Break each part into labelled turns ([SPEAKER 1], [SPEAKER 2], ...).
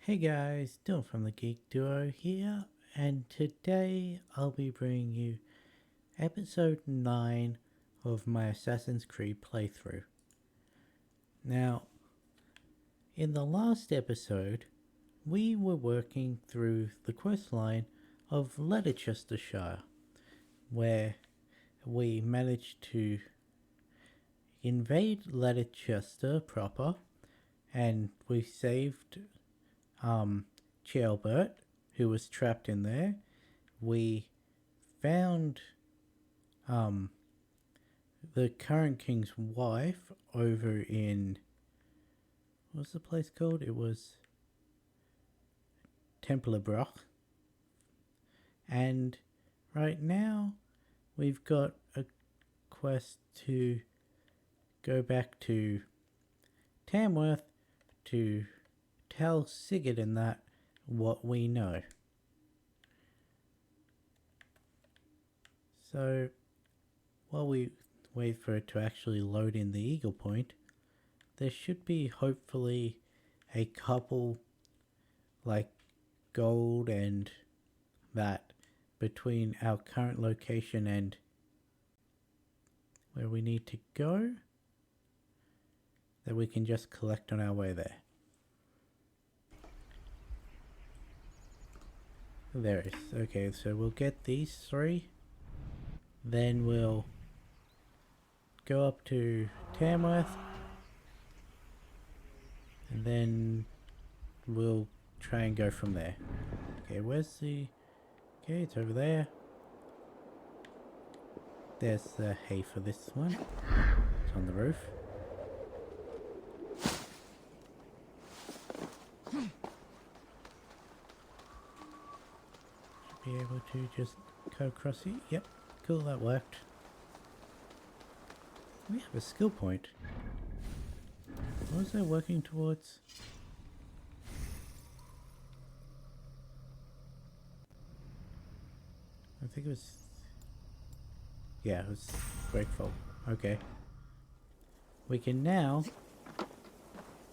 [SPEAKER 1] Hey guys, Dylan from the Geek Duo here, and today I'll be bringing you episode 9 of my Assassin's Creed playthrough. Now, in the last episode, we were working through the quest line of Leicestershire, where we managed to invade Leicester proper, and we saved Chelbert, who was trapped in there. We found the current king's wife over in, what's the place called? It was Templerbrook. And right now we've got a quest to go back to Tamworth to tell Sigurd and that what we know. So while we wait for it to actually load in the Eagle Point, there should be hopefully a couple like gold and that between our current location and where we need to go that we can just collect on our way there. There it is. Okay, so we'll get these 3. Then we'll go up to Tamworth. And then we'll try and go from there. Okay, where's the... Okay, it's over there. There's the hay for this one. It's on the roof. Be able to just go across here. Yep, cool, that worked. We have a skill point. What was I working towards? I think it was... Yeah, it was grateful. Okay. We can now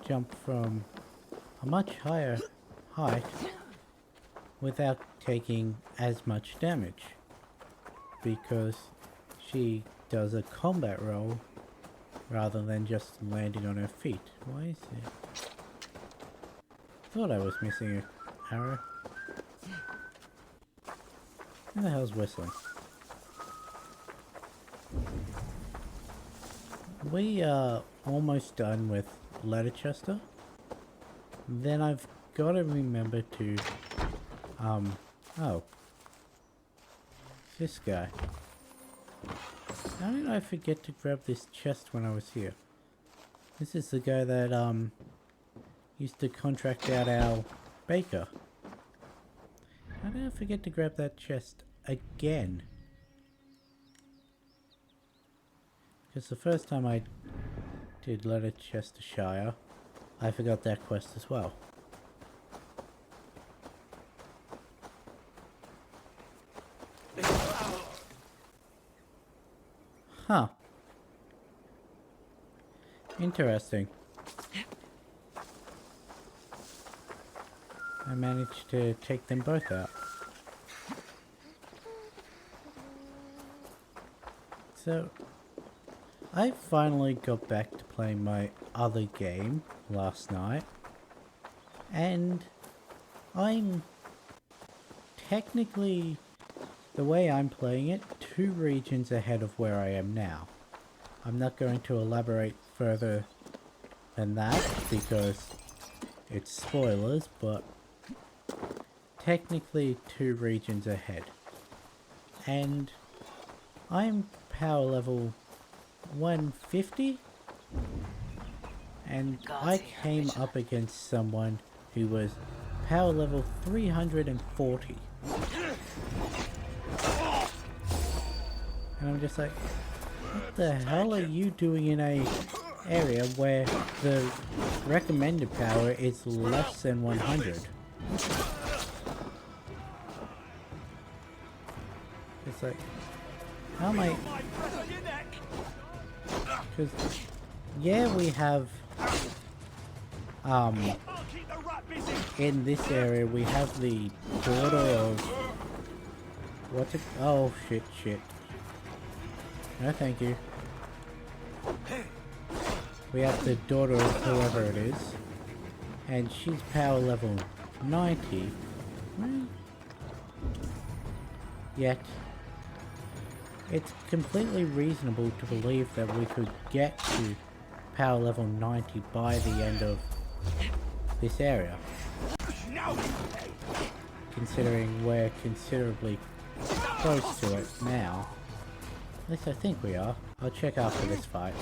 [SPEAKER 1] jump from a much higher height without taking as much damage, because she does a combat roll rather than just landing on her feet. Why is it? Thought I was missing an arrow. Who the hell's whistling? We are almost done with Leicester. Then I've got to remember to oh. This guy. How did I forget to grab this chest when I was here? This is the guy that used to contract out our baker. How did I forget to grab that chest again? Because the first time I did Leicestershire, I forgot that quest as well. Huh. Interesting. I managed to take them both out. So, I finally got back to playing my other game last night, and I'm technically, the way I'm playing it, 2 regions ahead of where I am now. I'm not going to elaborate further than that because it's spoilers, but technically 2 regions ahead. And I'm power level 150, and I came up against someone who was power level 340. And I'm just like, what the hell are you doing in a area where the recommended power is less than 100? It's like, how am I... Because, yeah, we have in this area we have the daughter of... What's it? Oh, shit. No, thank you. We have the daughter of whoever it is. And she's power level 90. Yet, it's completely reasonable to believe that we could get to power level 90 by the end of this area. Considering we're considerably close to it now. At least I think we are. I'll check after this fight.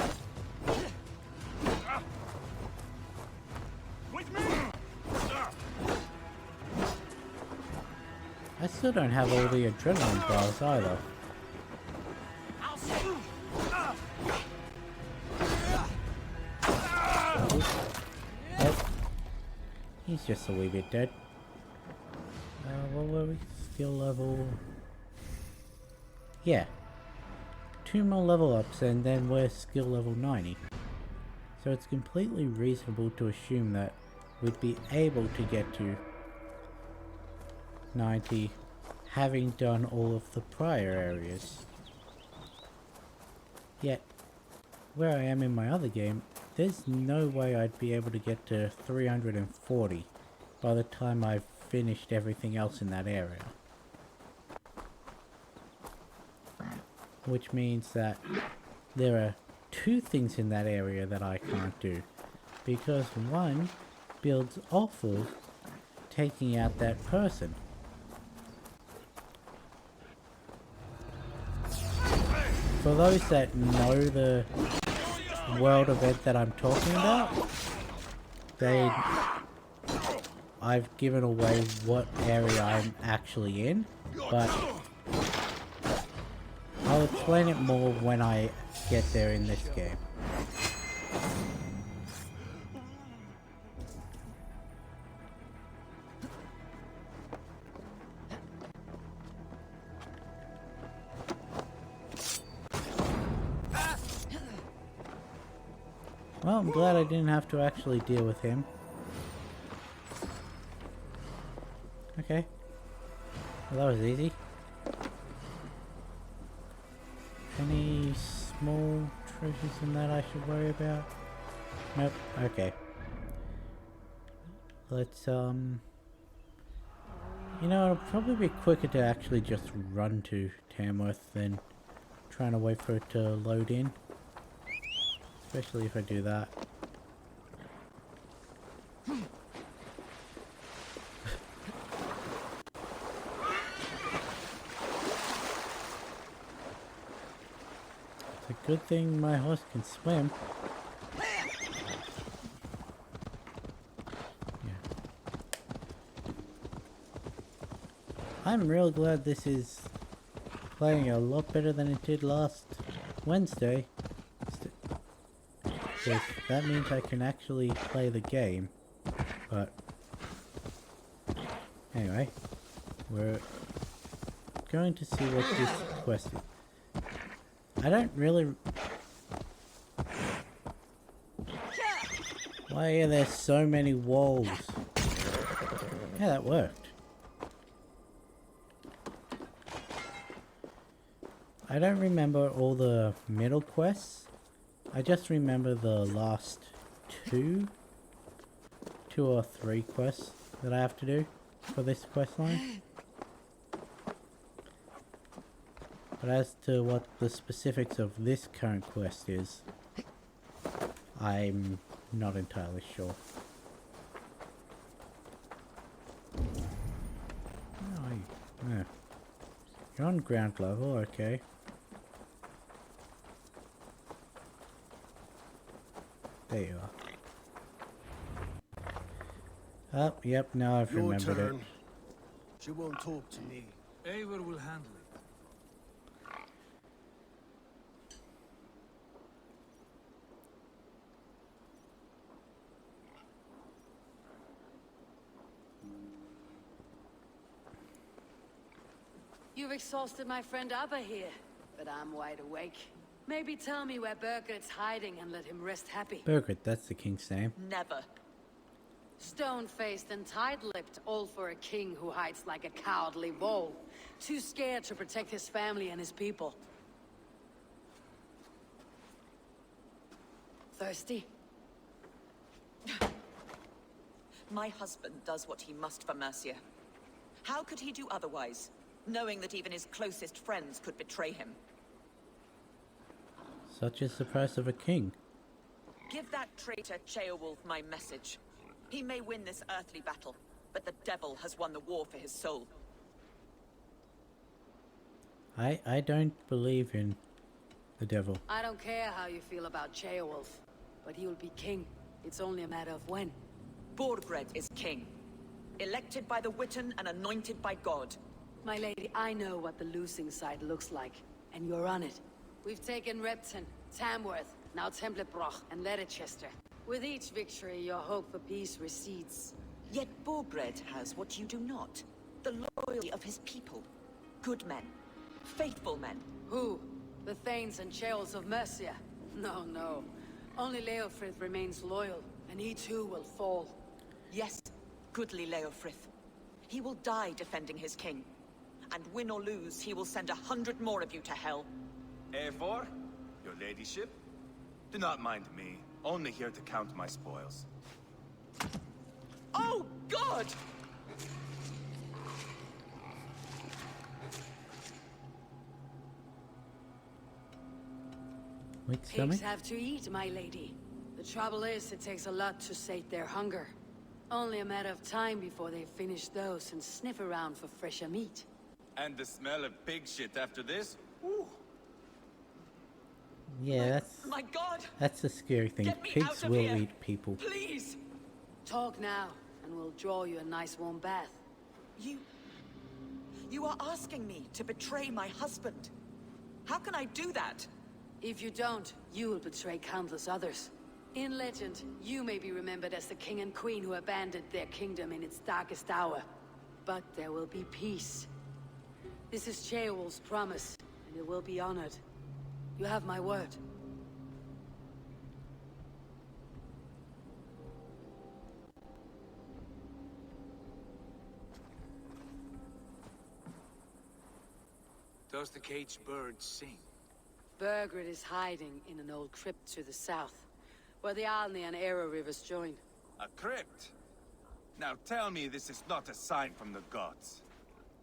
[SPEAKER 1] I still don't have all the adrenaline bars either. Oh. He's just a wee bit dead. What were we? Skill level... Yeah. 2 more level ups and then we're skill level 90. So it's completely reasonable to assume that we'd be able to get to 90 having done all of the prior areas. Yet, where I am in my other game, there's no way I'd be able to get to 340 by the time I've finished everything else in that area. Which means that there are 2 things in that area that I can't do. Because one builds off of taking out that person. For those that know the world event that I'm talking about, I've given away what area I'm actually in, but I'll explain it more when I get there in this game. Well, I'm glad I didn't have to actually deal with him. Okay. Well, that was easy. Any small treasures in that I should worry about? Nope. Okay. Let's, you know, it'll probably be quicker to actually just run to Tamworth than trying to wait for it to load in. Especially if I do that. It's a good thing my horse can swim. Yeah. I'm real glad this is playing a lot better than it did last Wednesday. Yes, that means I can actually play the game, but anyway, we're going to see what this quest is. I don't really... Why are there so many walls? Yeah, that worked. I don't remember all the middle quests. I just remember the last 2 or 3 quests that I have to do for this quest line. But as to what the specifics of this current quest is, I'm not entirely sure. Oh, yeah. You're on ground level, okay. There you are. Oh, yep, now I've remembered it.
[SPEAKER 2] She won't talk to me.
[SPEAKER 3] Eivor will handle it.
[SPEAKER 4] You've exhausted my friend Abba here, but I'm wide awake. Maybe tell me where Birgit's hiding and let him rest happy.
[SPEAKER 1] Birgit, that's the king's name.
[SPEAKER 5] Never.
[SPEAKER 4] Stone-faced and tight-lipped, all for a king who hides like a cowardly vole. Too scared to protect his family and his people. Thirsty?
[SPEAKER 3] My husband does what he must for Mercia. How could he do otherwise, knowing that even his closest friends could betray him?
[SPEAKER 1] Such is the price of a king.
[SPEAKER 3] Give that traitor Ceolwulf my message. He may win this earthly battle, but the devil has won the war for his soul.
[SPEAKER 1] I don't believe in the devil.
[SPEAKER 4] I don't care how you feel about Ceolwulf, but he will be king. It's only a matter of when.
[SPEAKER 3] Borgred is king. Elected by the Witan and anointed by God.
[SPEAKER 4] My lady, I know what the losing side looks like, and you're on it. We've taken Repton, Tamworth, now Templebroch, and Leicester. With each victory, your hope for peace recedes.
[SPEAKER 3] Yet Borgred has what you do not. The loyalty of his people. Good men. Faithful men.
[SPEAKER 4] Who? The Thanes and Churls of Mercia? No, no. Only Leofrith remains loyal, and he too will fall.
[SPEAKER 3] Yes, goodly Leofrith. He will die defending his king. And win or lose, he will send 100 more of you to hell.
[SPEAKER 5] Eivor, your ladyship? Do not mind me. Only here to count my spoils.
[SPEAKER 3] Oh, God!
[SPEAKER 1] Weak stomach?
[SPEAKER 4] Pigs have to eat, my lady. The trouble is, it takes a lot to sate their hunger. Only a matter of time before they finish those and sniff around for fresher meat.
[SPEAKER 5] And the smell of pig shit after this? Ooh.
[SPEAKER 1] Yeah,
[SPEAKER 3] My God!
[SPEAKER 1] that's the scary thing.
[SPEAKER 3] Get me
[SPEAKER 1] Pigs
[SPEAKER 3] out of
[SPEAKER 1] will
[SPEAKER 3] here.
[SPEAKER 1] eat people.
[SPEAKER 3] Please!
[SPEAKER 4] Talk now, and we'll draw you a nice warm bath.
[SPEAKER 3] You are asking me to betray my husband. How can I do that?
[SPEAKER 4] If you don't, you will betray countless others. In legend, you may be remembered as the king and queen who abandoned their kingdom in its darkest hour. But there will be peace. This is Ceolwulf's promise, and it will be honored. You have my word.
[SPEAKER 2] Does the caged bird sing?
[SPEAKER 4] Bergred is hiding in an old crypt to the south, where the Alni and Arrow rivers join.
[SPEAKER 5] A crypt? Now tell me this is not a sign from the gods.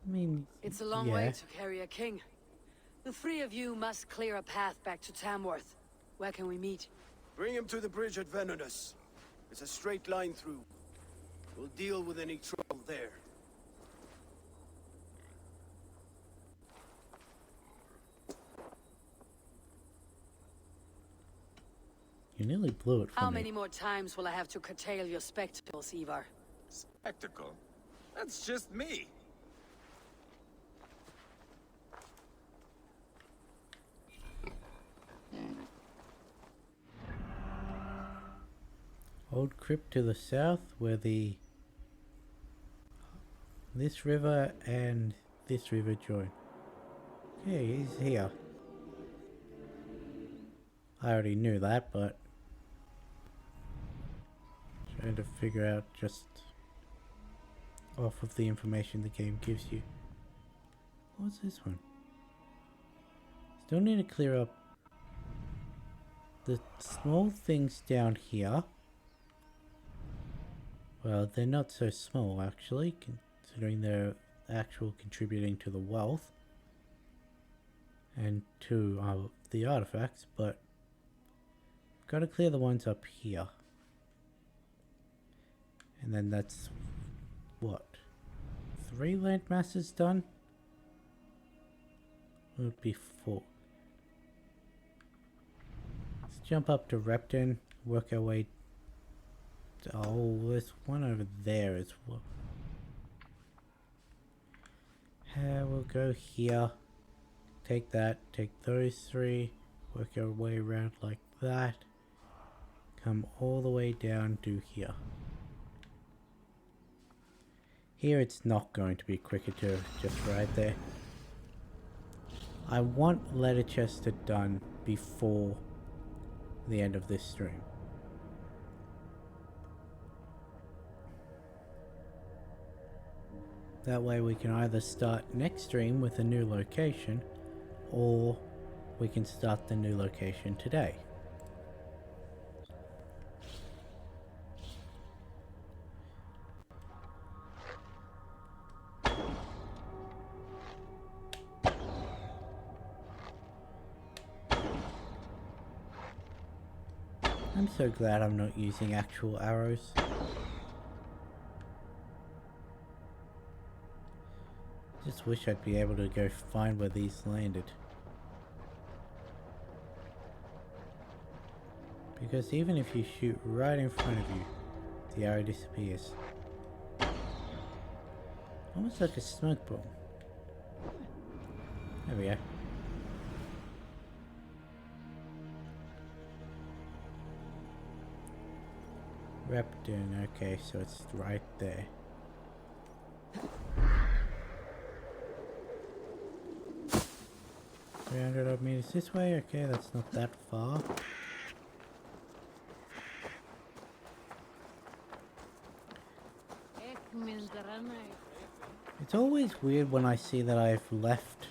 [SPEAKER 1] I mean,
[SPEAKER 4] It's a long
[SPEAKER 1] yeah.
[SPEAKER 4] way to carry a king. The three of you must clear a path back to Tamworth. Where can we meet?
[SPEAKER 2] Bring him to the bridge at Venonus. It's a straight line through. We'll deal with any trouble there.
[SPEAKER 1] You nearly blew it for
[SPEAKER 4] How
[SPEAKER 1] me.
[SPEAKER 4] many more times will I have to curtail your spectacles, Ivar?
[SPEAKER 5] Spectacle? That's just me.
[SPEAKER 1] Old crypt to the south where this river and this river join. Okay, he's here. I already knew that, but trying to figure out just off of the information the game gives you. What's this one? Still need to clear up the small things down here. Well, they're not so small actually, considering they're actual contributing to the wealth and to the artifacts, but gotta clear the ones up here. And then that's what? 3 land masses done? Would be 4. Let's jump up to Repton, work our way. Oh, there's one over there as well. We'll go here. Take that, take those 3, work our way around like that. Come all the way down to here. Here it's not going to be quicker to just ride there. I want Leicester done before the end of this stream. That way we can either start next stream with a new location, or we can start the new location today. I'm so glad I'm not using actual arrows. Just wish I'd be able to go find where these landed. Because even if you shoot right in front of you, the arrow disappears. Almost like a smoke bomb. There we go. Repton, okay, so it's right there. 300 odd meters this way, okay, that's not that far. It's always weird when I see that I've left,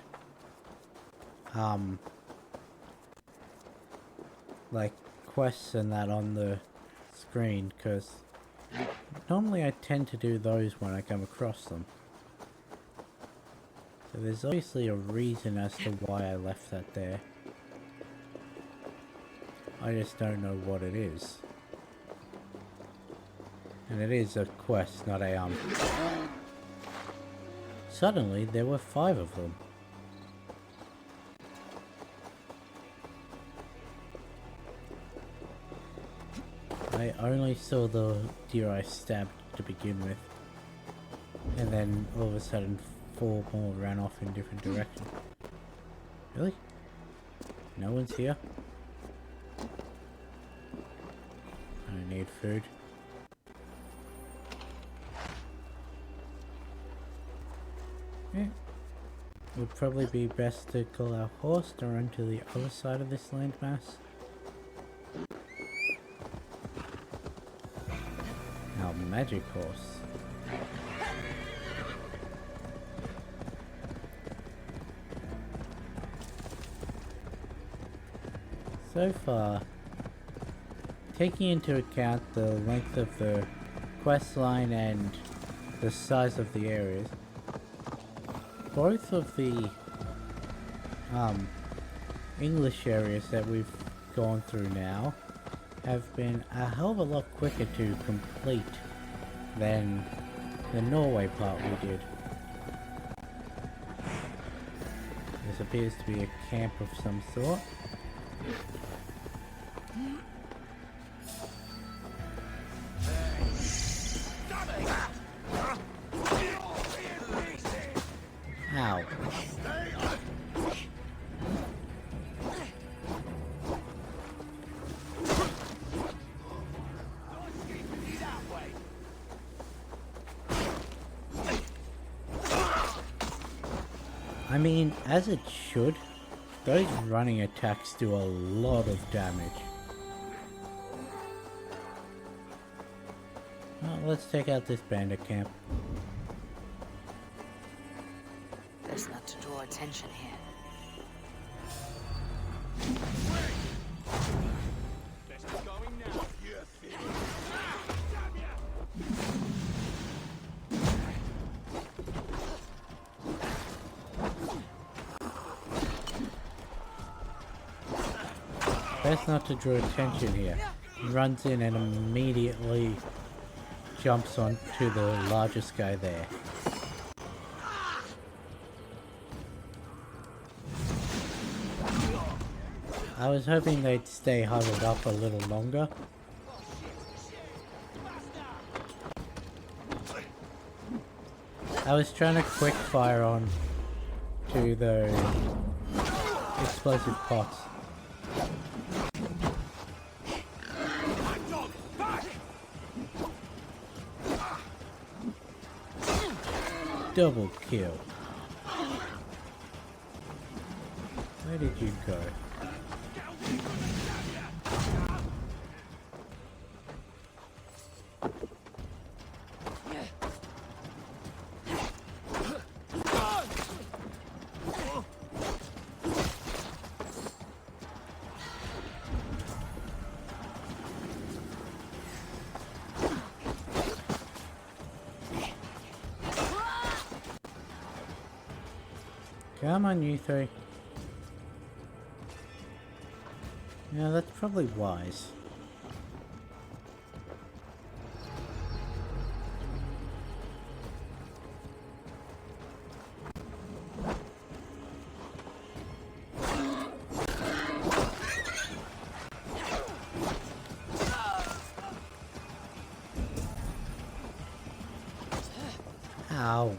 [SPEAKER 1] like, quests and that on the screen, because normally I tend to do those when I come across them. So there's obviously a reason as to why I left that there. I just don't know what it is. And it is a quest, not a, Suddenly, there were 5 of them. I only saw the deer I stabbed to begin with. And then, all of a sudden, 4 more ran off in different directions. Really? No one's here? I need food. Yeah. Would probably be best to call our horse to run to the other side of this landmass. Our magic horse. So far, taking into account the length of the quest line and the size of the areas, both of the English areas that we've gone through now have been a hell of a lot quicker to complete than the Norway part we did. This appears to be a camp of some sort. Ow. I mean, as it should, those running attacks do a lot of damage. Well, let's take out this bandit camp.
[SPEAKER 4] There's not to draw attention here.
[SPEAKER 1] Best not to draw attention here. He runs in and immediately jumps onto the largest guy there. I was hoping they'd stay huddled up a little longer. I was trying to quick fire on to the explosive pots. Double kill. Where did you go? Come on, you three. Yeah, that's probably wise. Ow.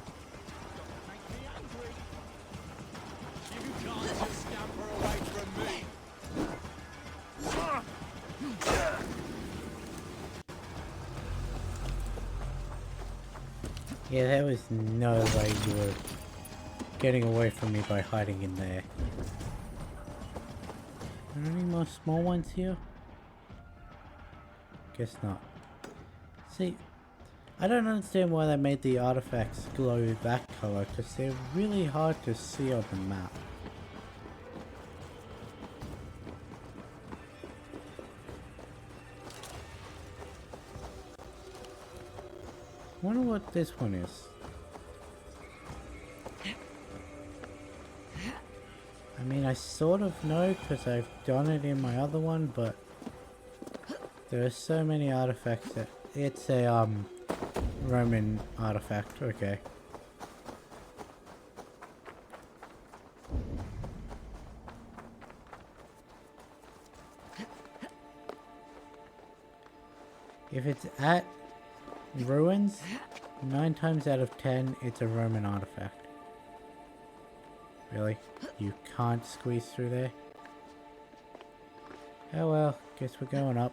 [SPEAKER 1] Yeah, there was no way you were getting away from me by hiding in there. Are there any more small ones here? Guess not. See, I don't understand why they made the artifacts glow that color, because they're really hard to see on the map. Wonder what this one is. I mean, I sort of know because I've done it in my other one, but there are so many artifacts that it's a Roman artifact. Okay. If it's at ruins, 9 times out of 10, it's a Roman artifact. Really? You can't squeeze through there? Oh well, guess we're going up.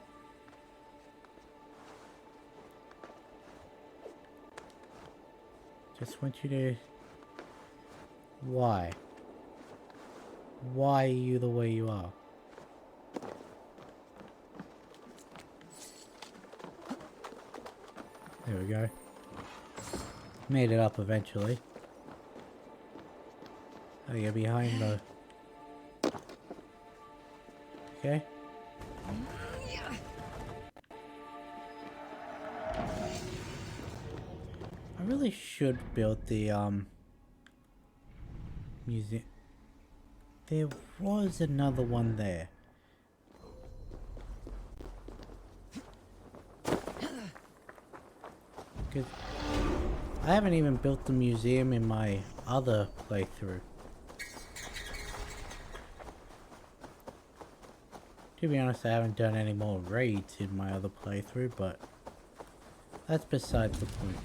[SPEAKER 1] Just want you to... Why? Why are you the way you are? There we go. Made it up eventually. Oh, you're behind the... Okay. I really should build the, museum. There was another one there. Because I haven't even built the museum in my other playthrough. To be honest, I haven't done any more raids in my other playthrough, but that's besides the point.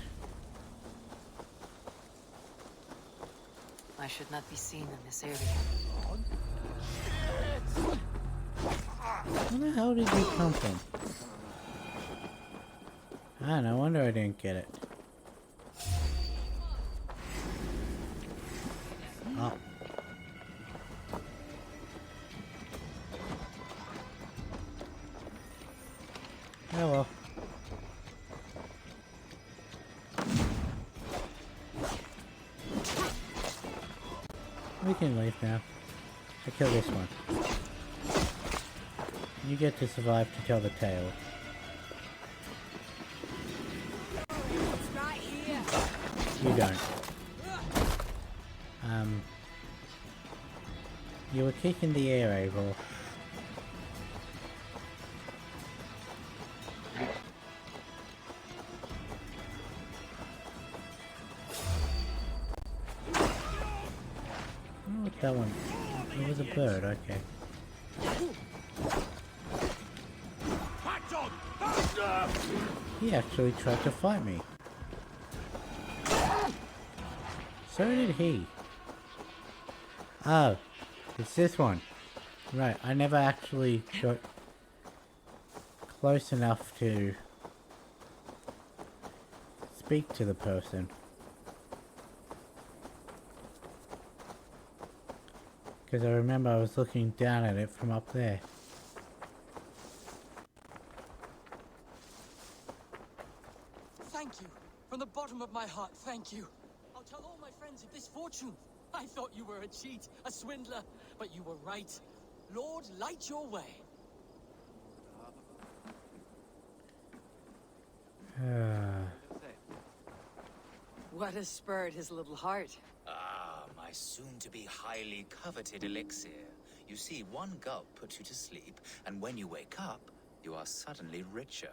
[SPEAKER 4] I should not be seen in this area.
[SPEAKER 1] Where the hell did you come from? Ah, no wonder I didn't get it. Oh. Oh well. We can leave now. I kill this one. You get to survive to tell the tale. You don't. You were kicking the air, Abel. Oh, what that one? It was a bird, okay. He actually tried to fight me. So did he. Oh, it's this one. Right, I never actually got close enough to speak to the person. Because I remember I was looking down at it from up there.
[SPEAKER 6] Thank you. From the bottom of my heart, thank you. I'll tell all my friends of this fortune. I thought you were a cheat, a swindler, but you were right. Lord, light your way.
[SPEAKER 4] What has spurred his little heart?
[SPEAKER 5] Ah, my
[SPEAKER 7] my soon-to-be highly coveted elixir. You see, one gulp puts you to sleep, and when you wake up, you are suddenly richer.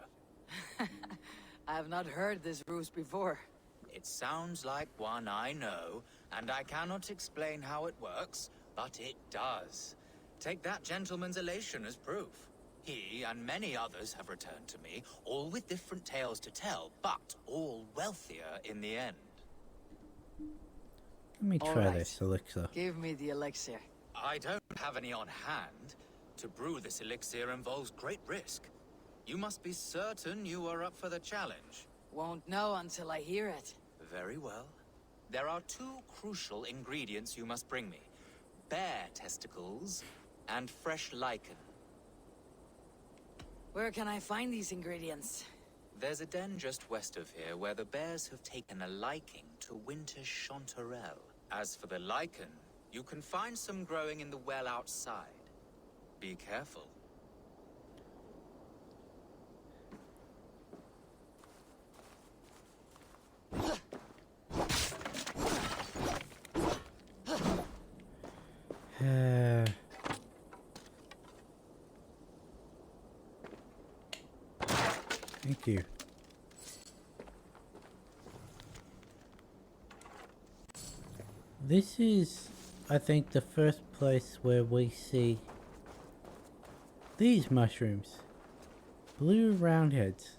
[SPEAKER 4] I have not heard this ruse before.
[SPEAKER 7] It sounds like one I know, and I cannot explain how it works, but it does. Take that gentleman's elation as proof. He and many others have returned to me, all with different tales to tell, but all wealthier in the end.
[SPEAKER 1] Let me
[SPEAKER 4] All
[SPEAKER 1] try
[SPEAKER 4] right.
[SPEAKER 1] this elixir.
[SPEAKER 4] Give me the elixir.
[SPEAKER 7] I don't have any on hand. To brew this elixir involves great risk. You must be certain you are up for the challenge.
[SPEAKER 4] Won't know until I hear it.
[SPEAKER 7] Very well. There are two crucial ingredients you must bring me. Bear testicles and fresh lichen.
[SPEAKER 4] Where can I find these ingredients?
[SPEAKER 7] There's a den just west of here where the bears have taken a liking to winter chanterelle. As for the lichen, you can find some growing in the well outside. Be careful.
[SPEAKER 1] Thank you. This is, I think, the first place where we see these mushrooms. Blue roundheads.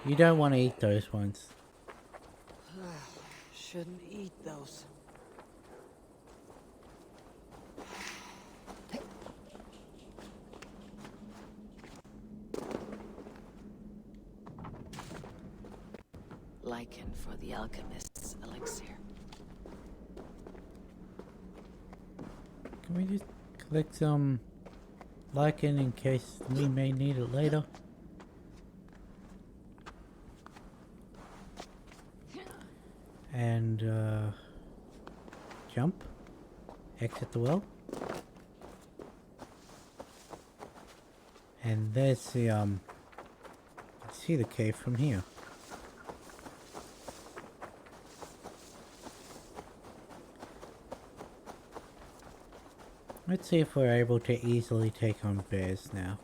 [SPEAKER 1] You don't want to eat those ones.
[SPEAKER 4] Shouldn't eat those. Lichen for the alchemist's elixir.
[SPEAKER 1] Can we just collect some lichen in case we may need it later? And jump, exit the well, and there's the see the cave from here. Let's see if we're able to easily take on bears now.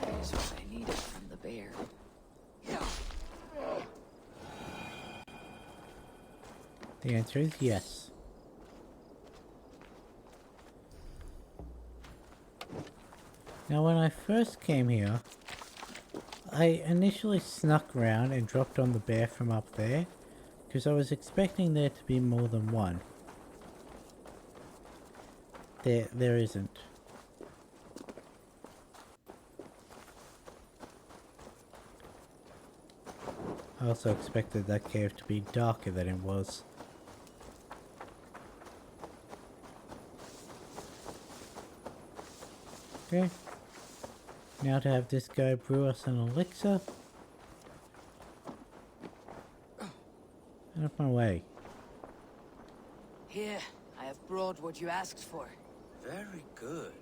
[SPEAKER 4] Here's what I needed from the bear.
[SPEAKER 1] The answer is yes. Now when I first came here, I initially snuck around and dropped on the bear from up there, because I was expecting there to be more than one. There isn't. I also expected that cave to be darker than it was. Okay. Now to have this guy brew us an elixir. Out of my way.
[SPEAKER 4] Here, I have brought what you asked for.
[SPEAKER 7] Very good.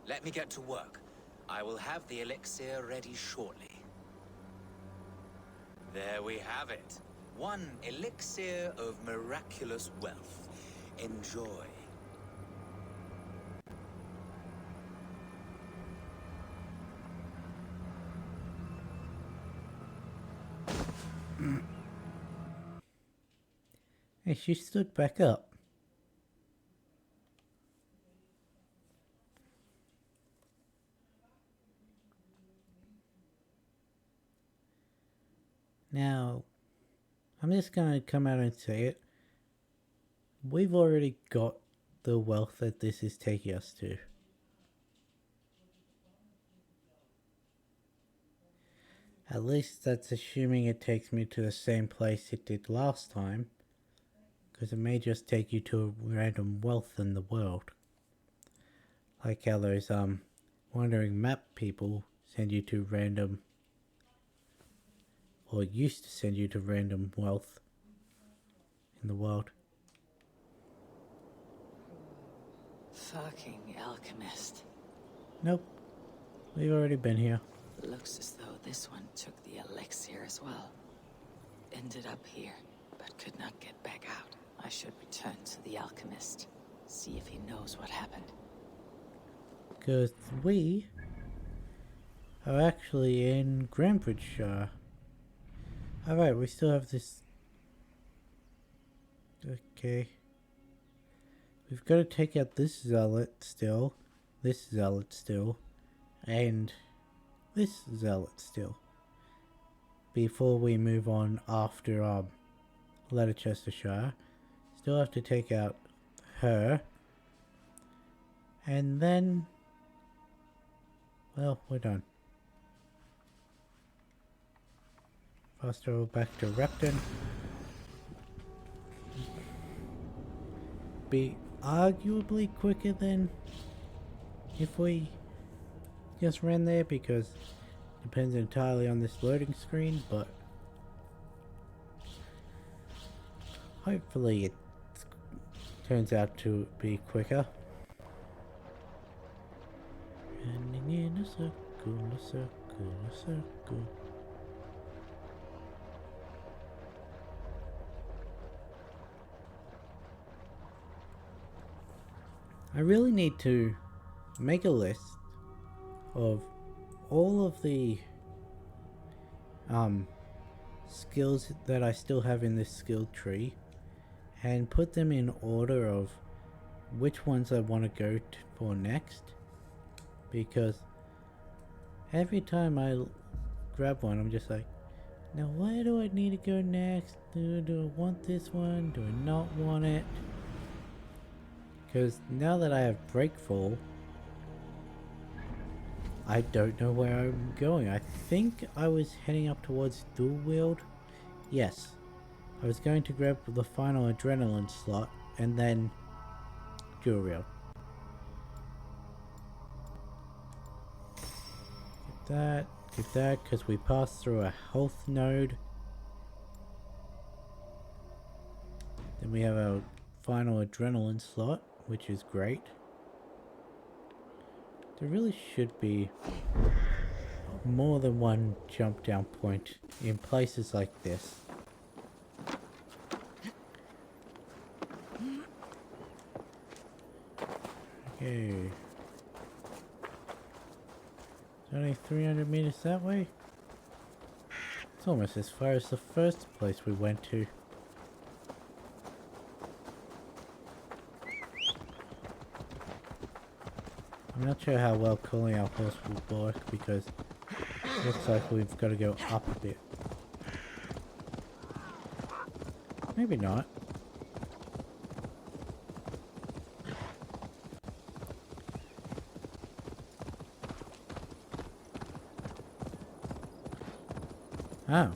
[SPEAKER 7] Let me get to work. I will have the elixir ready shortly. There we have it. One elixir of miraculous wealth. Enjoy.
[SPEAKER 1] Hey, she stood back up. Now, I'm just going to come out and say it. We've already got the wealth that this is taking us to. At least that's assuming it takes me to the same place it did last time. Because it may just take you to a random wealth in the world. Like how those wandering map people send you to random, or used to send you to random wealth in the world.
[SPEAKER 4] Fucking alchemist.
[SPEAKER 1] Nope. We've already been here.
[SPEAKER 4] Looks as though this one took the elixir as well. Ended up here, but could not get back out. I should return to the alchemist. See if he knows what happened.
[SPEAKER 1] Because we are actually in Grandbridgeshire. Alright, we still have this. Okay. We've got to take out this zealot still, and this zealot still. Before we move on after Leicestershire. Still have to take out her. And then, well, we're done. Fast travel back to Repton. Be arguably quicker than if we just ran there, because it depends entirely on this loading screen, but hopefully it turns out to be quicker. Running in a circle, a circle, a circle. I really need to make a list of all of the skills that I still have in this skill tree and put them in order of which ones I want to go for next, because every time I grab one I'm just like, now where do I need to go next? Do I want this one? Do I not want it? Because now that I have Breakfall, I don't know where I'm going. I think I was heading up towards Dual Wield. Yes. I was going to grab the final Adrenaline slot and then Dual Wield. Get that, because we passed through a health node. Then we have our final Adrenaline slot, which is great. There really should be more than one jump down point in places like this. Okay. It's only 300 meters that way. It's almost as far as the first place we went to. I'm not sure how well calling our horse will work, because it looks like we've got to go up a bit. Maybe not. Oh.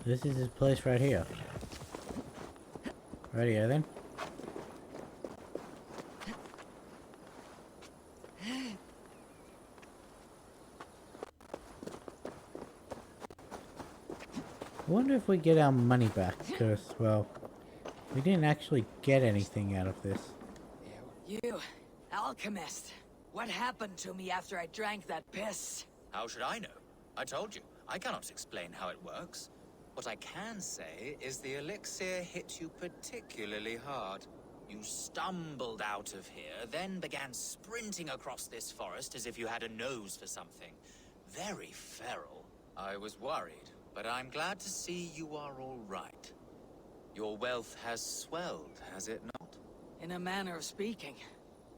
[SPEAKER 1] This is his place right here. Rightio then. I wonder if we get our money back, because, well, we didn't actually get anything out of this.
[SPEAKER 4] You, alchemist. What happened to me after I drank that piss?
[SPEAKER 7] How should I know? I told you, I cannot explain how it works. What I can say is the elixir hit you particularly hard. You stumbled out of here, then began sprinting across this forest as if you had a nose for something. Very feral. I was worried, but I'm glad to see you are all right. Your wealth has swelled, has it not?
[SPEAKER 4] In a manner of speaking.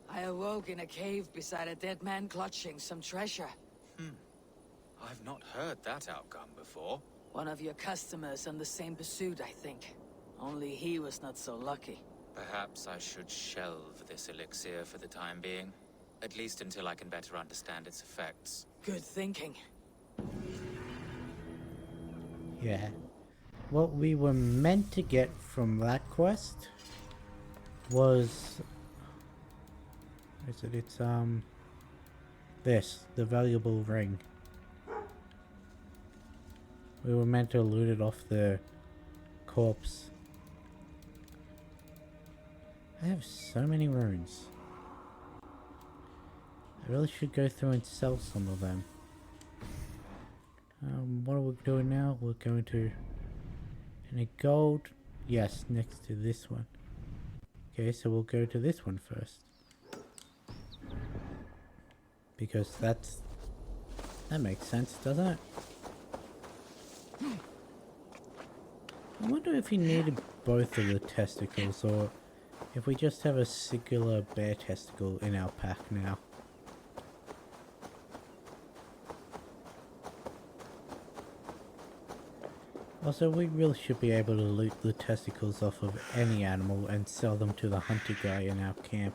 [SPEAKER 4] I awoke in a cave beside a dead man clutching some treasure.
[SPEAKER 7] I've not heard that outcome before.
[SPEAKER 4] One of your customers on the same pursuit, I think. Only he was not so lucky.
[SPEAKER 7] Perhaps I should shelve this elixir for the time being. At least until I can better understand its effects.
[SPEAKER 4] Good thinking.
[SPEAKER 1] Yeah. What we were meant to get from that quest was... What is it? It's, this. The valuable ring. We were meant to loot it off the corpse. I have so many runes. I really should go through and sell some of them. What are we doing now? We're going to... Any gold? Yes, next to this one. Okay, so we'll go to this one first. Because that makes sense, doesn't it? I wonder if he needed both of the testicles, or if we just have a singular bear testicle in our pack now. Also, we really should be able to loot the testicles off of any animal and sell them to the hunter guy in our camp.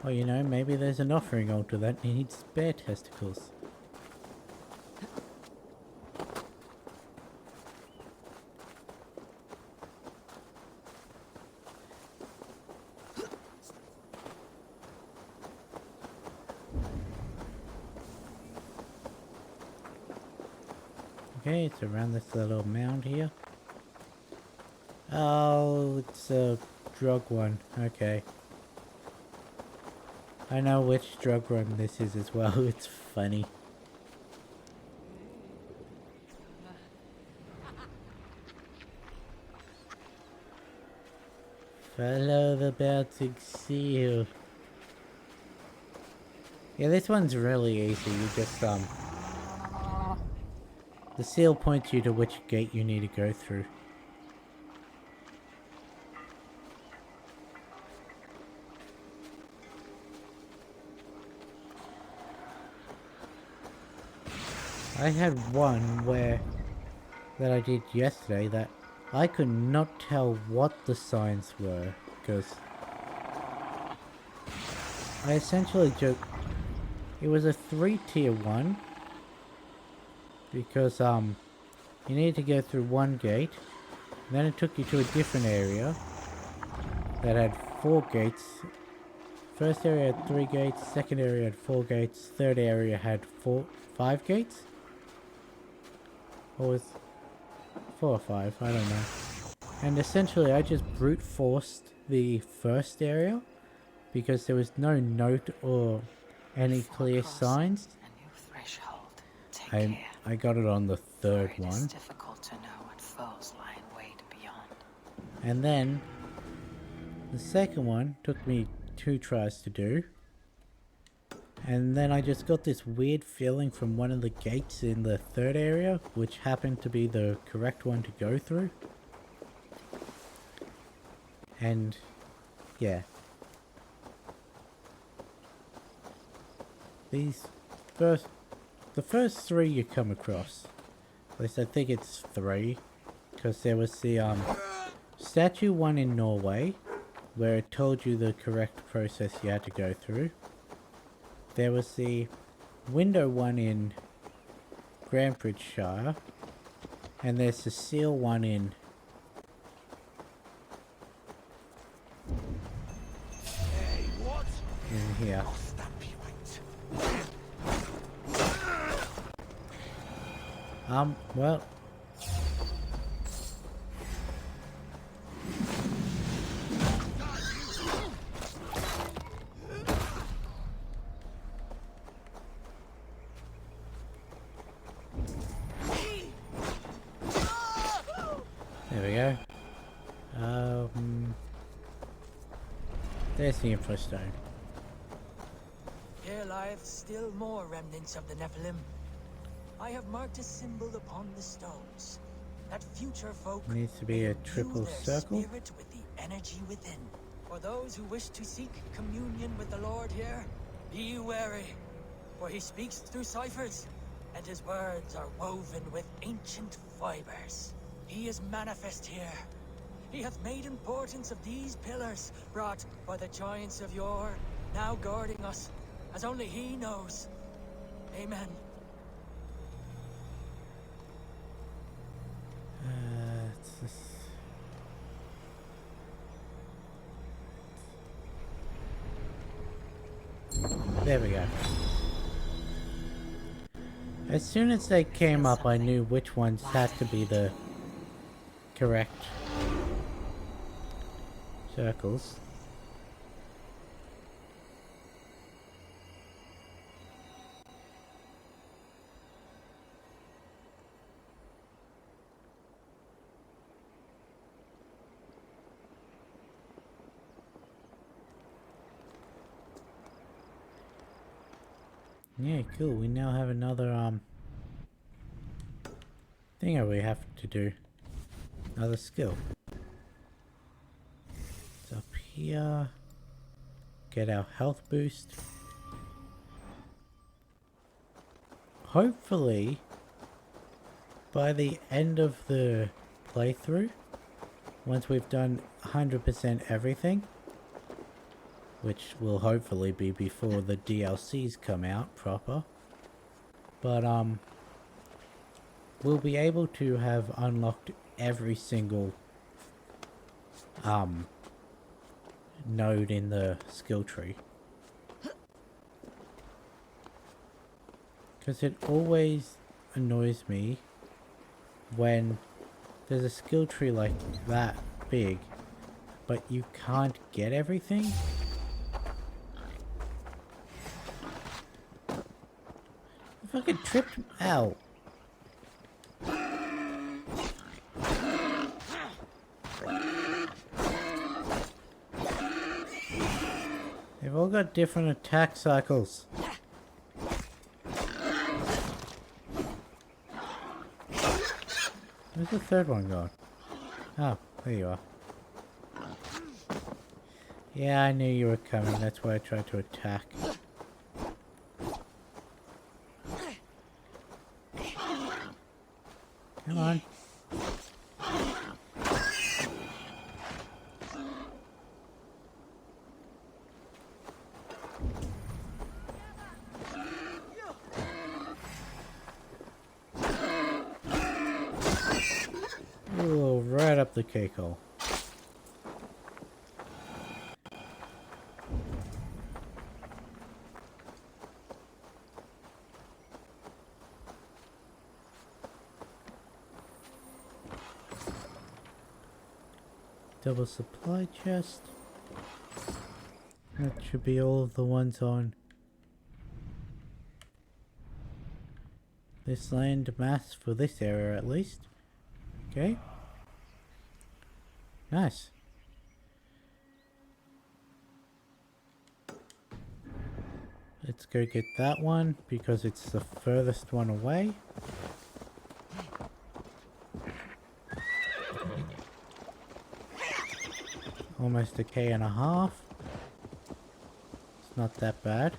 [SPEAKER 1] Or, you know, maybe there's an offering altar that needs bear testicles. Okay, it's around this little mound here. Oh, it's a drug one. Okay. I know which drug run this is as well. It's funny. Follow the bouncing seal. Yeah, this one's really easy. You just, the seal points you to which gate you need to go through. I had one that I did yesterday that I could not tell what the signs were, because I essentially just... It was a 3-tier one, because you needed to go through one gate, and then it took you to a different area that had 4 gates. First area had 3 gates, second area had 4 gates, third area had 5 gates? Or was 4 or 5, I don't know. And essentially I just brute forced the first area because there was no note or any clear signs. I got it on the third one.
[SPEAKER 8] Difficult to know what foes lie in wait beyond.
[SPEAKER 1] And then the second one took me 2 tries to do. And then I just got this weird feeling from one of the gates in the third area, which happened to be the correct one to go through. And yeah. The first 3 you come across. At least I think it's 3. Because there was the statue one in Norway, where it told you the correct process you had to go through. There was the window one in Grandbridgeshire, and there's the seal one in here. Well, there we go. There's the info stone.
[SPEAKER 6] Here lieth still more remnants of the Nephilim. I have marked a symbol upon the stones, that future folk
[SPEAKER 1] Needs to be a triple
[SPEAKER 6] their
[SPEAKER 1] circle.
[SPEAKER 6] spirit with the energy within. For those who wish to seek communion with the Lord here, be wary, for he speaks through ciphers, and his words are woven with ancient fibers. He is manifest here. He hath made importance of these pillars, brought by the giants of yore, now guarding us, as only he knows. Amen.
[SPEAKER 1] There we go. As soon as they came up, I knew which ones had to be the correct circles. Yeah, cool. We now have another thing that we have to do. Another skill. It's up here. Get our health boost. Hopefully, by the end of the playthrough, once we've done 100% everything, which will hopefully be before the DLCs come out proper, but we'll be able to have unlocked every single node in the skill tree. Because it always annoys me when there's a skill tree like that big, but you can't get everything. I fucking tripped out. They've all got different attack cycles. Where's the third one gone? Oh, there you are. Yeah, I knew you were coming. That's why I tried to attack. Come on. Ooh, right up the cake hole. Double supply chest. That should be all of the ones on this land mass for this area at least. Okay. Nice. Let's go get that one because it's the furthest one away. Almost a K and a half. It's not that bad.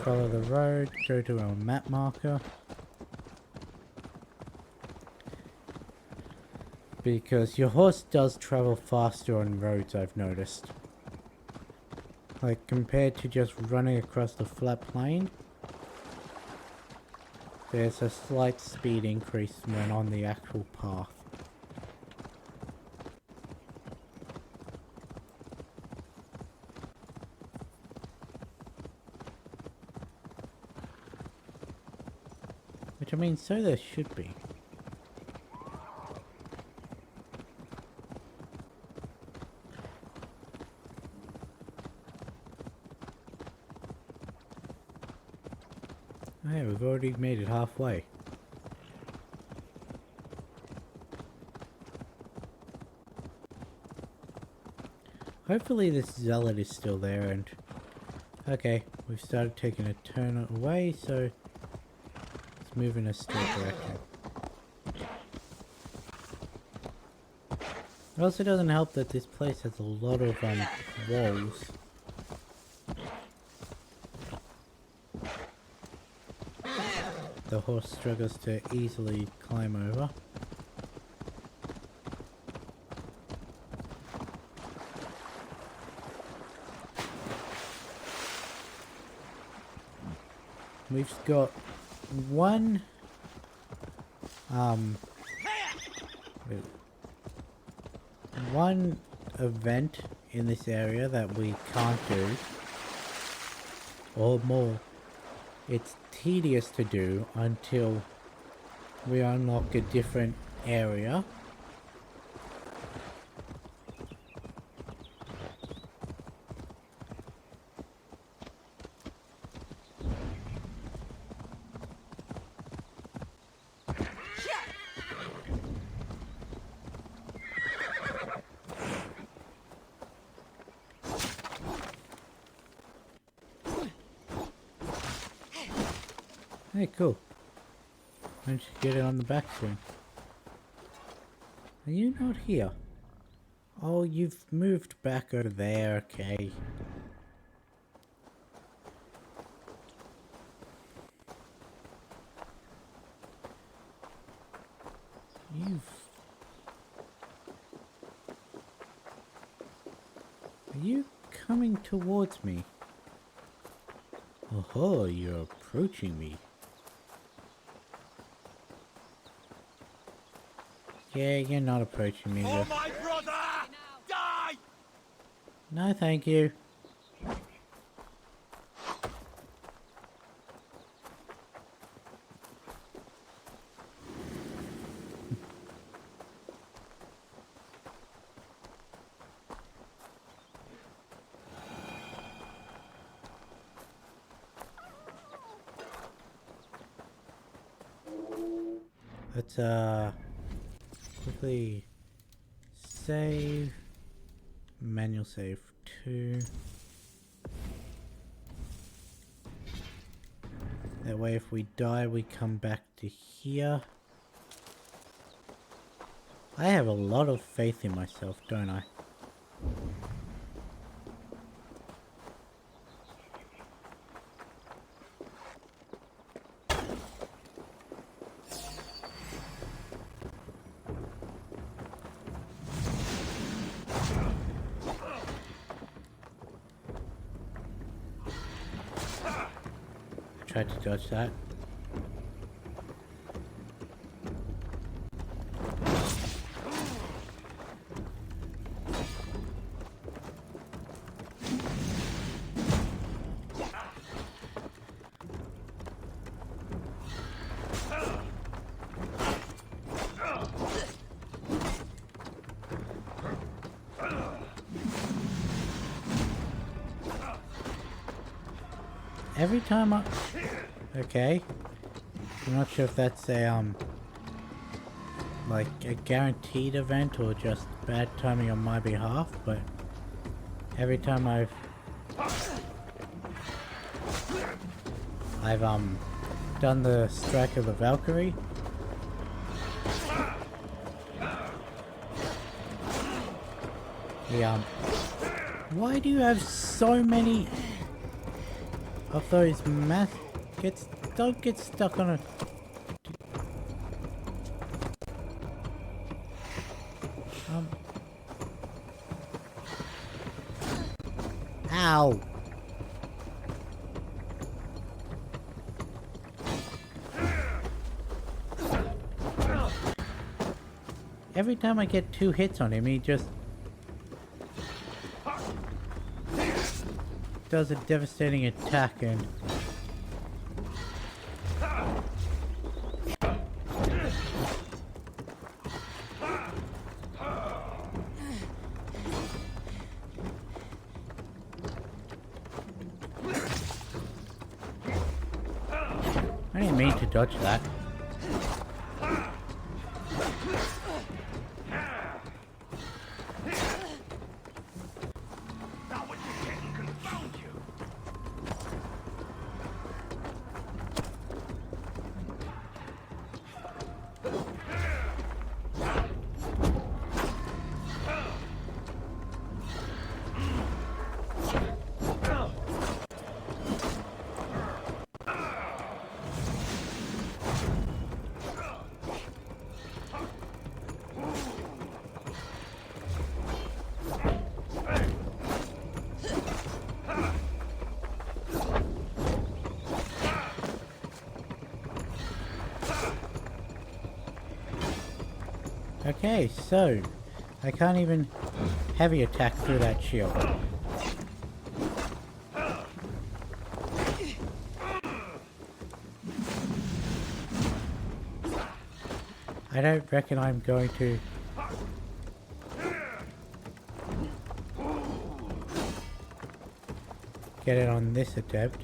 [SPEAKER 1] Follow the road, go to our map marker. Because your horse does travel faster on roads, I've noticed. Like, compared to just running across the flat plain, there's a slight speed increase when on the actual path. Which I mean, so there should be. Hey, we've already made it halfway. Hopefully this zealot is still there and... Okay, we've started taking a turn away, so... It's moving us still direction. It also doesn't help that this place has a lot of walls. The horse struggles to easily climb over. We've got one one event in this area that we can't do, or more. It's tedious to do until we unlock a different area. Hey, cool. Managed to get it on the backswing. Are you not here? Oh, you've moved back over there, okay. Are you coming towards me? Oh, you're approaching me. Yeah, you're not approaching me.
[SPEAKER 5] For my brother! Die!
[SPEAKER 1] No, thank you. Let's quickly save. Manual save 2. That way if we die we come back to here. I have a lot of faith in myself, don't I? Tried to dodge that. Every time I... Okay. I'm not sure if that's a, like a guaranteed event or just bad timing on my behalf, but every time I've done the strike of the Valkyrie, why do you have so many of those don't get stuck on a... Ow! Every time I get 2 hits on him, he just does a devastating attack and... I didn't mean to dodge that. Okay, so I can't even heavy attack through that shield. I don't reckon I'm going to get it on this attempt.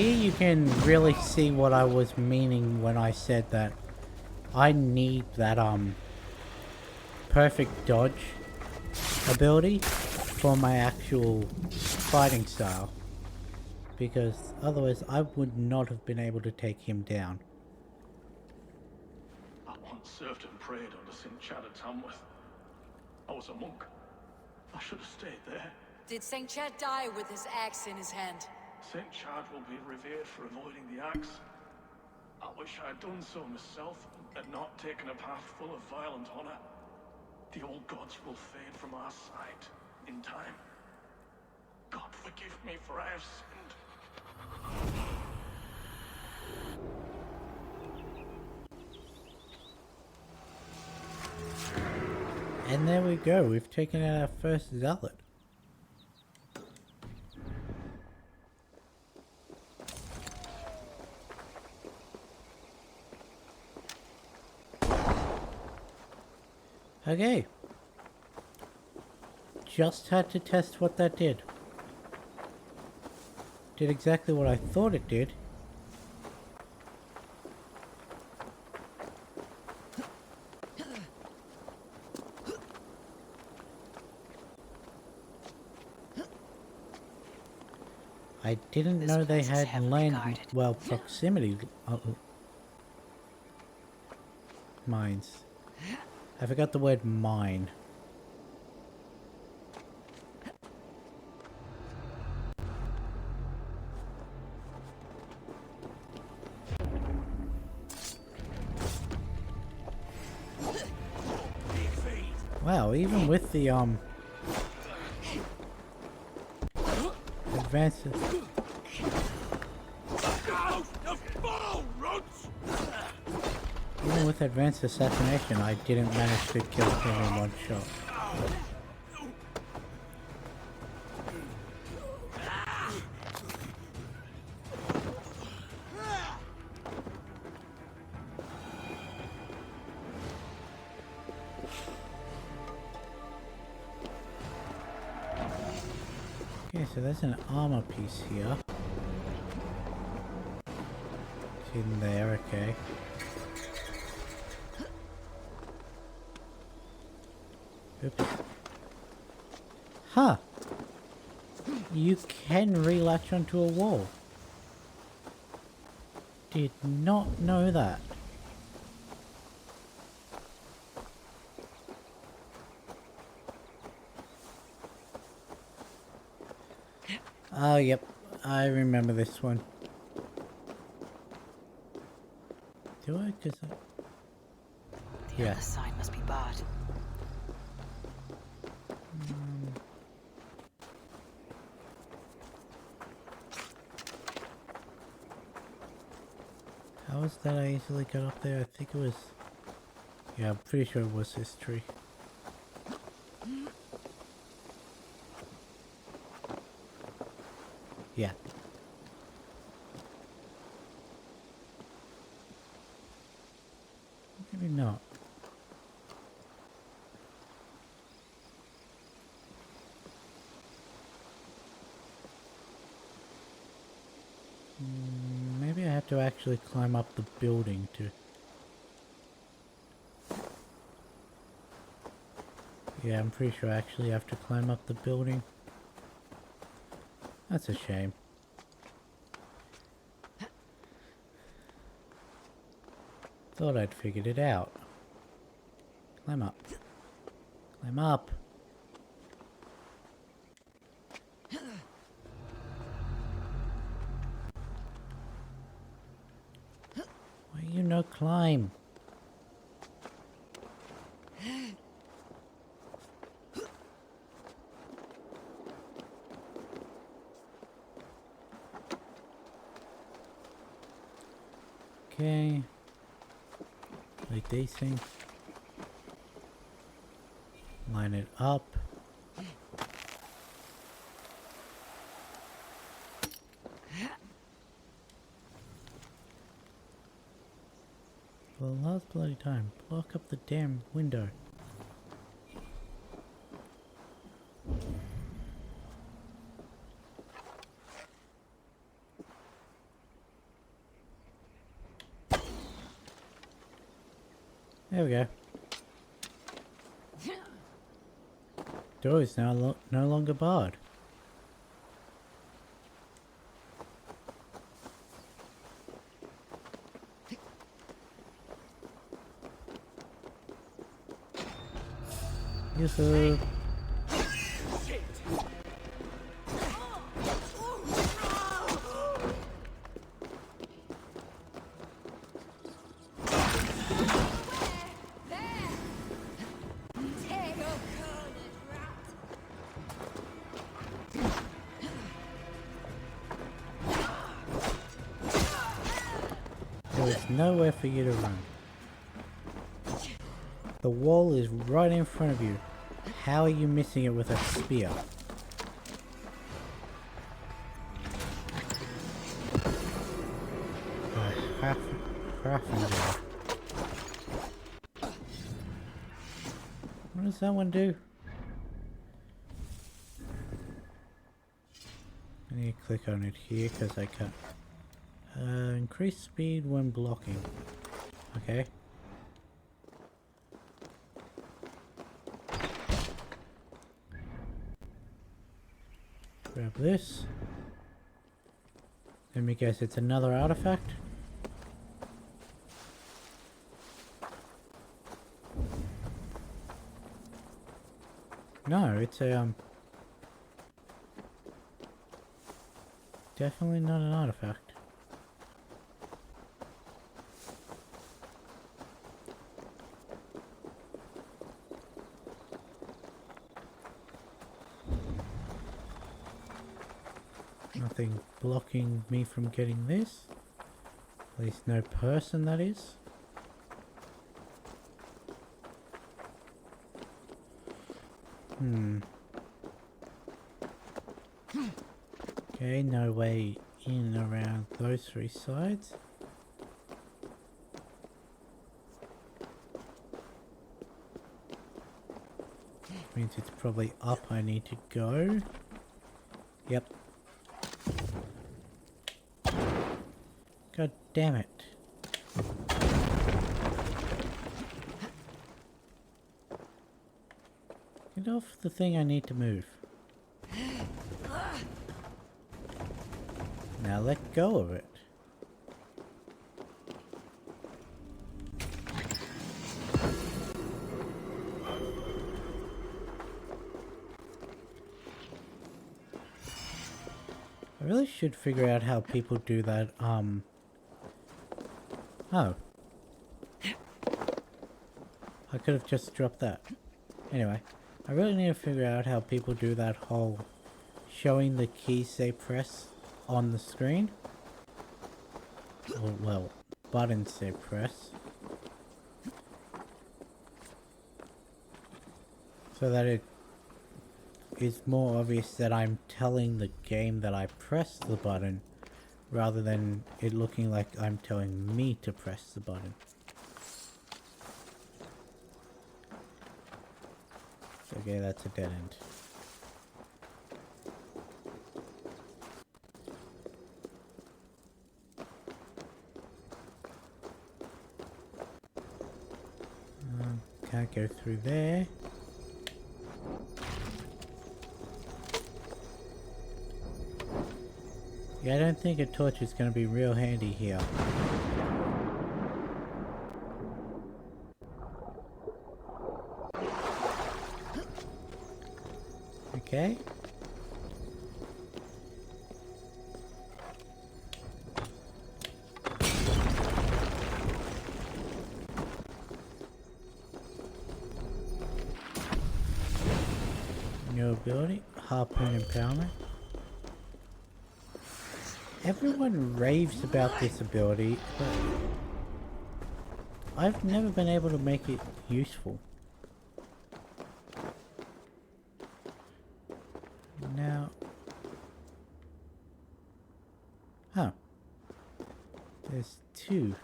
[SPEAKER 1] Here you can really see what I was meaning when I said that I need that perfect dodge ability for my actual fighting style, because otherwise I would not have been able to take him down.
[SPEAKER 9] I once served and prayed under St. Chad at Tamworth. I was a monk. I should have stayed there.
[SPEAKER 4] Did St. Chad die with his axe in his hand?
[SPEAKER 9] St. Chad will be revered for avoiding the axe. I wish I had done so myself and not taken a path full of violent honor. The old gods will fade from our sight in time. God forgive me, for I have sinned.
[SPEAKER 1] And there we go, we've taken out our first zealot. Okay. Just had to test what that did. Did exactly what I thought it did. I didn't know they had land, well, proximity mines. I forgot the word mine. Wow, even with the advances. Even with advanced assassination, I didn't manage to kill him in one shot. Okay, so there's an armor piece here. It's in there, okay. Oops. Huh! You can relatch onto a wall. Did not know that. Oh, yep. I remember this one. Do I? Cause
[SPEAKER 8] The other side must be barred.
[SPEAKER 1] How was that I easily got up there? I think it was... Yeah, I'm pretty sure it was this tree. Yeah. Maybe not. Maybe I have to actually climb up the building to... Yeah, I'm pretty sure I actually have to climb up the building. That's a shame. Thought I'd figured it out. Climb up. Climb up. Why you no climb? Okay. Like these things. Line it up. For the last bloody time, block up the damn window. There we go. Door is now no longer barred. Yes, sir. There is nowhere for you to run. The wall is right in front of you. How are you missing it with a spear? What does that one do? I need to click on it here because I can't. Increase speed when blocking. Okay. Grab this. Let me guess, it's another artifact? No, it's a, definitely not an artifact. Nothing blocking me from getting this. At least no person, that is. Okay, no way in around those three sides. Means it's probably up I need to go. Yep. God damn it. Get off the thing I need to move. Now let go of it. I really should figure out how people do that, Oh. I could have just dropped that. Anyway, I really need to figure out how people do that whole showing the keys they press on the screen. Or, well, buttons they press. So that it is more obvious that I'm telling the game that I pressed the button rather than it looking like I'm telling me to press the button. Okay, that's a dead end. Can't go through there. Yeah, I don't think a torch is going to be real handy here. Okay. New ability, harpoon empowerment. Everyone raves about this ability, but I've never been able to make it useful. Now... Huh. There's two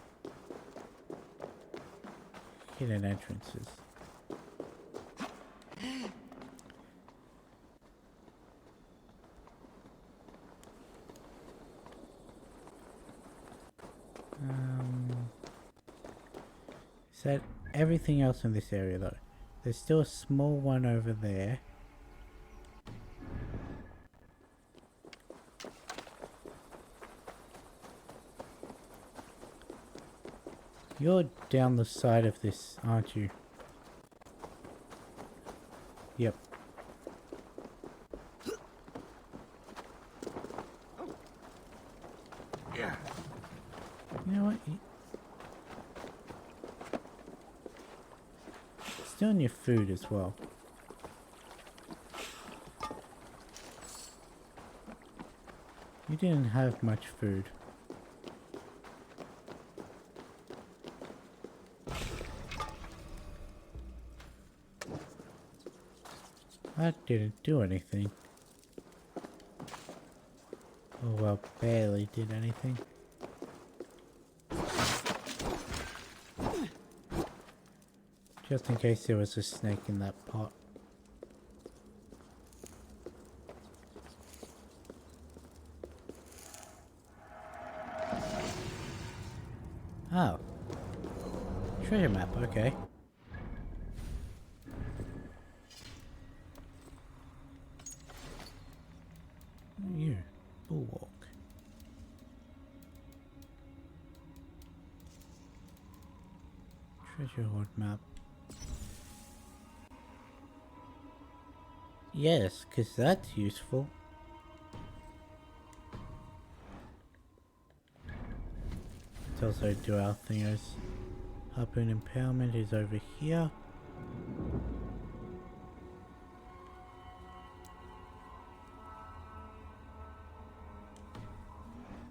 [SPEAKER 1] hidden entrances. Is that everything else in this area though. There's still a small one over there. You're down the side of this, aren't you? Yep.
[SPEAKER 5] Yeah.
[SPEAKER 1] You know what? Still on your food as well. You didn't have much food. That didn't do anything. Oh well, barely did anything. Just in case there was a snake in that pot. Oh. Treasure map, okay. You, bulwark. Treasure hoard map. Yes, because that's useful. Let's also do our thingers. Harpoon Empowerment is over here.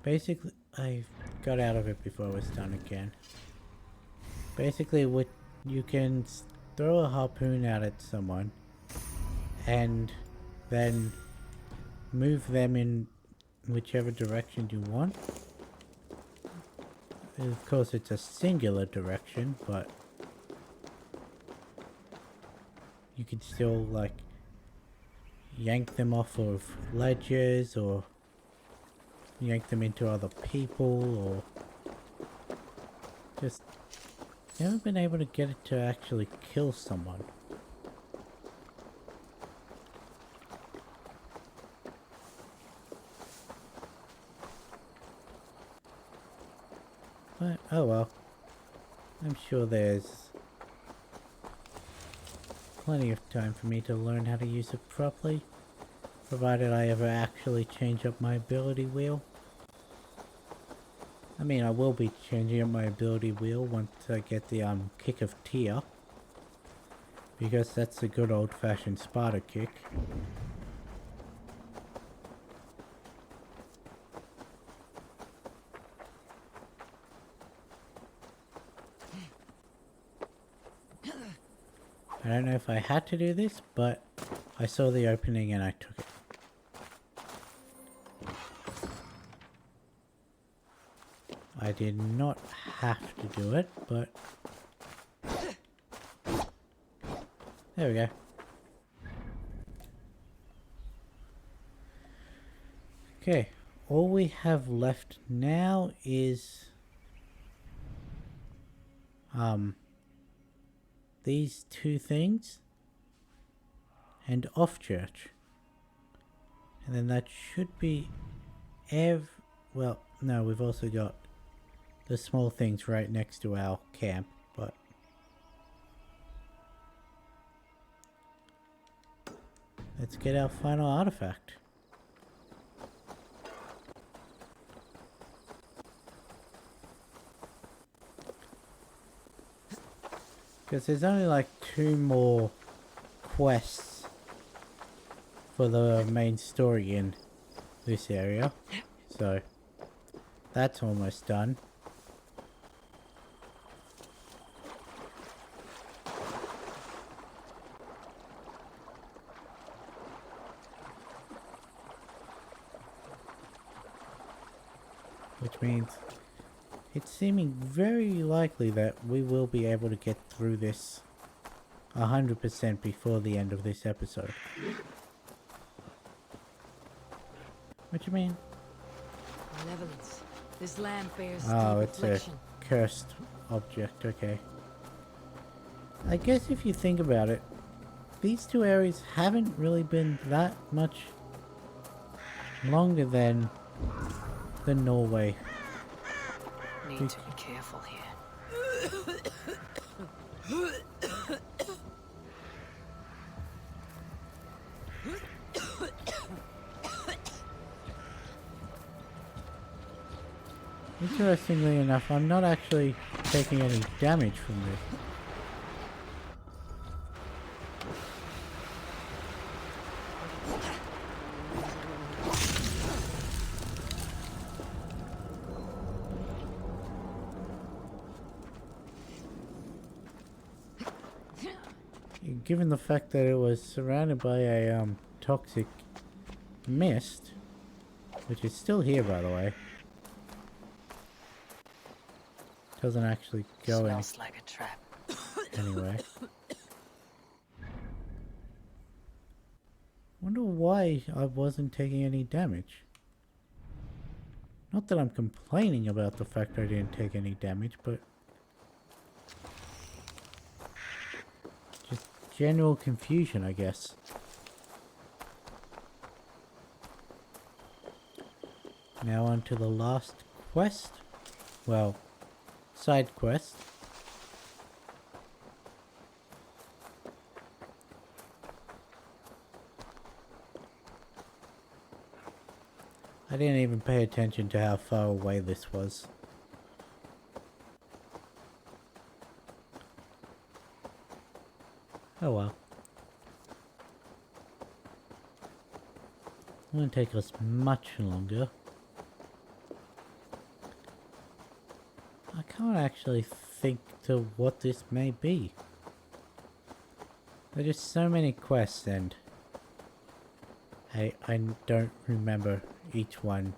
[SPEAKER 1] Basically, I got out of it before it was done again. Basically, what you can throw a harpoon out at someone and then move them in whichever direction you want. Of course, it's a singular direction, but you can still, like, yank them off of ledges or yank them into other people, or just never been able to get it to actually kill someone. But, oh well. I'm sure there's plenty of time for me to learn how to use it properly, provided I ever actually change up my ability wheel. I mean, I will be changing up my ability wheel once I get the kick of Tyr, because that's a good old-fashioned Sparta kick. I don't know if I had to do this, but I saw the opening and I took it. I did not have to do it, but there we go. Okay, all we have left now is these two things and off church, and then that should be well, no, we've also got the small things right next to our camp, but let's get our final artifact. Because there's only like 2 more quests for the main story in this area, so that's almost done. Which means it's seeming very likely that we will be able to get through this 100% before the end of this episode. What do you mean?
[SPEAKER 4] Malevolence. This land bears
[SPEAKER 1] Oh,
[SPEAKER 4] deep
[SPEAKER 1] it's a
[SPEAKER 4] affliction.
[SPEAKER 1] cursed object, okay. I guess if you think about it, these two areas haven't really been that much longer than Norway.
[SPEAKER 8] Need to be careful here.
[SPEAKER 1] Interestingly enough, I'm not actually taking any damage from this. Given the fact that it was surrounded by a toxic mist, which is still here by the way, doesn't actually go
[SPEAKER 8] Smells like a trap.
[SPEAKER 1] anyway. Wonder why I wasn't taking any damage. Not that I'm complaining about the fact I didn't take any damage, but just general confusion, I guess. Now on to the last quest. Well, side quest. I didn't even pay attention to how far away this was. Oh well. It won't take us much longer. I can't actually think to what this may be. There are just so many quests and I don't remember each one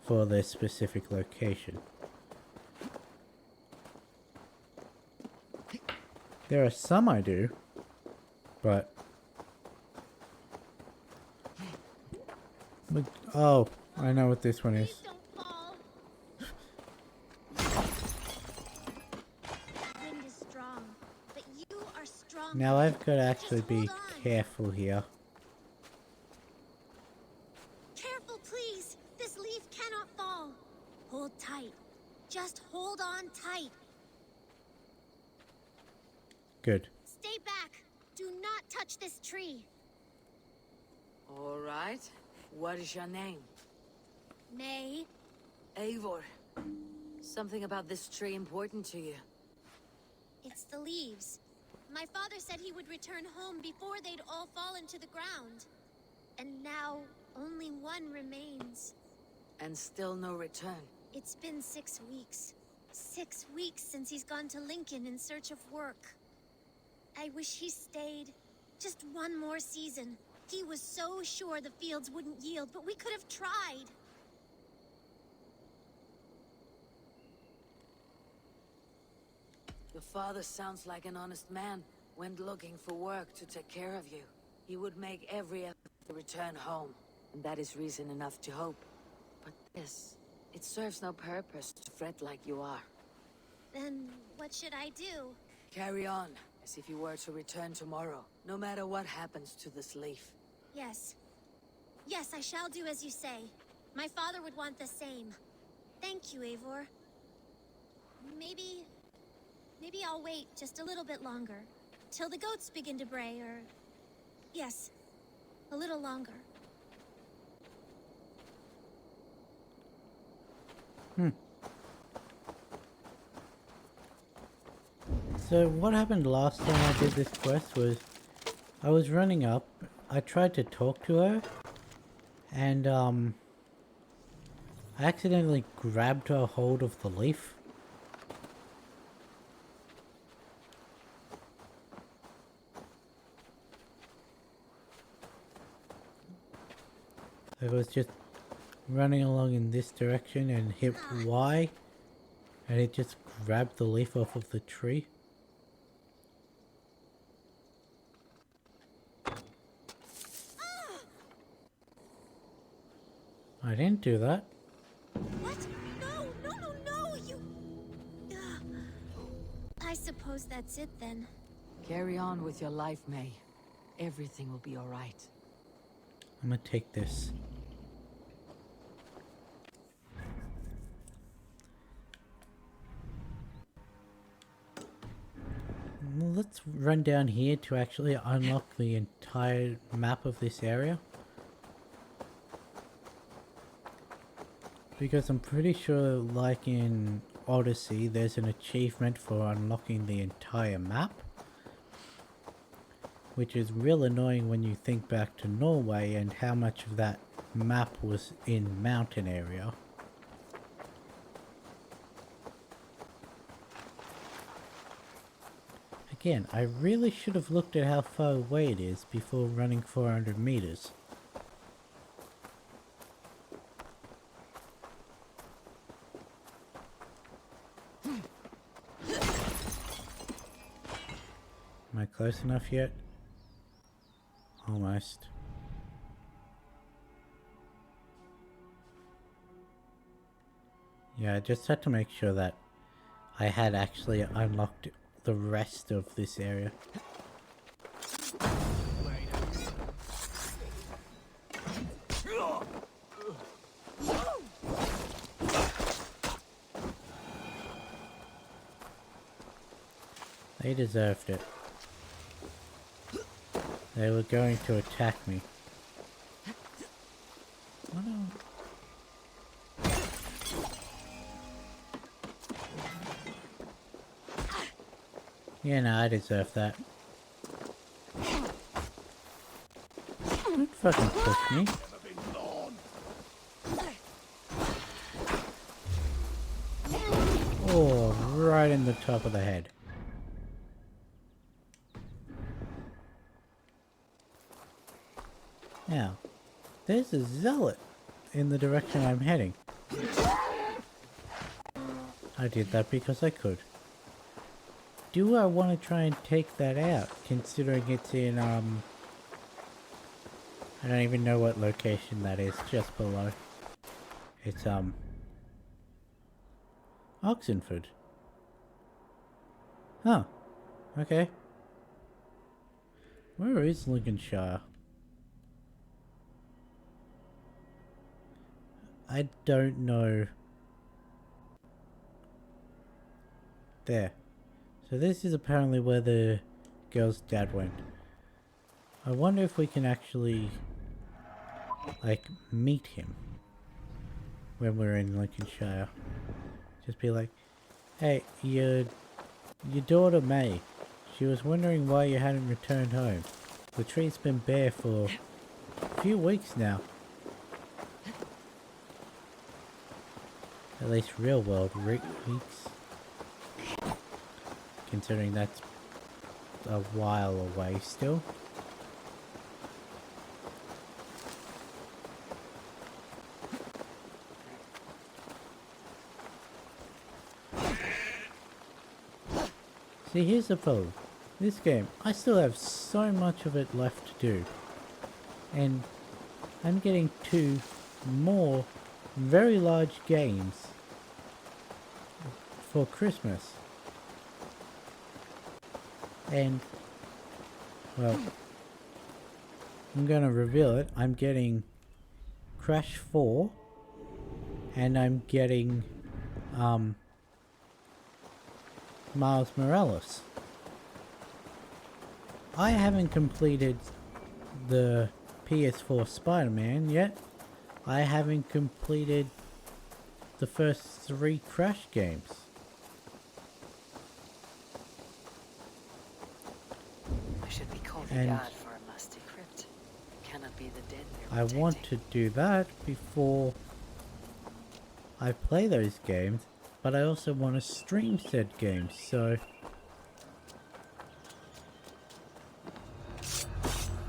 [SPEAKER 1] for their specific location. There are some I do, but oh, I know what this one is. Now I've got to actually be careful here.
[SPEAKER 10] Careful, please. This leaf cannot fall. Hold tight. Just hold on tight.
[SPEAKER 1] Good.
[SPEAKER 10] Stay back. Do not touch this tree.
[SPEAKER 4] All right. What is your name?
[SPEAKER 10] May.
[SPEAKER 4] Eivor. Something about this tree important to you?
[SPEAKER 10] It's the leaves. My father said he would return home before they'd all fall into the ground. And now, only one remains.
[SPEAKER 4] And still no return.
[SPEAKER 10] It's been 6 weeks. 6 weeks since he's gone to Lincoln in search of work. I wish he stayed. Just one more season. He was so sure the fields wouldn't yield, but we could have tried.
[SPEAKER 4] Your father sounds like an honest man. Went looking for work to take care of you. He would make every effort to return home. And that is reason enough to hope. But this, it serves no purpose to fret like you are.
[SPEAKER 10] Then what should I do?
[SPEAKER 4] Carry on, as if you were to return tomorrow, no matter what happens to this leaf.
[SPEAKER 10] Yes. Yes, I shall do as you say. My father would want the same. Thank you, Eivor. Maybe I'll wait just a little bit longer. Till the goats begin to bray, or... Yes. A little longer.
[SPEAKER 1] So what happened last time I did this quest was I was running up, I tried to talk to her, and I accidentally grabbed a hold of the leaf. I was just running along in this direction and hit Y, and it just grabbed the leaf off of the tree. I didn't do that.
[SPEAKER 10] What? No, you... I suppose that's it then.
[SPEAKER 4] Carry on with your life, May. Everything will be alright.
[SPEAKER 1] I'm gonna take this. Let's run down here to actually unlock the entire map of this area. Because I'm pretty sure, like in Odyssey, there's an achievement for unlocking the entire map. Which is real annoying when you think back to Norway and how much of that map was in mountain area. Again, I really should have looked at how far away it is before running 400 meters. Am I close enough yet? Almost. Yeah, I just had to make sure that I had actually unlocked the rest of this area. They deserved it. They were going to attack me. Oh no. Yeah, no, I deserve that. Don't fucking push me. Oh, right in the top of the head. Now, there's a zealot in the direction I'm heading. I did that because I could. Do I want to try and take that out, considering it's in, I don't even know what location that is, just below. It's, Oxenford. Huh. Okay. Where is Lincolnshire? I don't know. There. So this is apparently where the girl's dad went. I wonder if we can actually, like, meet him when we're in Lincolnshire. Just be like, hey, your daughter May, she was wondering why you hadn't returned home. The tree's been bare for a few weeks now. At least real world weeks. Considering that's a while away still. See, here's the problem. This game, I still have so much of it left to do. And I'm getting 2 more very large games for Christmas. And, well, I'm gonna reveal it. I'm getting Crash 4 and I'm getting Miles Morales. I haven't completed the PS4 Spider-Man yet. I haven't completed the first 3 Crash games.
[SPEAKER 4] I should be called
[SPEAKER 1] And
[SPEAKER 4] God for a musty crypt. Cannot be the dead they're
[SPEAKER 1] I
[SPEAKER 4] protecting.
[SPEAKER 1] want to do that before I play those games, but I also want to stream said games, so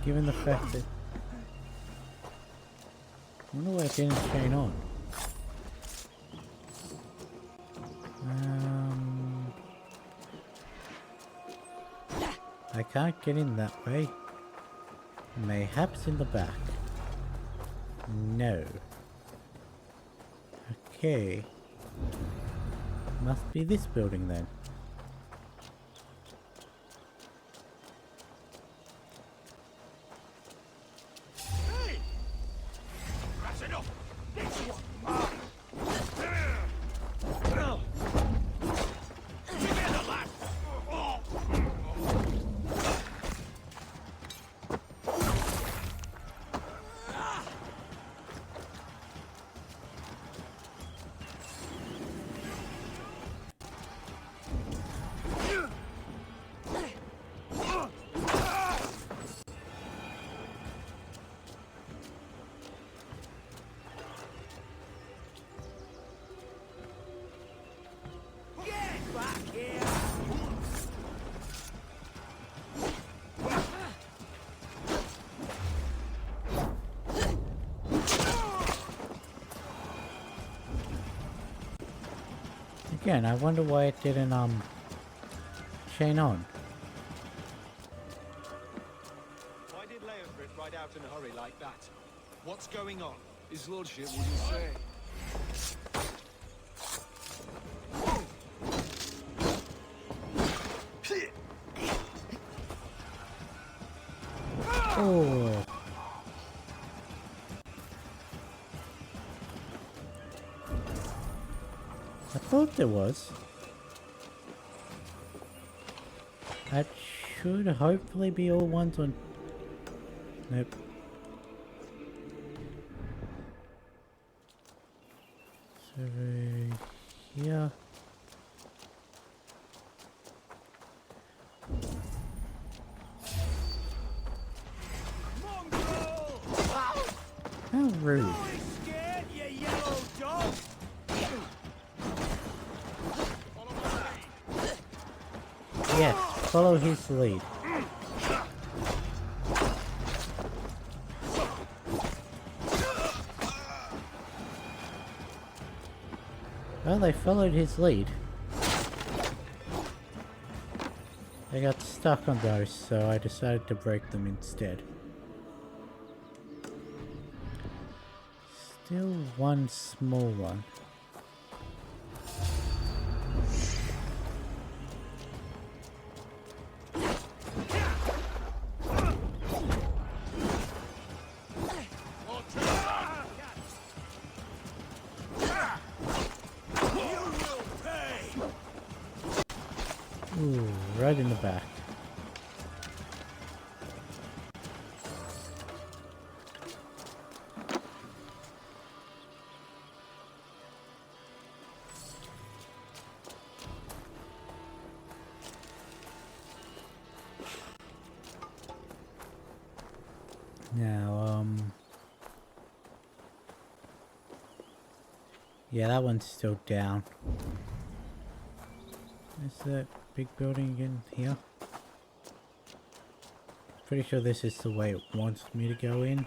[SPEAKER 1] given the fact that I wonder why it didn't chain on. I can't get in that way. Mayhaps in the back. No. Okay. Must be this building then. Again, I wonder why it didn't, chain on.
[SPEAKER 11] Why did Leofrit ride out in a hurry like that? What's going on? His lordship wouldn't say.
[SPEAKER 1] Oh. I thought there was. That should hopefully be all ones on... Nope. So, yeah. How rude.
[SPEAKER 2] Scared, you yellow dog?
[SPEAKER 1] Yes, follow his lead. Well, they followed his lead. They got stuck on those, so I decided to break them instead. Still one small one. Ooh, right in the back. Now, yeah, that one's still down. Is that big building again here? Pretty sure this is the way it wants me to go in.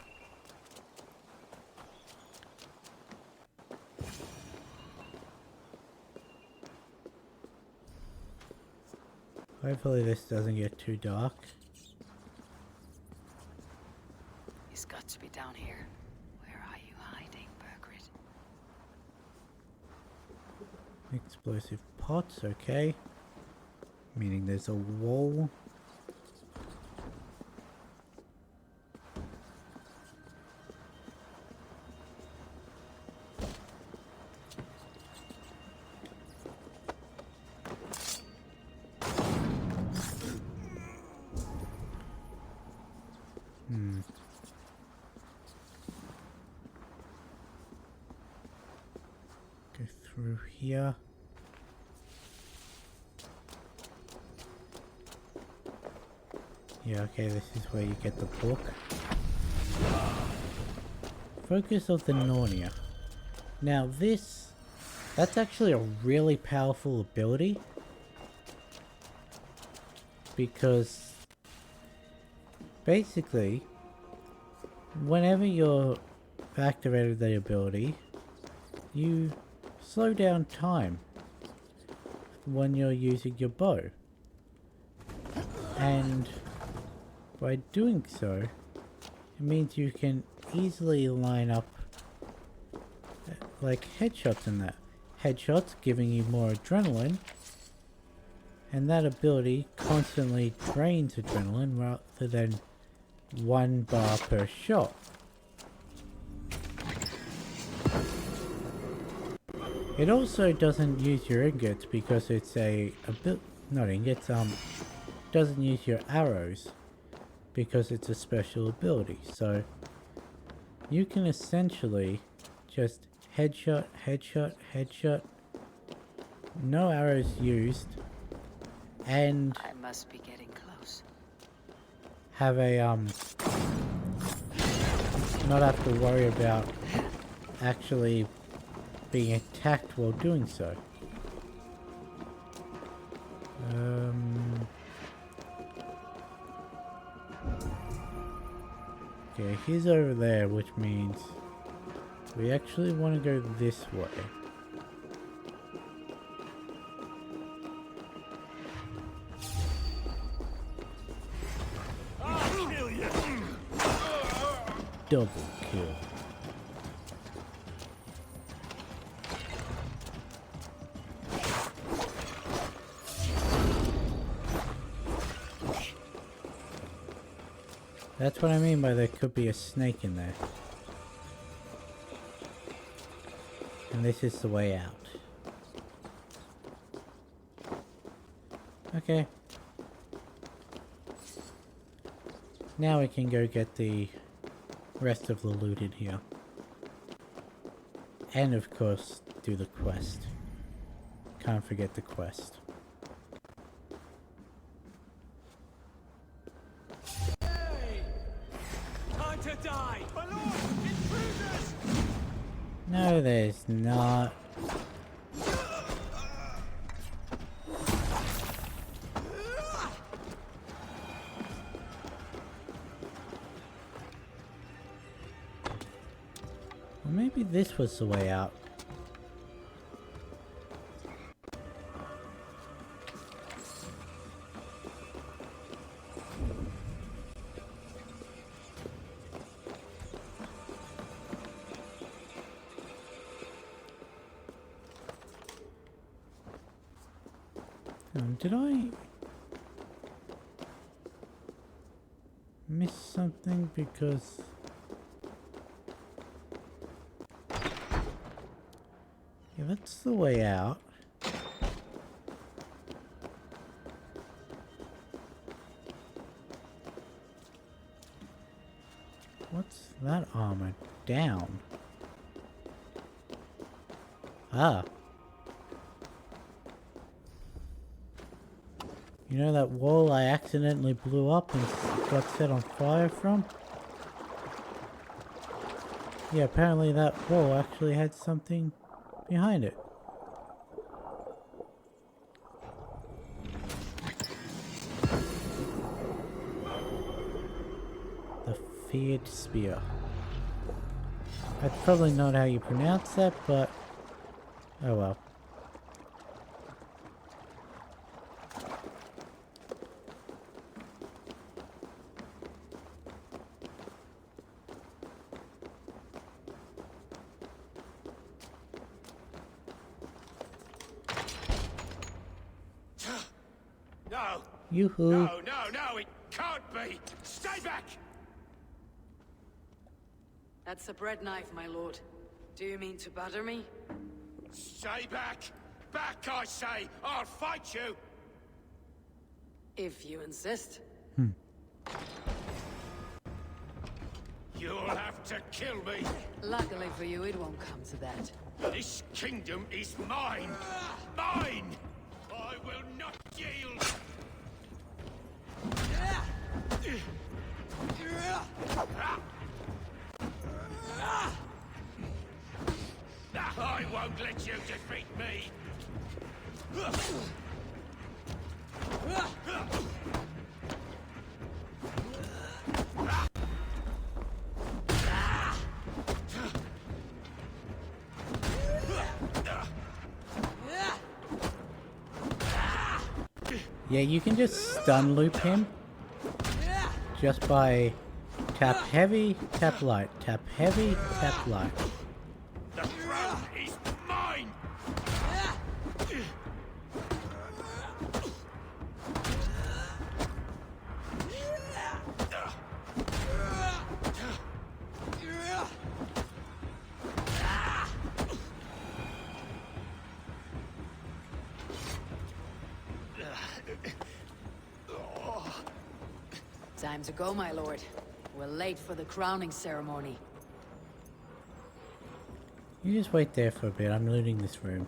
[SPEAKER 1] Hopefully this doesn't get too dark.
[SPEAKER 4] He's got to be down here. Where are you hiding, Birgit?
[SPEAKER 1] Explosive pots, okay. Meaning there's a wall. Go through here. Yeah, okay, this is where you get the book. Focus of the Narnia. Now that's actually a really powerful ability. Because basically, whenever you're activated the ability, you slow down time when you're using your bow. And by doing so, it means you can easily line up like headshots in that. Headshots giving you more adrenaline, and that ability constantly drains adrenaline rather than 1 bar per shot. It also doesn't use your ingots because it's not ingots, doesn't use your arrows because it's a special ability. So you can essentially just headshot, headshot, headshot, no arrows used, and
[SPEAKER 4] I must be getting close.
[SPEAKER 1] have a not have to worry about actually being attacked while doing so. Okay, he's over there, which means we actually want to go this way. Double kill. That's what I mean by there could be a snake in there. And this is the way out. Okay. Now we can go get the rest of the loot in here. And of course, do the quest. Can't forget the quest.
[SPEAKER 6] Hey! Time to die! My lord! Intruders!
[SPEAKER 1] No, there's not. Well, maybe this was the way out. Did I miss something? Because yeah, that's the way out. What's that armor? Down. Ah. You know that wall I accidentally blew up and got set on fire from? Yeah, apparently that wall actually had something behind it. The feared spear. That's probably not how you pronounce that, but oh well.
[SPEAKER 5] No!
[SPEAKER 1] Yoo-hoo.
[SPEAKER 5] No, it can't be! Stay back!
[SPEAKER 4] That's a bread knife, my lord. Do you mean to butter me?
[SPEAKER 5] Stay back! Back, I say! I'll fight you!
[SPEAKER 4] If you insist.
[SPEAKER 5] You'll have to kill me!
[SPEAKER 4] Luckily for you, it won't come to that.
[SPEAKER 5] This kingdom is mine! Mine! I will not yield! I won't let you defeat me!
[SPEAKER 1] Yeah, you can just stun loop him just by tap heavy, tap light, tap heavy, tap light.
[SPEAKER 5] The throne is mine!
[SPEAKER 4] Time to go, my lord. We're late for the crowning ceremony.
[SPEAKER 1] You just wait there for a bit, I'm looting this room.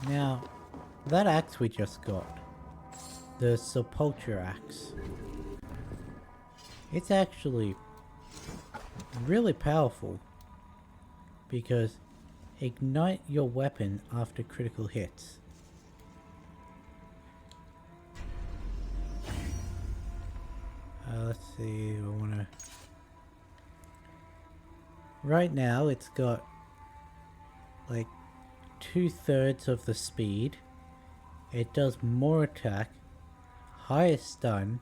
[SPEAKER 1] Now, that axe we just got, the Sepulture axe, it's actually really powerful. because ignite your weapon after critical hits. Let's see, I wanna... Right now it's got like 2/3 of the speed. It does more attack, higher stun,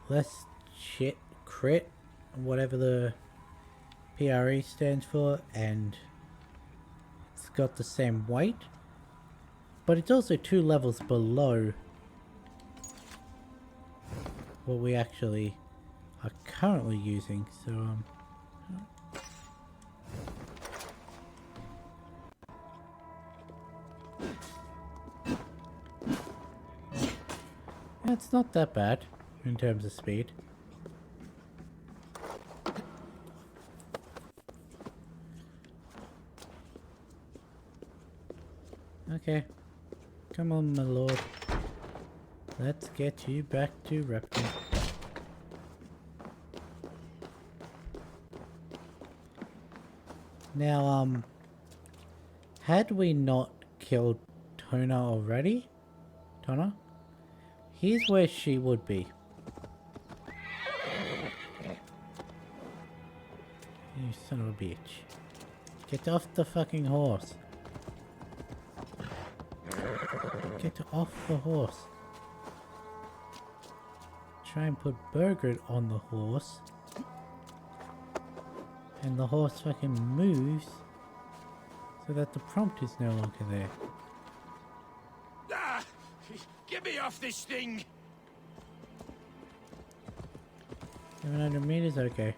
[SPEAKER 1] less shit, crit, whatever the PRE stands for, and it's got the same weight, but it's also 2 levels below what we actually are currently using, so yeah, it's not that bad in terms of speed. Okay, come on, my lord. Let's get you back to Repton. Now, had we not killed Tona already? Tona? Here's where she would be. You son of a bitch. Get off the fucking horse. Get off the horse. Try and put Burger on the horse. And the horse fucking moves so that the prompt is no longer there.
[SPEAKER 5] Ah! Get me off this thing!
[SPEAKER 1] 700 meters, okay.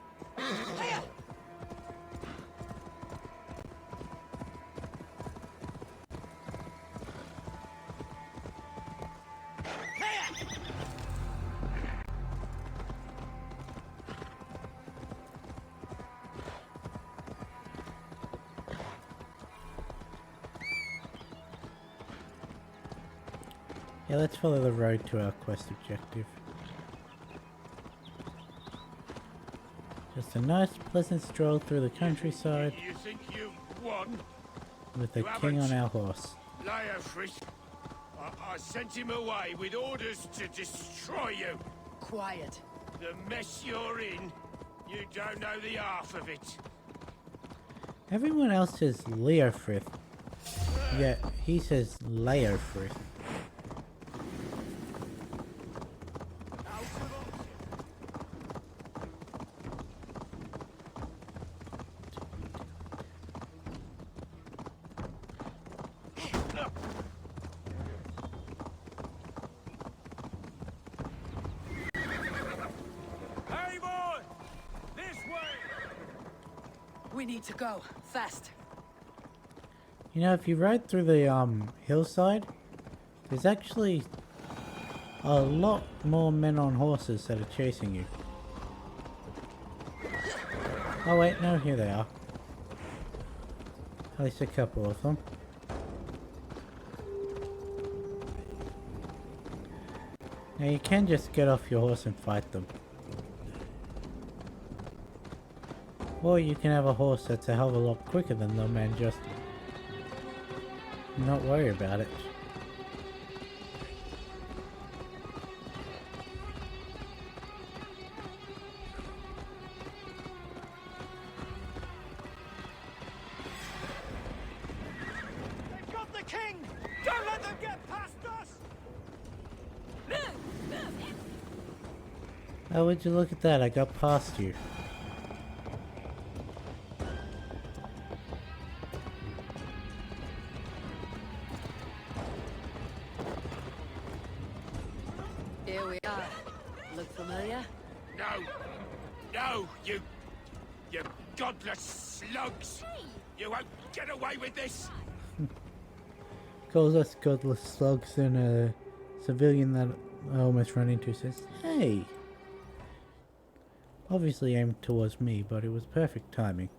[SPEAKER 1] Yeah, let's follow the road to our quest objective. Just a nice, pleasant stroll through the countryside.
[SPEAKER 5] You think you won?
[SPEAKER 1] With the king on our horse.
[SPEAKER 5] Leofric, I sent him away with orders to destroy you.
[SPEAKER 4] Quiet.
[SPEAKER 5] The mess you're in, you don't know the half of it.
[SPEAKER 1] Everyone else says Leofrith. Yet he says Leofrith.
[SPEAKER 4] We need to go. Fast.
[SPEAKER 1] You know, if you ride through the hillside, there's actually a lot more men on horses that are chasing you. Oh wait, no, here they are. At least a couple of them. Now you can just get off your horse and fight them. Or you can have a horse that's a hell of a lot quicker than them and just not worry about it.
[SPEAKER 11] They've got the king! Don't let them get past us!
[SPEAKER 1] Oh, would you look at that? I got past you.
[SPEAKER 4] Here we are. Look familiar?
[SPEAKER 5] No! No, you godless slugs! You won't get away with this!
[SPEAKER 1] Calls us godless slugs, and a civilian that I almost ran into says, "Hey!" Obviously aimed towards me, but it was perfect timing.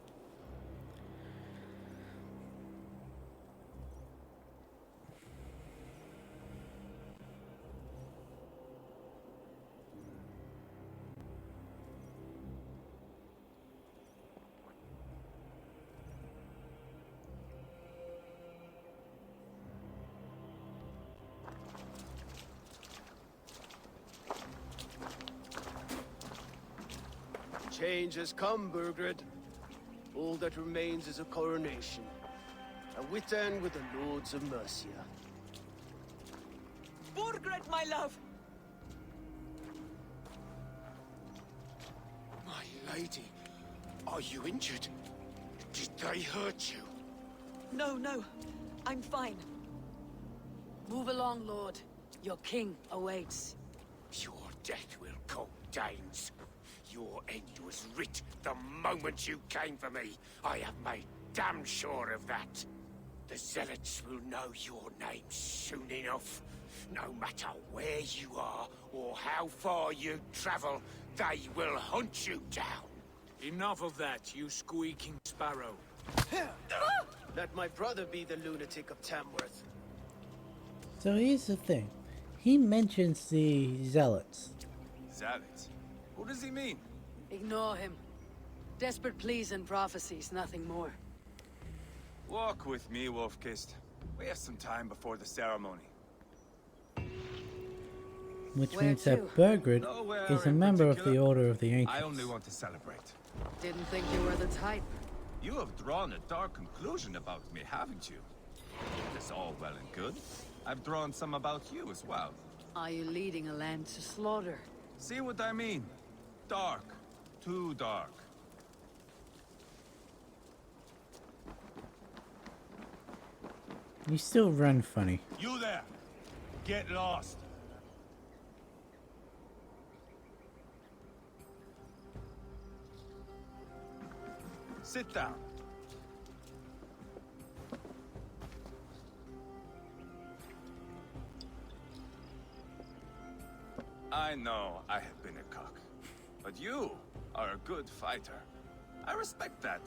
[SPEAKER 2] Change has come, Burgred. All that remains is a coronation. A Witan with the Lords of Mercia.
[SPEAKER 3] Borgred, my love!
[SPEAKER 12] My lady, are you injured? Did they hurt you?
[SPEAKER 3] No, no. I'm fine.
[SPEAKER 4] Move along, Lord. Your king awaits.
[SPEAKER 12] Your death will come, Danes. Your end was writ the moment you came for me. I have made damn sure of that. The Zealots will know your name soon enough. No matter where you are or how far you travel, they will hunt you down.
[SPEAKER 11] Enough of that, you squeaking sparrow.
[SPEAKER 2] Let my brother be the lunatic of Tamworth.
[SPEAKER 1] So here's the thing. He mentions the Zealots.
[SPEAKER 5] Zealots? Who does he mean?
[SPEAKER 4] Ignore him. Desperate pleas and prophecies, nothing more.
[SPEAKER 5] Walk with me, Wolfkist. We have some time before the ceremony.
[SPEAKER 1] Which
[SPEAKER 4] Where
[SPEAKER 1] means
[SPEAKER 4] to?
[SPEAKER 1] that Burgred
[SPEAKER 5] Nowhere
[SPEAKER 1] is a
[SPEAKER 5] in
[SPEAKER 1] member of the
[SPEAKER 5] particular.
[SPEAKER 1] Order of the Ancients.
[SPEAKER 5] I only want to celebrate.
[SPEAKER 4] Didn't think you were the type.
[SPEAKER 5] You have drawn a dark conclusion about me, haven't you? That's all well and good. I've drawn some about you as well.
[SPEAKER 4] Are you leading a land to slaughter?
[SPEAKER 5] See what I mean? Dark. Too dark.
[SPEAKER 1] You still run funny.
[SPEAKER 5] You there! Get lost! Sit down. I know I have been a cock, but you are a good fighter. I respect that.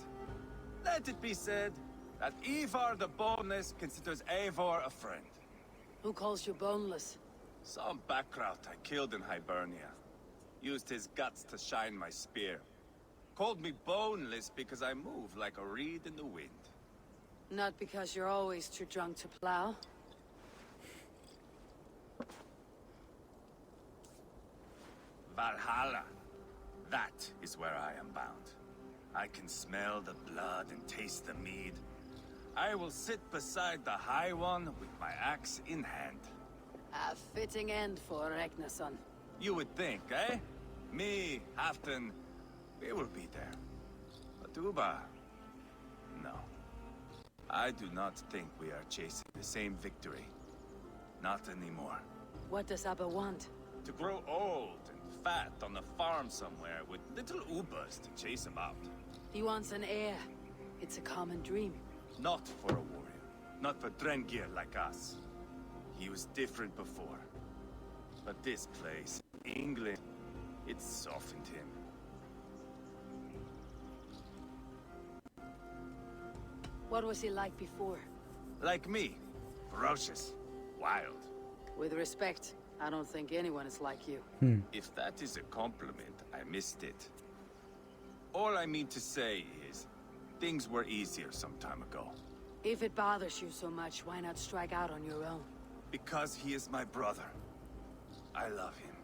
[SPEAKER 5] Let it be said that Ivar the Boneless considers Eivor a friend.
[SPEAKER 4] Who calls you boneless?
[SPEAKER 5] Some backrout I killed in Hibernia. Used his guts to shine my spear. Called me boneless because I move like a reed in the wind.
[SPEAKER 4] Not because you're always too drunk to plow.
[SPEAKER 5] Valhalla. That is where I am bound. I can smell the blood and taste the mead. I will sit beside the High One with my axe in hand.
[SPEAKER 4] A fitting end for Ragnarsson.
[SPEAKER 5] You would think, eh? Me, Halfdan, we will be there. But Uba... no. I do not think we are chasing the same victory. Not anymore.
[SPEAKER 4] What does Abba want?
[SPEAKER 5] To grow old and fat on a farm somewhere with little Ubas to chase about.
[SPEAKER 4] He wants an heir. It's a common dream.
[SPEAKER 5] Not for a warrior. Not for Drengir like us. He was different before. But this place, England, it softened him.
[SPEAKER 4] What was he like before?
[SPEAKER 5] Like me. Ferocious. Wild.
[SPEAKER 4] With respect, I don't think anyone is like you.
[SPEAKER 5] If that is a compliment, I missed it. All I mean to say is, things were easier some time ago.
[SPEAKER 4] If it bothers you so much, why not strike out on your own?
[SPEAKER 5] Because he is my brother. I love him.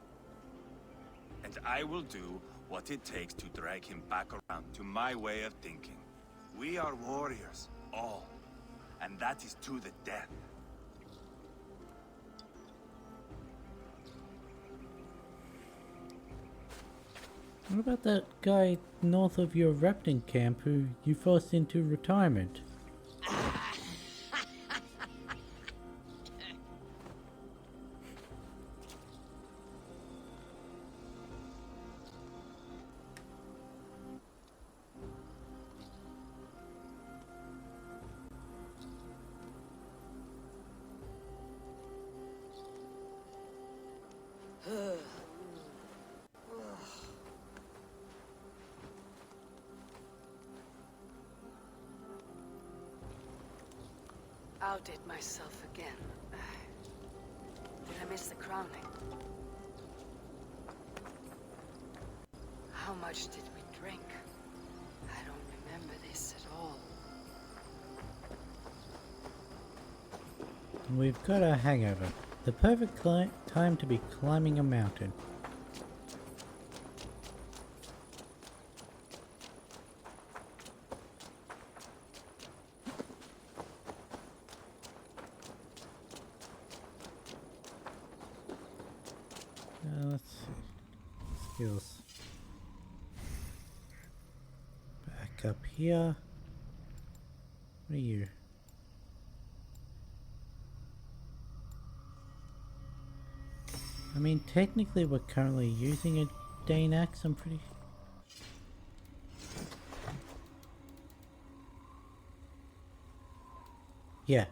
[SPEAKER 5] And I will do what it takes to drag him back around to my way of thinking. We are warriors, all. And that is to the death.
[SPEAKER 1] What about that guy north of your Repton camp who you forced into retirement?
[SPEAKER 4] Outdid myself again. Did I miss the crowning? How much did we drink? I don't remember this at all.
[SPEAKER 1] We've got a hangover. The perfect time to be climbing a mountain. Heals. Back up here. What are you? I mean, technically we're currently using a Dane axe, I'm pretty... Yeah.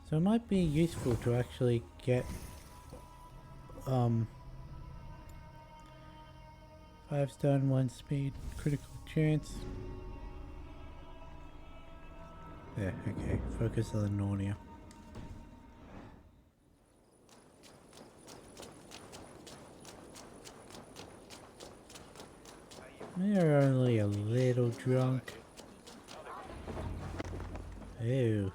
[SPEAKER 1] So it might be useful to actually get 5 stone, 1 speed, critical chance. There, okay. Focus on the Narnia. They're only a little drunk. Ew.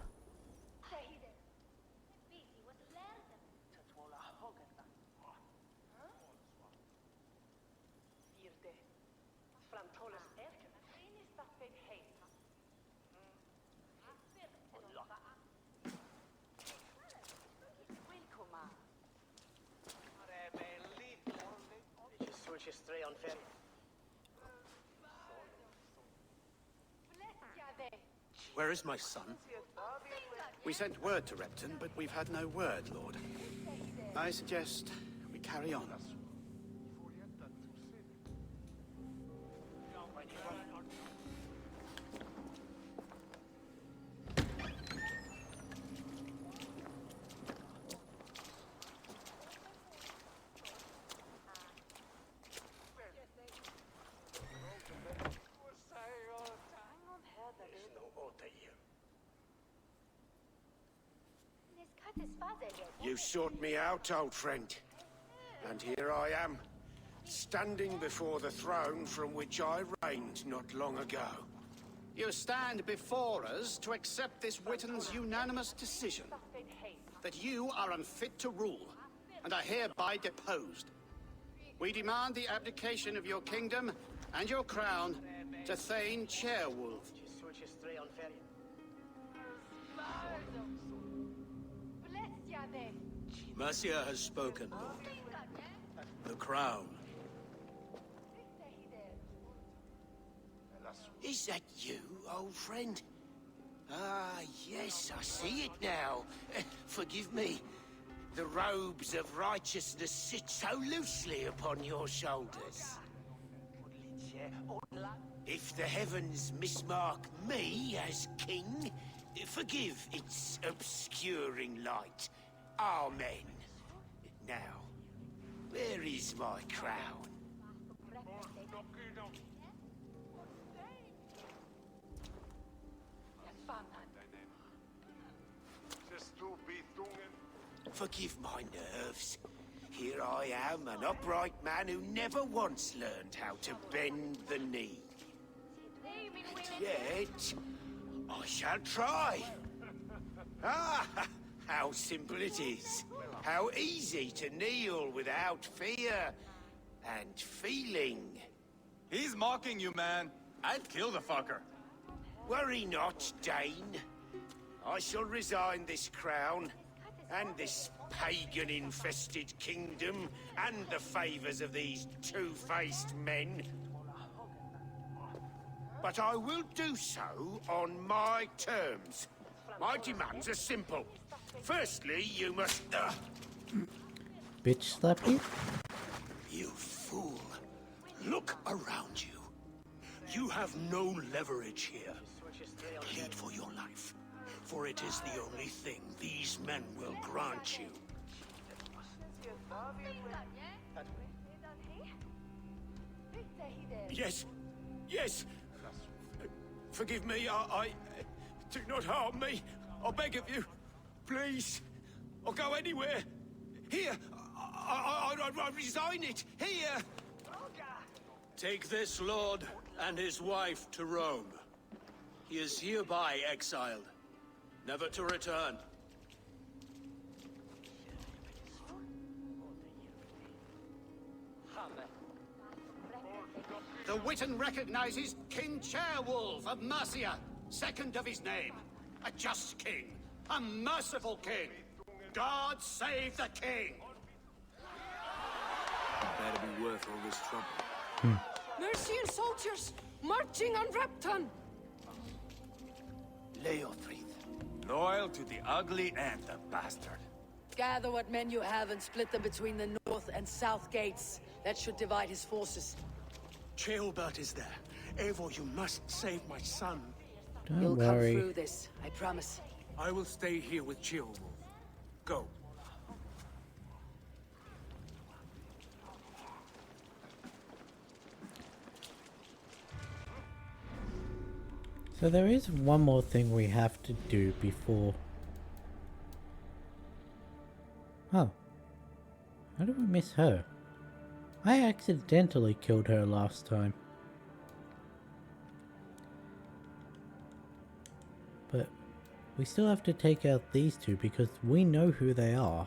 [SPEAKER 2] Where is my son? We sent word to Repton, but we've had no word, Lord. I suggest we carry on. You sought me out, old friend. And here I am, standing before the throne from which I reigned not long ago. You stand before us to accept this Witten's unanimous decision that you are unfit to rule and are hereby deposed. We demand the abdication of your kingdom and your crown to Thane Chairwolf. Mercia has spoken, Lord. The crown.
[SPEAKER 12] Is that you, old friend? Ah, yes, I see it now. Forgive me. The robes of righteousness sit so loosely upon your shoulders. If the heavens mismark me as king, forgive its obscuring light. Amen. Now, where is my crown? Forgive my nerves. Here I am, an upright man who never once learned how to bend the knee. And yet, I shall try. Ah, how simple it is. How easy to kneel without fear and feeling.
[SPEAKER 5] He's mocking you, man. I'd kill the fucker.
[SPEAKER 12] Worry not, Dane. I shall resign this crown, and this pagan-infested kingdom, and the favors of these two-faced men. But I will do so on my terms. My demands are simple. Firstly, you must...
[SPEAKER 1] Bitch slap you?
[SPEAKER 12] You fool. Look around you. You have no leverage here. Plead for your life, for it is the only thing these men will grant you. Yes, yes. Forgive me, I do not harm me. I beg of you, please. I'll go anywhere. Here, I resign it. Here.
[SPEAKER 2] Take this lord and his wife to Rome. He is hereby exiled, never to return. The Witten recognizes King Chairwolf of Mercia, second of his name. A just king, a merciful king. God save the king!
[SPEAKER 11] Better be worth all this trouble.
[SPEAKER 4] Mercian soldiers marching on Repton.
[SPEAKER 5] Leofrith. Loyal to the ugly and the bastard.
[SPEAKER 4] Gather what men you have and split them between the north and south gates. That should divide his forces.
[SPEAKER 12] Ceolbert is there. Eivor, you must save my son.
[SPEAKER 1] Don't
[SPEAKER 4] You'll
[SPEAKER 1] worry.
[SPEAKER 4] come through this, I promise.
[SPEAKER 12] I will stay here with Ceolwulf. Go.
[SPEAKER 1] So there is one more thing we have to do before... Oh. How do I miss her? I accidentally killed her last time. But we still have to take out these two because we know who they are.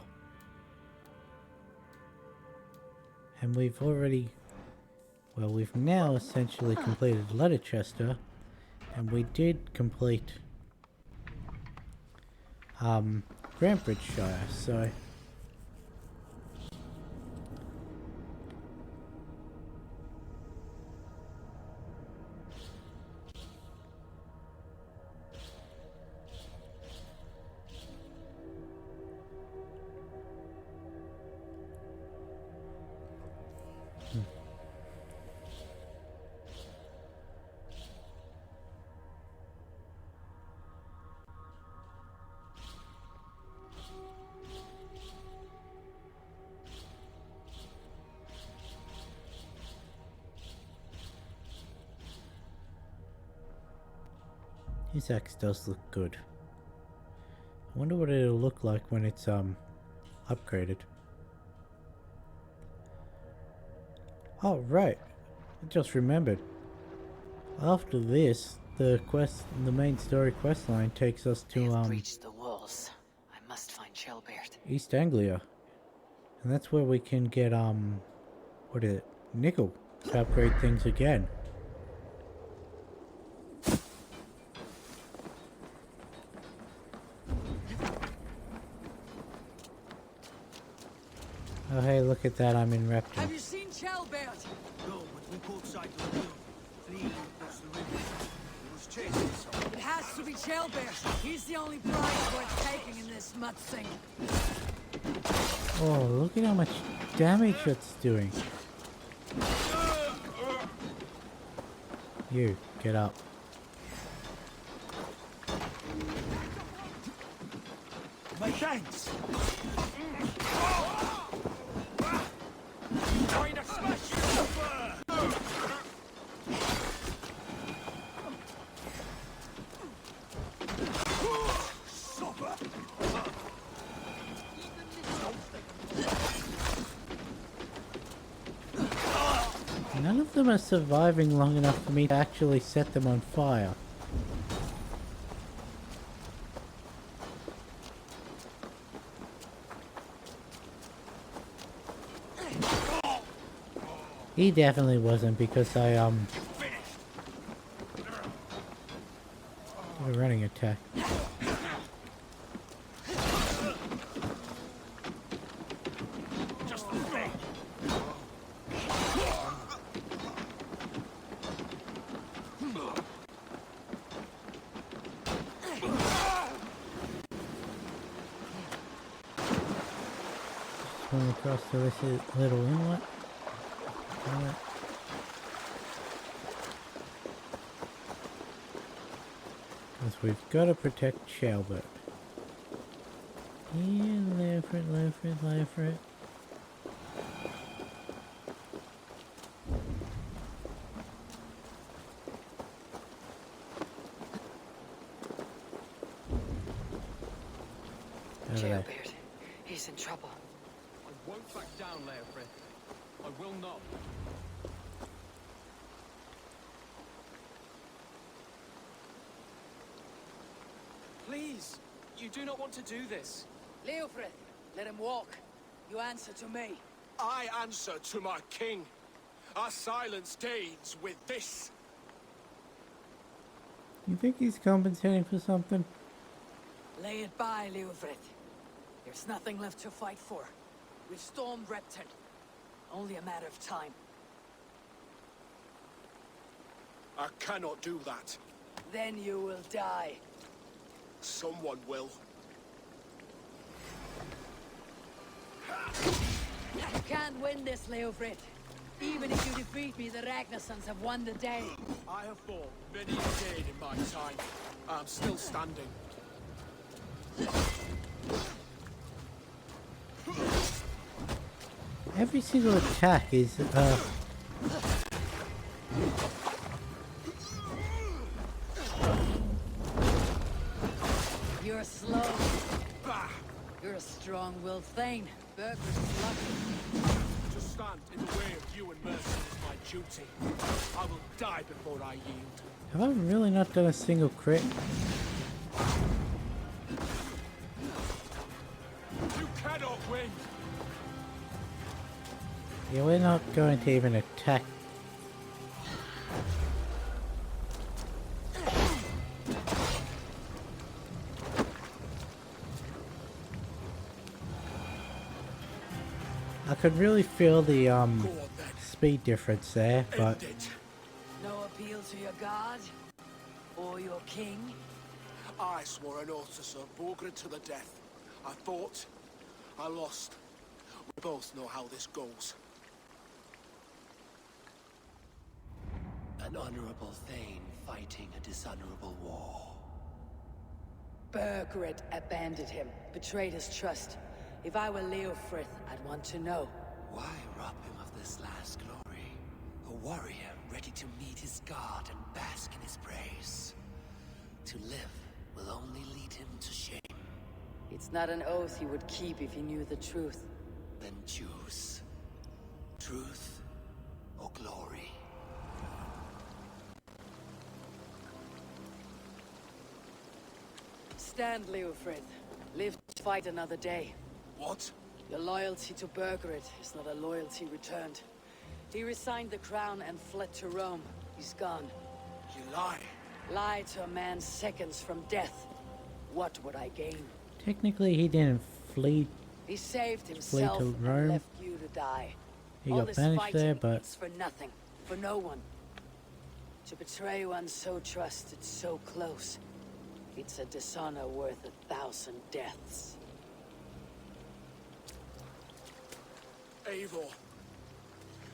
[SPEAKER 1] And we've already... Well, we've now essentially completed Letterchester. And we did complete Grantbridgeshire, so his axe does look good. I wonder what it'll look like when it's upgraded. Oh right, I just remembered. After this, the main story quest line takes us to
[SPEAKER 8] breached the walls. I must find Ceolbert.
[SPEAKER 1] East Anglia, and that's where we can get what is it, nickel, to upgrade things again. Oh hey, look at that, I'm in Repton.
[SPEAKER 4] Have you seen Ceolbert?
[SPEAKER 11] No, but we caught sight of the hill, fleeing across the river. He was chasing someone.
[SPEAKER 4] It has to be Ceolbert. He's the only prize worth taking in this mud thing.
[SPEAKER 1] Oh, look at how much damage it's doing. You, get up.
[SPEAKER 12] My thanks.
[SPEAKER 5] Trying to smash you over!
[SPEAKER 1] None of them are surviving long enough for me to actually set them on fire. He definitely wasn't because I did a running attack. Swim across the little inlet. Because we've got to protect Ceolbert. Yeah, live for it, live for it, live for it.
[SPEAKER 4] Ceolbert, he's in trouble.
[SPEAKER 11] I won't back down, Leofrith. I will not.
[SPEAKER 6] Please, you do not want to do this.
[SPEAKER 4] Leofrith, let him walk. You answer to me.
[SPEAKER 12] I answer to my king. Our silence deeds with this.
[SPEAKER 1] You think he's compensating for something?
[SPEAKER 4] Lay it by, Leofrith. There's nothing left to fight for. We've stormed Repton. Only a matter of time.
[SPEAKER 9] I cannot do that.
[SPEAKER 4] Then you will die.
[SPEAKER 9] Someone will.
[SPEAKER 4] You can't win this, Leofrid. Even if you defeat me, the Ragnarsons have won the day.
[SPEAKER 9] I have fought many a day in my time. I'm still standing.
[SPEAKER 1] Every single attack is
[SPEAKER 4] You're slow. You're a strong-willed Thane. Berger's lucky.
[SPEAKER 9] To stand in the way of you and Mercy is my duty. I will die before I yield.
[SPEAKER 1] have I really not done a single crit?
[SPEAKER 9] You cannot win!
[SPEAKER 1] Yeah, we're not going to even attack. I could really feel the speed difference there, but
[SPEAKER 4] No appeal to your god? Or your king?
[SPEAKER 9] I swore an oath to serve Borgred to the death. I fought. I lost. We both know how this goes.
[SPEAKER 13] An honorable Thane fighting a dishonorable war.
[SPEAKER 4] Bergred abandoned him, betrayed his trust. If I were Leofrith, I'd want to know.
[SPEAKER 13] Why rob him of this last glory? A warrior ready to meet his god and bask in his praise. To live will only lead him to shame.
[SPEAKER 4] It's not an oath he would keep if he knew the truth.
[SPEAKER 13] Then choose. Truth or glory.
[SPEAKER 4] Stand, Leofrith. Live to fight another day.
[SPEAKER 9] What?
[SPEAKER 4] Your loyalty to Bergred is not a loyalty returned. He resigned the crown and fled to Rome. He's gone.
[SPEAKER 9] You lie.
[SPEAKER 4] Lie to a man seconds from death. What would I gain?
[SPEAKER 1] technically he didn't flee.
[SPEAKER 4] He saved
[SPEAKER 1] Flee
[SPEAKER 4] himself
[SPEAKER 1] to
[SPEAKER 4] and
[SPEAKER 1] Rome.
[SPEAKER 4] left you to die.
[SPEAKER 1] He
[SPEAKER 4] All
[SPEAKER 1] got
[SPEAKER 4] this
[SPEAKER 1] banished
[SPEAKER 4] fighting
[SPEAKER 1] there, but
[SPEAKER 4] is for nothing, for no one. To betray one so trusted, so close, it's a dishonor worth 1,000 deaths.
[SPEAKER 9] Eivor,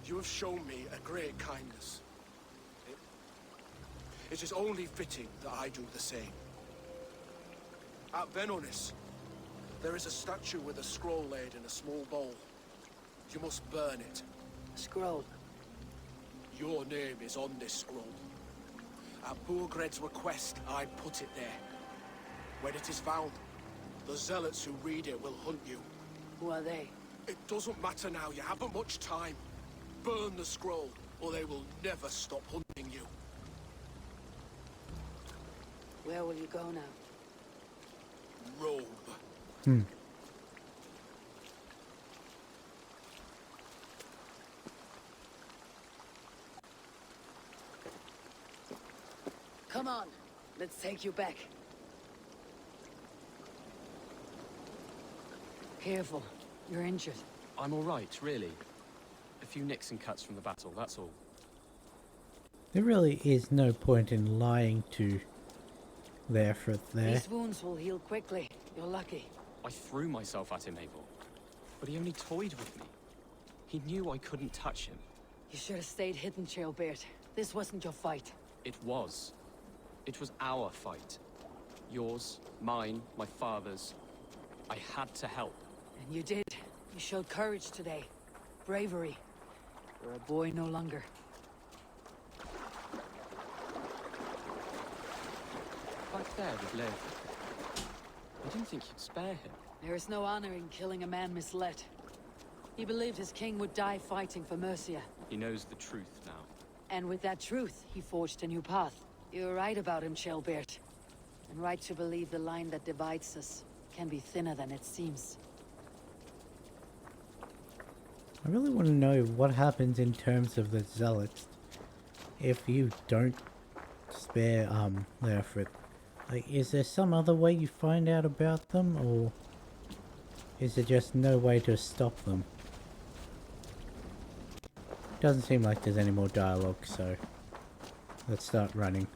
[SPEAKER 9] you have shown me a great kindness. It is only fitting that I do the same. At Venonis, there is a statue with a scroll laid in a small bowl. You must burn it.
[SPEAKER 4] Scroll?
[SPEAKER 9] Your name is on this scroll. At Borgred's request, I put it there. When it is found, the zealots who read it will hunt you.
[SPEAKER 4] Who are they?
[SPEAKER 9] It doesn't matter now, you haven't much time. Burn the scroll, or they will never stop hunting you.
[SPEAKER 4] Where will you go now?
[SPEAKER 9] Rome.
[SPEAKER 4] Come on, let's take you back. Careful, you're injured.
[SPEAKER 14] I'm all right, really. A few nicks and cuts from the battle, that's all.
[SPEAKER 1] there really is no point in lying to Leofrith there.
[SPEAKER 4] These wounds will heal quickly. You're lucky.
[SPEAKER 14] I threw myself at him, Abel. But he only toyed with me. He knew I couldn't touch him.
[SPEAKER 4] You should have stayed hidden, Chaelbert. This wasn't your fight.
[SPEAKER 14] It was. It was our fight. Yours, mine, my father's. I had to help.
[SPEAKER 4] And you did. You showed courage today. Bravery. You're a boy no longer.
[SPEAKER 14] Back there with Lev. I didn't think you'd spare him.
[SPEAKER 4] There is no honor in killing a man misled. He believed his king would die fighting for Mercia.
[SPEAKER 14] He knows the truth now.
[SPEAKER 4] And with that truth, he forged a new path. You're right about him, Chaelbert. And right to believe the line that divides us can be thinner than it seems.
[SPEAKER 1] I really want to know what happens in terms of the zealots if you don't spare Leofrith. Like, is there some other way you find out about them, or is there just no way to stop them? Doesn't seem like there's any more dialogue, so let's start running.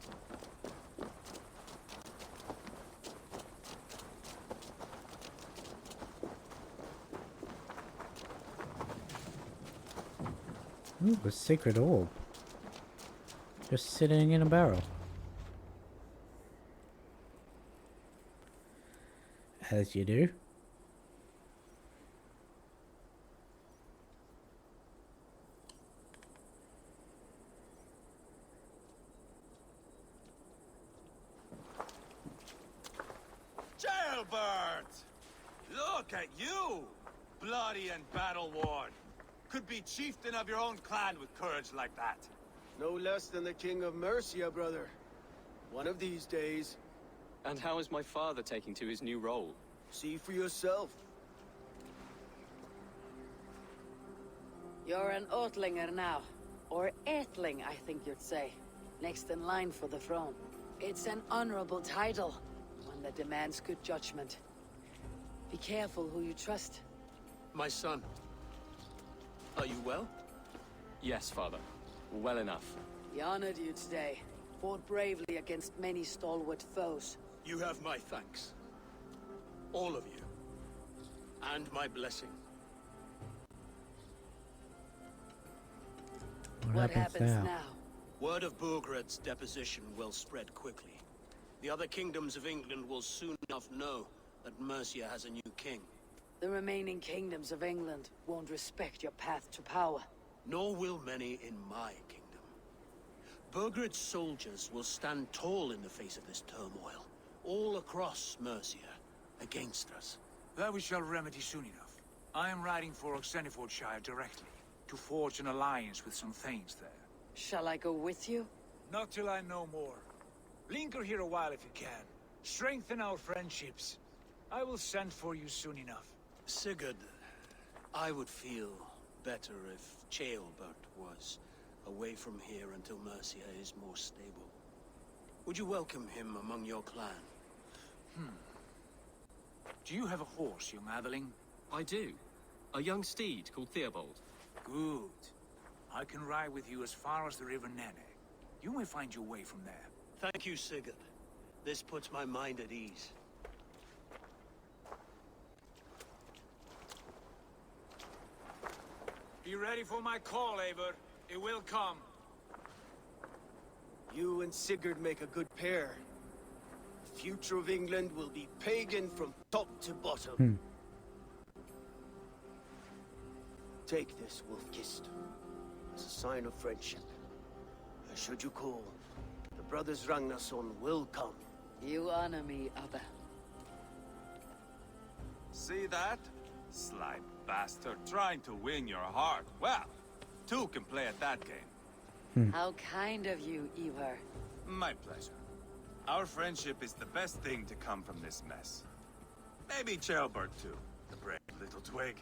[SPEAKER 1] Ooh, a secret orb. Just sitting in a barrel. As you do.
[SPEAKER 5] Jailbird! Look at you! Bloody and battle-worn. Could be chieftain of your own clan with courage like that.
[SPEAKER 15] No less than the King of Mercia, brother. One of these days.
[SPEAKER 14] And how is my father taking to his new role?
[SPEAKER 15] See for yourself.
[SPEAKER 4] You're an Oatlinger now. Or Aetling, I think you'd say. Next in line for the throne. It's an honorable title, one that demands good judgment. Be careful who you trust.
[SPEAKER 6] My son. Are you well?
[SPEAKER 14] Yes, father. Well enough.
[SPEAKER 4] He honored you today. Fought bravely against many stalwart foes.
[SPEAKER 6] You have my thanks. All of you. And my blessing.
[SPEAKER 4] What happens now?
[SPEAKER 6] Word of Burgred's deposition will spread quickly. The other kingdoms of England will soon enough know that Mercia has a new king.
[SPEAKER 4] The remaining kingdoms of England won't respect your path to power.
[SPEAKER 6] Nor will many in my kingdom. Burgred's soldiers will stand tall in the face of this turmoil, all across Mercia, against us.
[SPEAKER 12] That we shall remedy soon enough. I am riding for Oxenfordshire directly, to forge an alliance with some thanes there.
[SPEAKER 4] Shall I go with you?
[SPEAKER 12] Not till I know more. Linger here a while if you can. Strengthen our friendships. I will send for you soon enough.
[SPEAKER 6] Sigurd, I would feel better if Ceolbert was away from here until Mercia is more stable. Would you welcome him among your clan?
[SPEAKER 12] Do you have a horse, young Atheling?
[SPEAKER 14] I do. A young steed called Theobald.
[SPEAKER 12] Good. I can ride with you as far as the River Nene. You may find your way from there.
[SPEAKER 6] Thank you, Sigurd. This puts my mind at ease.
[SPEAKER 12] Be ready for my call, Eivor. It will come.
[SPEAKER 15] You and Sigurd make a good pair. The future of England will be pagan from top to bottom. Take this, Wolf-Kissed, as a sign of friendship. And should you call, the brothers Ragnarsson will come.
[SPEAKER 4] You honor me, Abba.
[SPEAKER 5] See that? Sly bastard trying to win your heart. Well, two can play at that game.
[SPEAKER 4] How kind of you, Ivar.
[SPEAKER 5] My pleasure. Our friendship is the best thing to come from this mess. Maybe Ceolbert too, the brave little twig.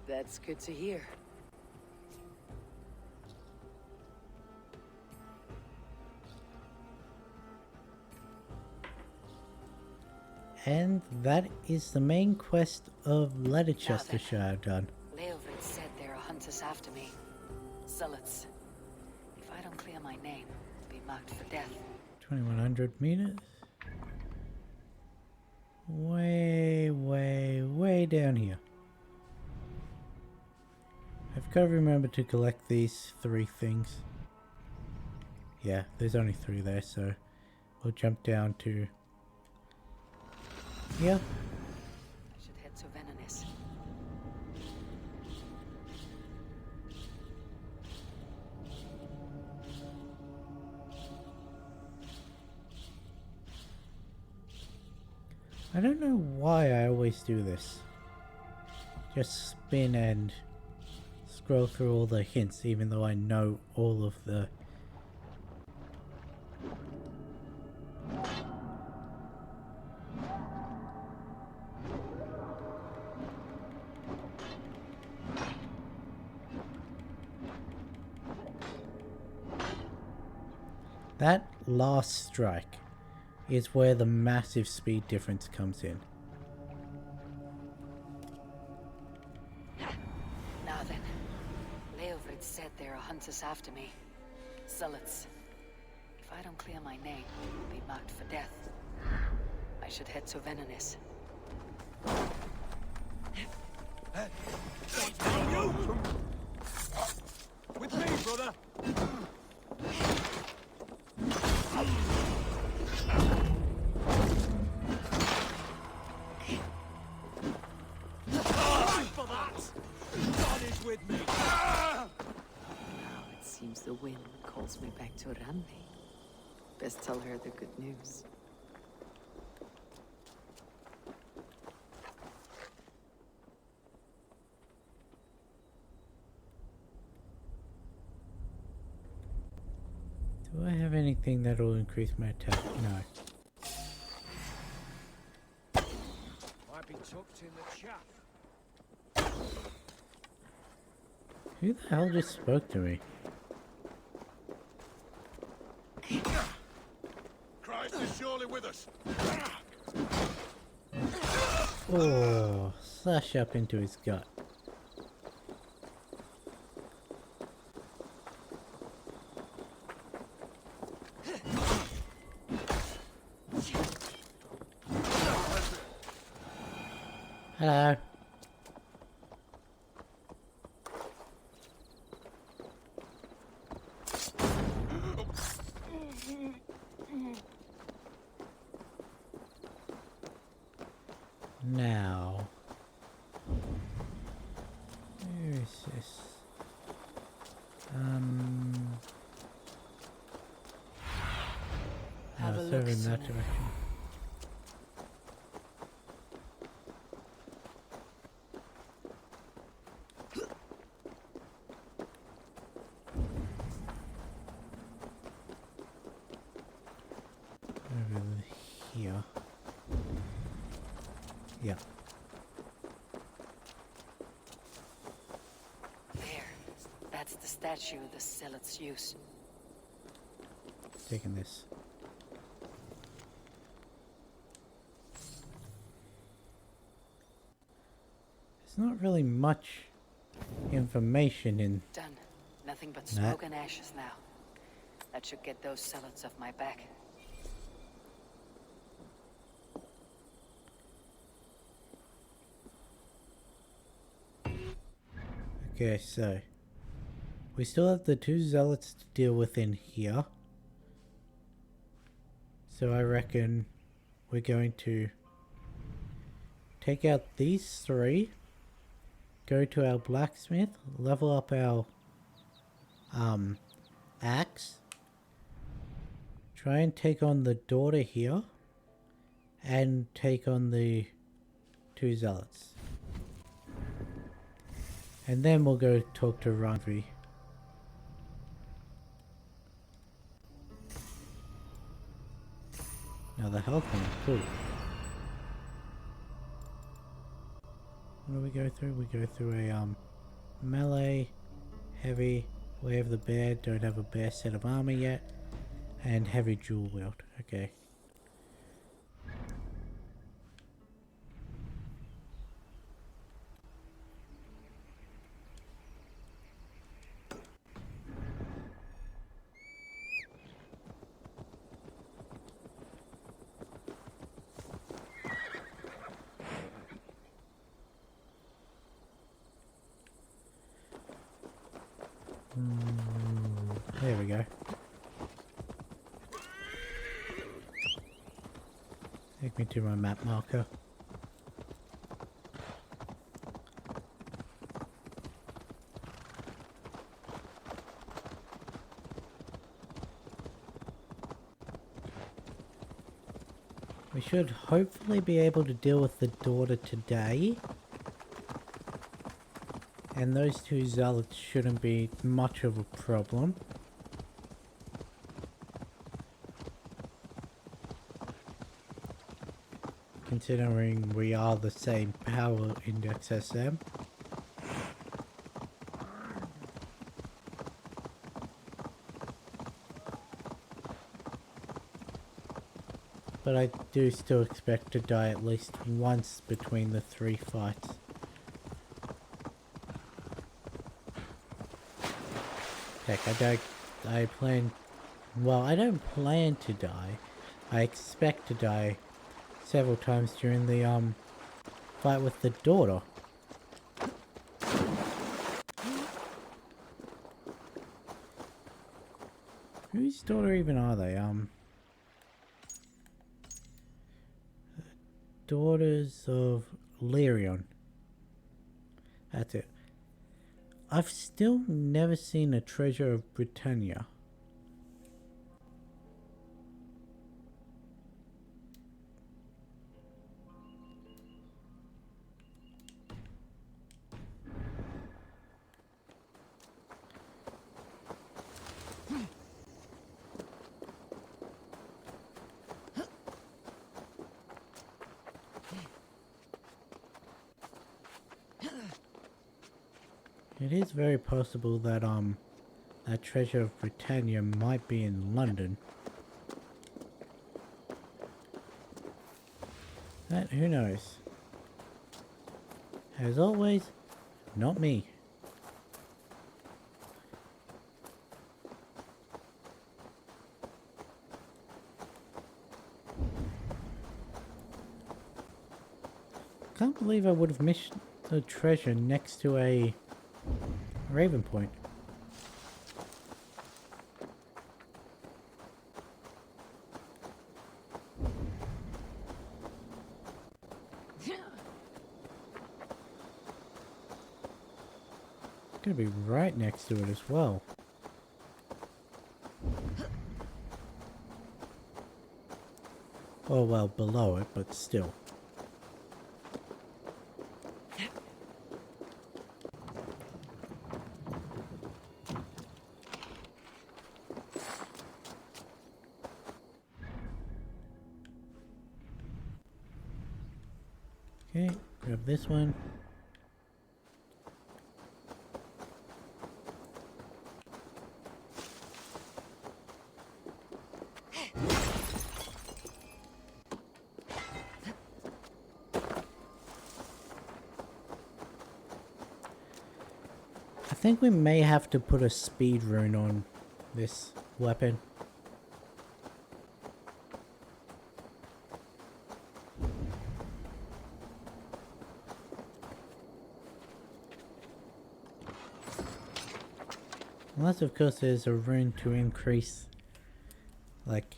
[SPEAKER 4] That's good to hear.
[SPEAKER 1] And that is the main quest of Leicestershire done.
[SPEAKER 8] Leofrid said there are hunters after me. Zealots. If I don't clear my name, I'll be marked for death.
[SPEAKER 1] 2100 meters. Way, way, way down here. I've got to remember to collect these 3 things. Yeah, there's only 3 there, so we'll jump down to... yeah.
[SPEAKER 8] I should head to Venanis.
[SPEAKER 1] I don't know why I always do this. Just spin and scroll through all the hints, even though I know all of the... That last strike is where the massive speed difference comes in.
[SPEAKER 8] Now then, Leofrid there are hunters after me. Zealots. If I don't clear my name, I'll be marked for death. I should head to Venenis.
[SPEAKER 11] With me, brother! For that! God is with me!
[SPEAKER 8] Now it seems the wind calls me back to Randi. Best tell her the good news.
[SPEAKER 1] Do I have anything that will increase my attack? No.
[SPEAKER 11] Might be tucked in the chaff.
[SPEAKER 1] Who the hell just spoke to me?
[SPEAKER 12] Christ is surely with us.
[SPEAKER 1] Oh, slash up into his gut. Hello. Now, where is this?
[SPEAKER 8] Have a
[SPEAKER 1] it's
[SPEAKER 8] look,
[SPEAKER 1] over in that
[SPEAKER 8] Suna.
[SPEAKER 1] direction. Over here. Yeah.
[SPEAKER 8] There. That's the statue the zealots use.
[SPEAKER 1] Taking this. There's not really much information in
[SPEAKER 8] Done. Nothing but
[SPEAKER 1] that.
[SPEAKER 8] smoke and ashes now. That should get those zealots off my back.
[SPEAKER 1] Okay, so we still have the two zealots to deal with in here. So I reckon we're going to take out these three, go to our blacksmith, level up our axe, try and take on the daughter here, and take on the two zealots. And then we'll go talk to Randvi. Now the health one, cool. What do we go through? We go through a melee, heavy, way of the bear, don't have a bear set of armor yet, and heavy dual wield. Okay. There we go. Take me to my map marker. We should hopefully be able to deal with the daughter today. And those two zealots shouldn't be much of a problem. Considering we are the same power index as them. But I do still expect to die at least once between the 3 fights. Heck, I don't plan to die. I expect to die several times during the, fight with the daughter. Whose daughter even are they? Daughters of Lyrion. That's it. I've still never seen a Treasure of Britannia. It is very possible that that Treasure of Britannia might be in London. But who knows? As always, not me. Can't believe I would have missed the treasure next to a Raven Point. Gonna be right next to it as well. Oh well, below it, but still. Okay, grab this one. I think we may have to put a speed rune on this weapon. Unless of course there's a rune to increase like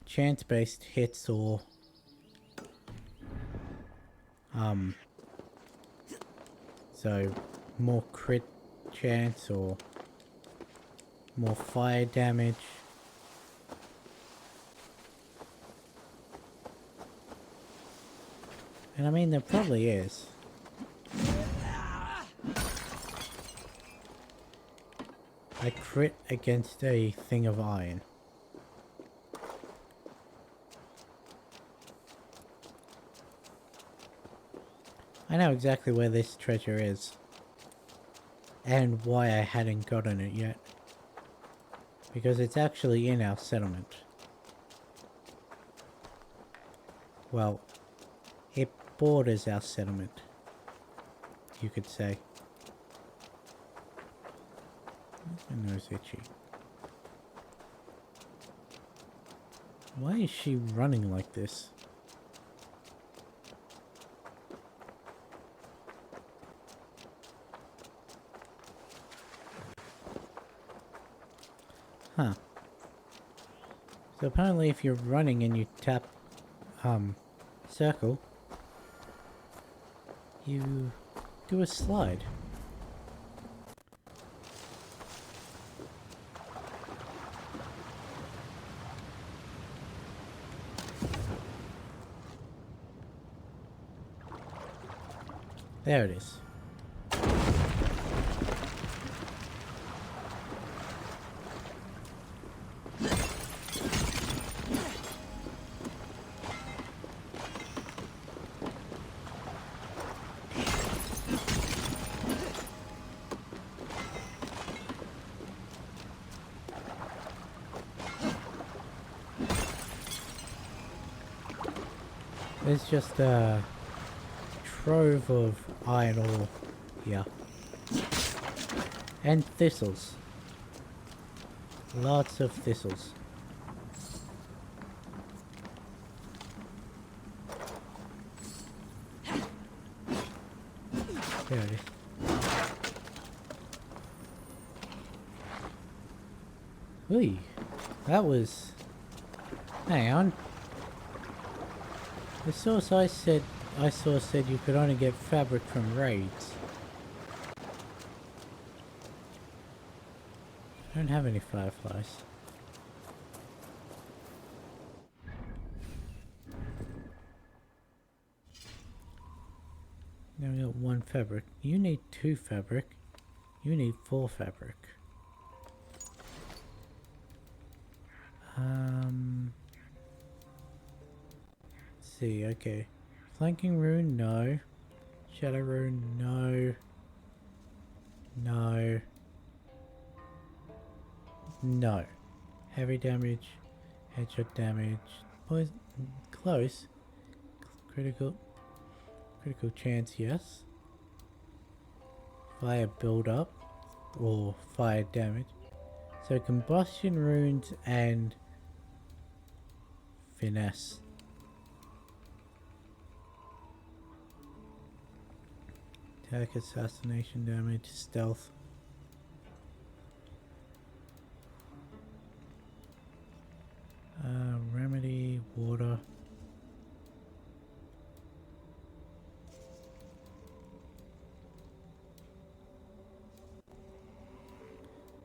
[SPEAKER 1] chance-based hits or so more crit chance or more fire damage. And I mean there probably is. I crit against a thing of iron. I know exactly where this treasure is. And why I hadn't gotten it yet. Because it's actually in our settlement. Well, it borders our settlement, you could say. My nose itchy. Why is she running like this? Huh. So apparently if you're running and you tap circle, you do a slide. There it is. There's just a trove of iron ore here. And thistles. Lots of thistles. There it is. Ooh, that was... Hang on. The source I saw said you could only get fabric from raids. I don't have any fireflies. Now we got 1 fabric. You need 2 fabric. You need 4 fabric. Let's see, okay. Flanking rune, no. Shadow rune, no. No. No. Heavy damage. Headshot damage. Poison. Close. Critical. Critical chance, yes. Fire build up. Or fire damage. So combustion runes and finesse. Attack, assassination damage, stealth. Remedy, water.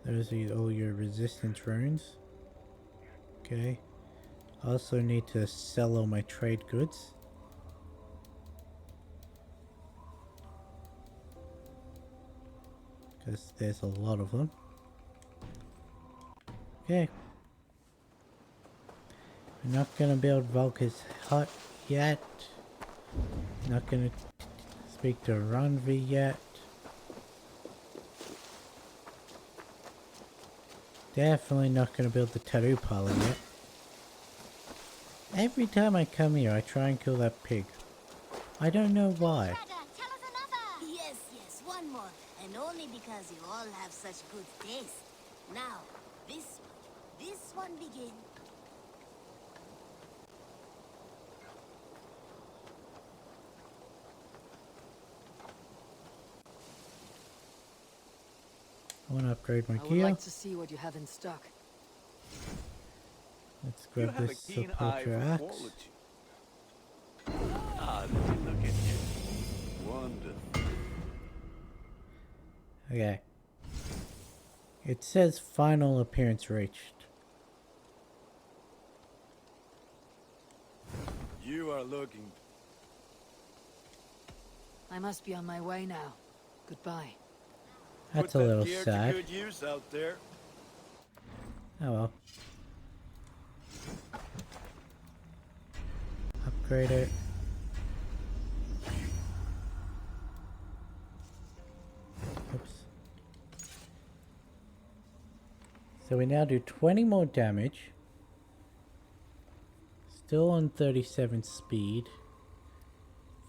[SPEAKER 1] Those are all your resistance runes. Okay. I also need to sell all my trade goods. Because there's a lot of them. Okay. We're not gonna build Volker's hut yet. Not gonna speak to Ranvi yet. Definitely not gonna build the tattoo parlor yet. Every time I come here I try and kill that pig. I don't know why.
[SPEAKER 16] Yes, yes, one more. And only because you all have such good taste. Now, this one begin.
[SPEAKER 1] I want to upgrade my
[SPEAKER 4] I would
[SPEAKER 1] gear.
[SPEAKER 4] like to see what you have in stock.
[SPEAKER 1] Let's grab this supporter axe.
[SPEAKER 5] Ah, look at you. Wonderful.
[SPEAKER 1] Okay. It says final appearance reached.
[SPEAKER 5] You are looking.
[SPEAKER 4] I must be on my way now. Goodbye.
[SPEAKER 1] That's
[SPEAKER 5] Put
[SPEAKER 1] a
[SPEAKER 5] that
[SPEAKER 1] little
[SPEAKER 5] gear
[SPEAKER 1] sad.
[SPEAKER 5] to good use out there.
[SPEAKER 1] Oh well. Upgrade it. Oops. So we now do 20 more damage. Still on 37 speed.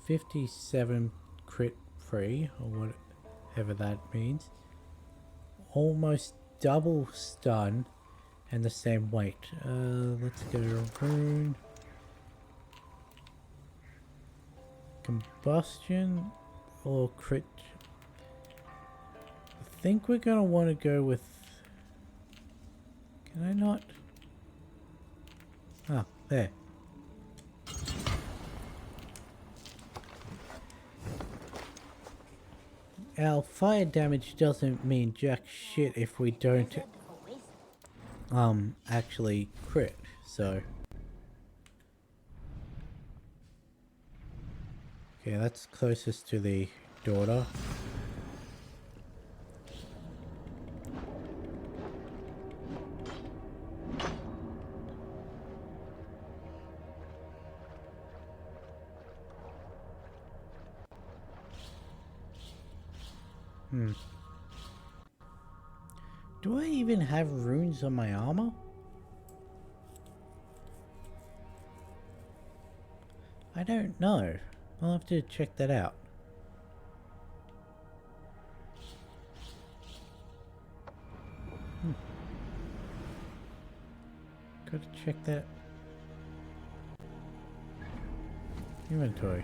[SPEAKER 1] 57 crit free, or whatever that means. Almost double stun and the same weight. Let's go rune. Combustion or crit. I think we're gonna want to go with... Can I not? Ah, there. Our fire damage doesn't mean jack shit if we don't actually crit, so okay, that's closest to the daughter. Do I even have runes on my armor? I don't know. I'll have to check that out. Gotta check that inventory.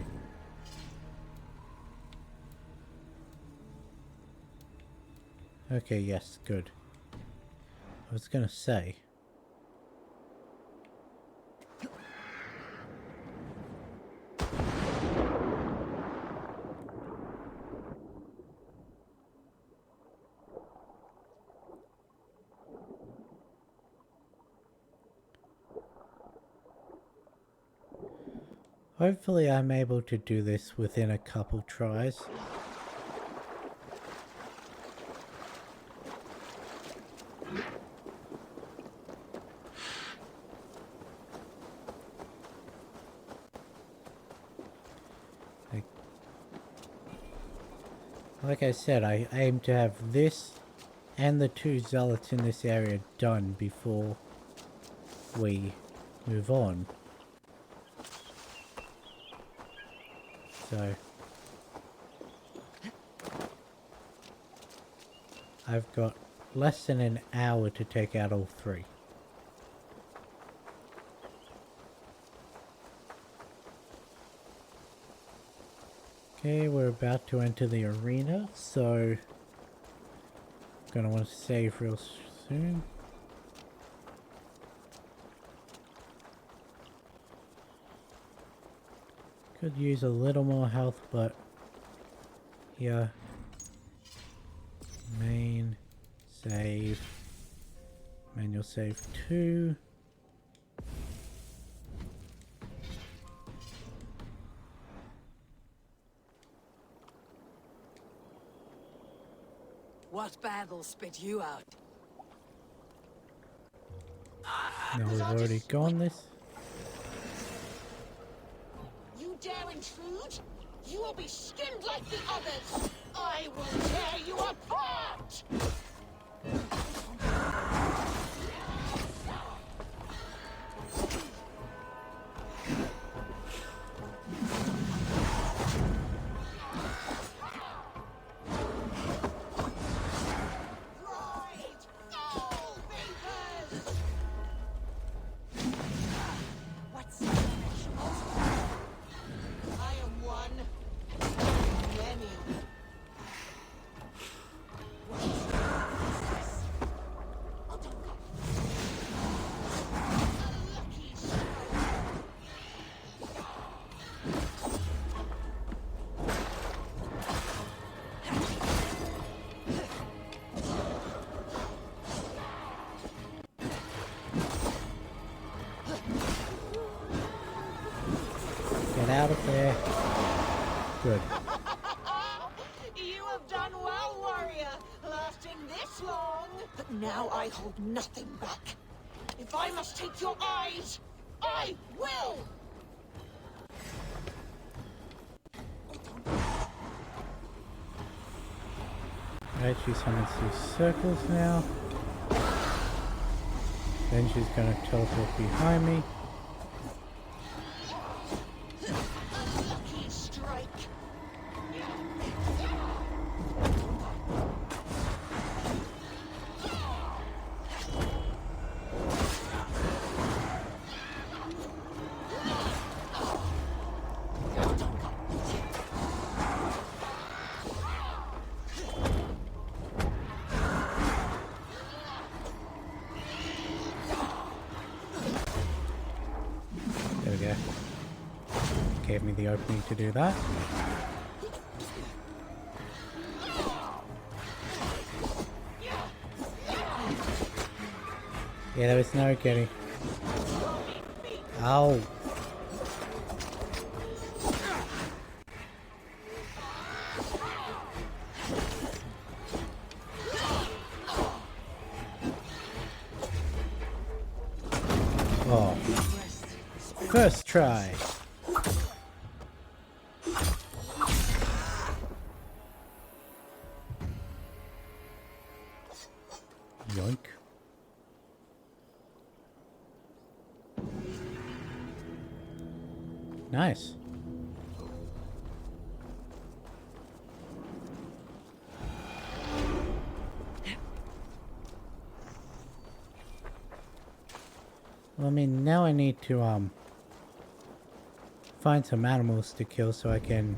[SPEAKER 1] Okay, yes, good. I was gonna say. Hopefully I'm able to do this within a couple tries. Like I said, I aim to have this and the 2 zealots in this area done before we move on. So I've got less than an hour to take out all 3. Okay, we're about to enter the arena, so gonna want to save real soon. Could use a little more health, but yeah. Main, save, manual save 2.
[SPEAKER 4] What battle spit you out?
[SPEAKER 1] No, we've already gone this.
[SPEAKER 2] You dare intrude? You will be skinned like the others! I will tear you apart!
[SPEAKER 1] Get out of there. Good.
[SPEAKER 2] You have done well, warrior, lasting this long. But now I hold nothing back. If I must take your eyes, I will!
[SPEAKER 1] Alright, she summons these circles now. Then she's gonna teleport behind me.
[SPEAKER 2] Lucky strike.
[SPEAKER 1] There we go. Gave me the opening to do that. Yeah, there was no getting. Ow. Oh. First try. Yoink. Nice. Well, I mean, now I need to find some animals to kill so I can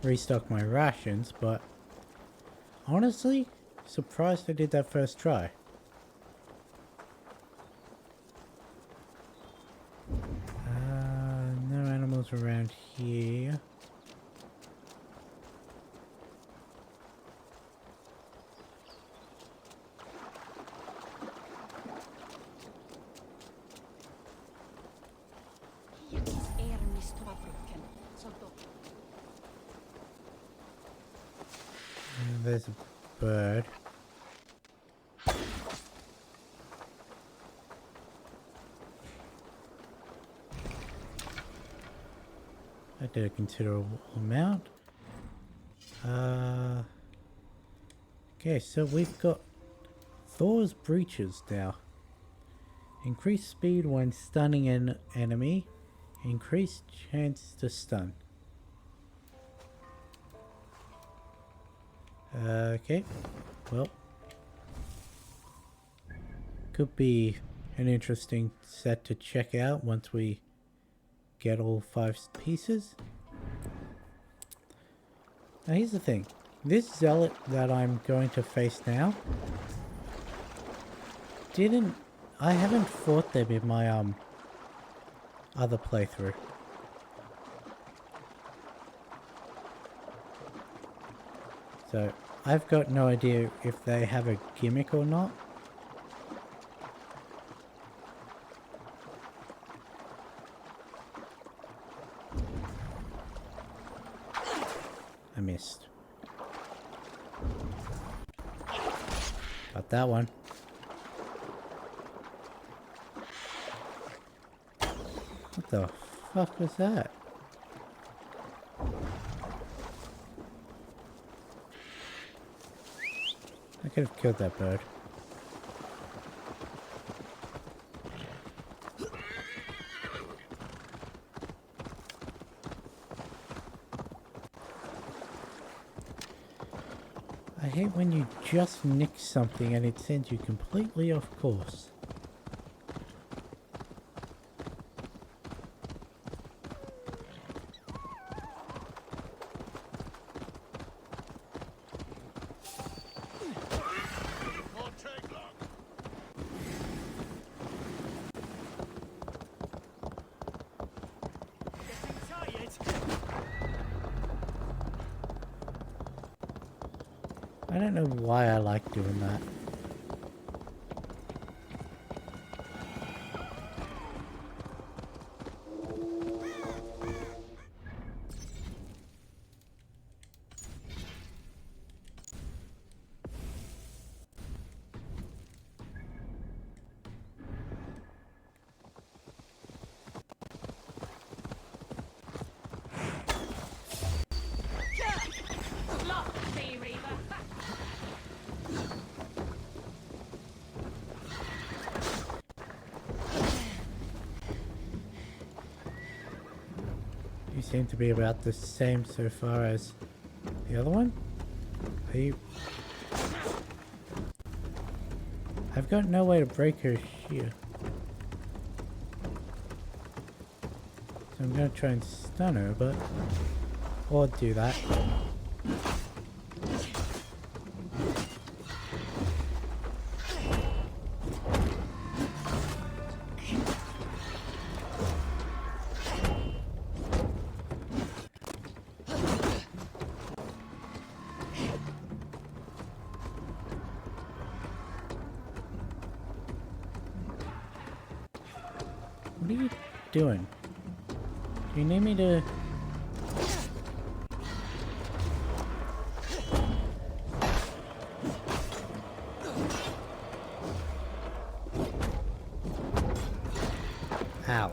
[SPEAKER 1] restock my rations, but honestly, surprised I did that first try. No animals around here. There's a bird. I did a considerable amount. Okay, so we've got Thor's breeches now. Increased speed when stunning an enemy. Increased chance to stun. Okay, well, could be an interesting set to check out once we get all 5 pieces. Now here's the thing, this zealot that I'm going to face now, I haven't fought them in my other playthrough. So I've got no idea if they have a gimmick or not. I missed. Got that one. What the fuck was that? I could have killed that bird. I hate when you just nick something and it sends you completely off course. I don't know why I like doing that. You seem to be about the same so far as the other one. Are you... I've got no way to break her shield. So I'm gonna try and stun her, but... Or do that. What are you doing? Do you need me to... Ow.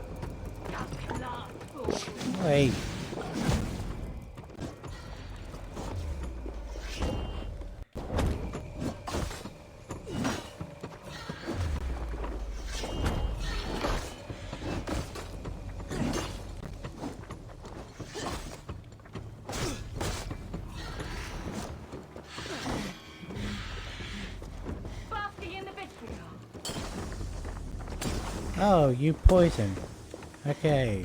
[SPEAKER 1] Wait. Oh, you poison. Okay.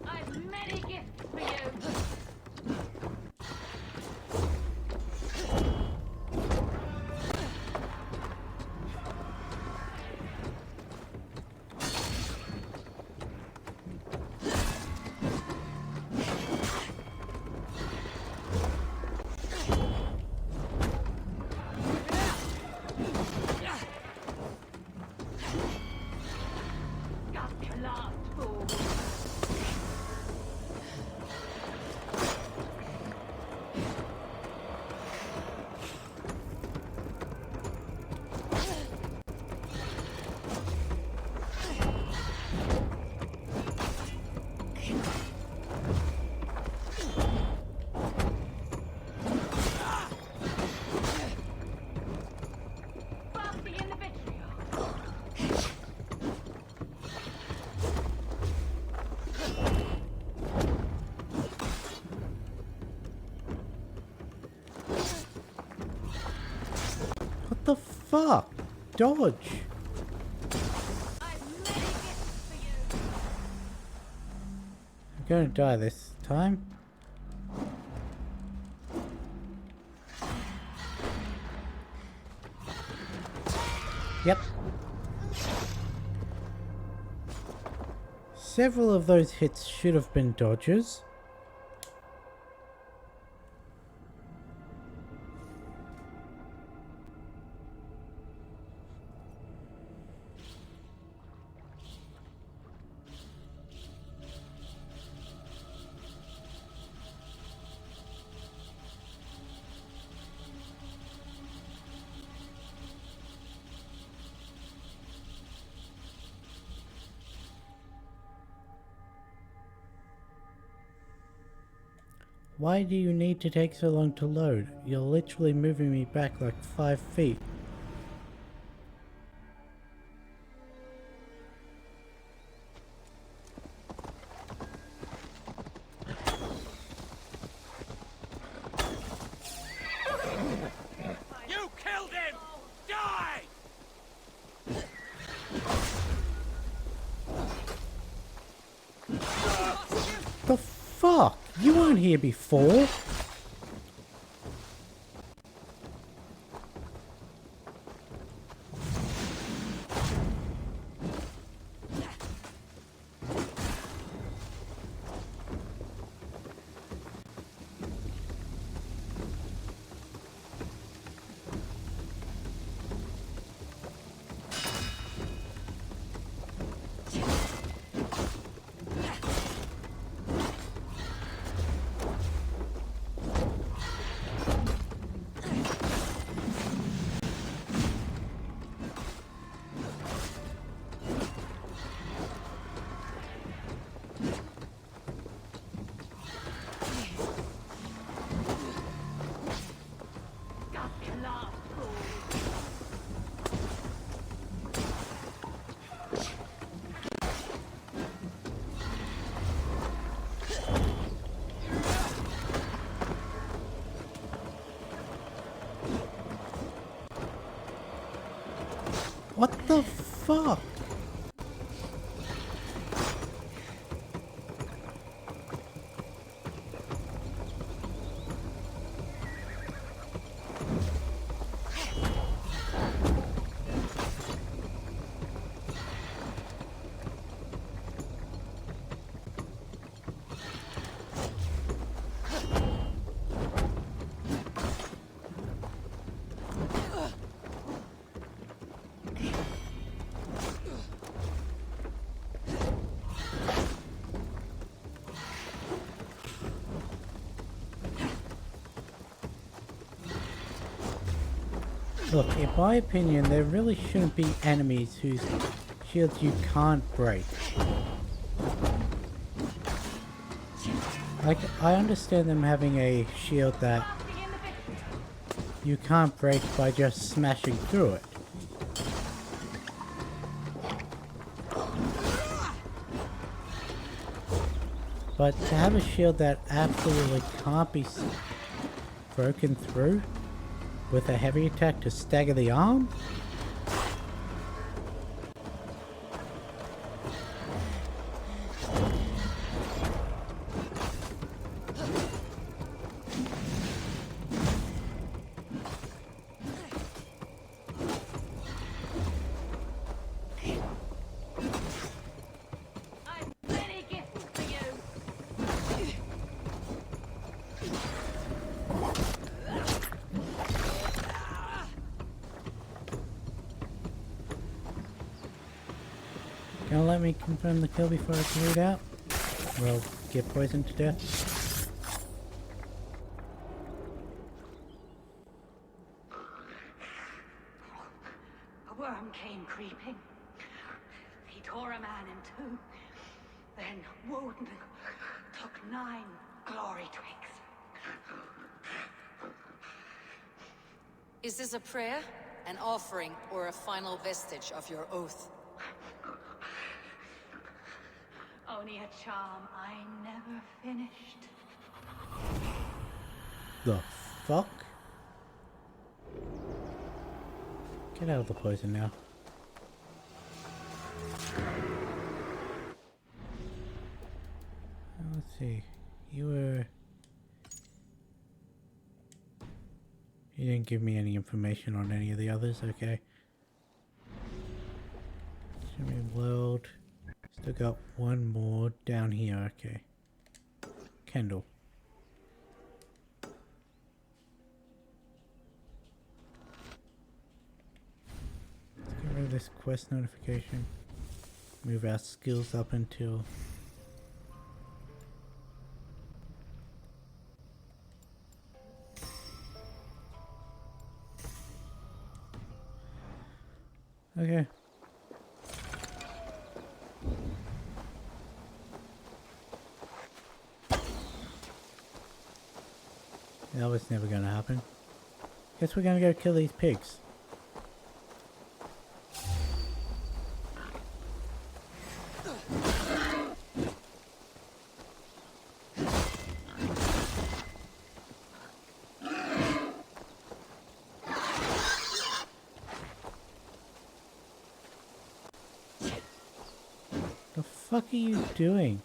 [SPEAKER 17] I've many gifts for you. Got your last fool. Frosty in the vitriol.
[SPEAKER 1] What the fuck? Dodge! I'm gonna die this time. Yep. Several of those hits should have been dodges. Why do you need to take so long to load? You're literally moving me back like 5 feet.
[SPEAKER 12] You killed him! Die!
[SPEAKER 1] The fuck? You weren't here before.
[SPEAKER 17] Got your last fool.
[SPEAKER 1] What the fuck? Look, in my opinion, there really shouldn't be enemies whose shields you can't break. Like, I understand them having a shield that you can't break by just smashing through it. But to have a shield that absolutely can't be broken through with a heavy attack to stagger the arm? Gonna let me confirm the kill before I can read out? Or I'll get poisoned to death.
[SPEAKER 8] A worm came creeping. He tore a man in two. Then Woden took 9 glory twigs.
[SPEAKER 4] Is this a prayer, an offering, or a final vestige of your oath?
[SPEAKER 8] Only a charm I never finished.
[SPEAKER 1] The fuck? Get out of the poison now. Let's see. You didn't give me any information on any of the others, okay. Shimmering World. Still got one more down here, okay. Kendall. Let's get rid of this quest notification. Move our skills up until... Okay. That was never gonna happen. Guess we're gonna go kill these pigs. The fuck are you doing?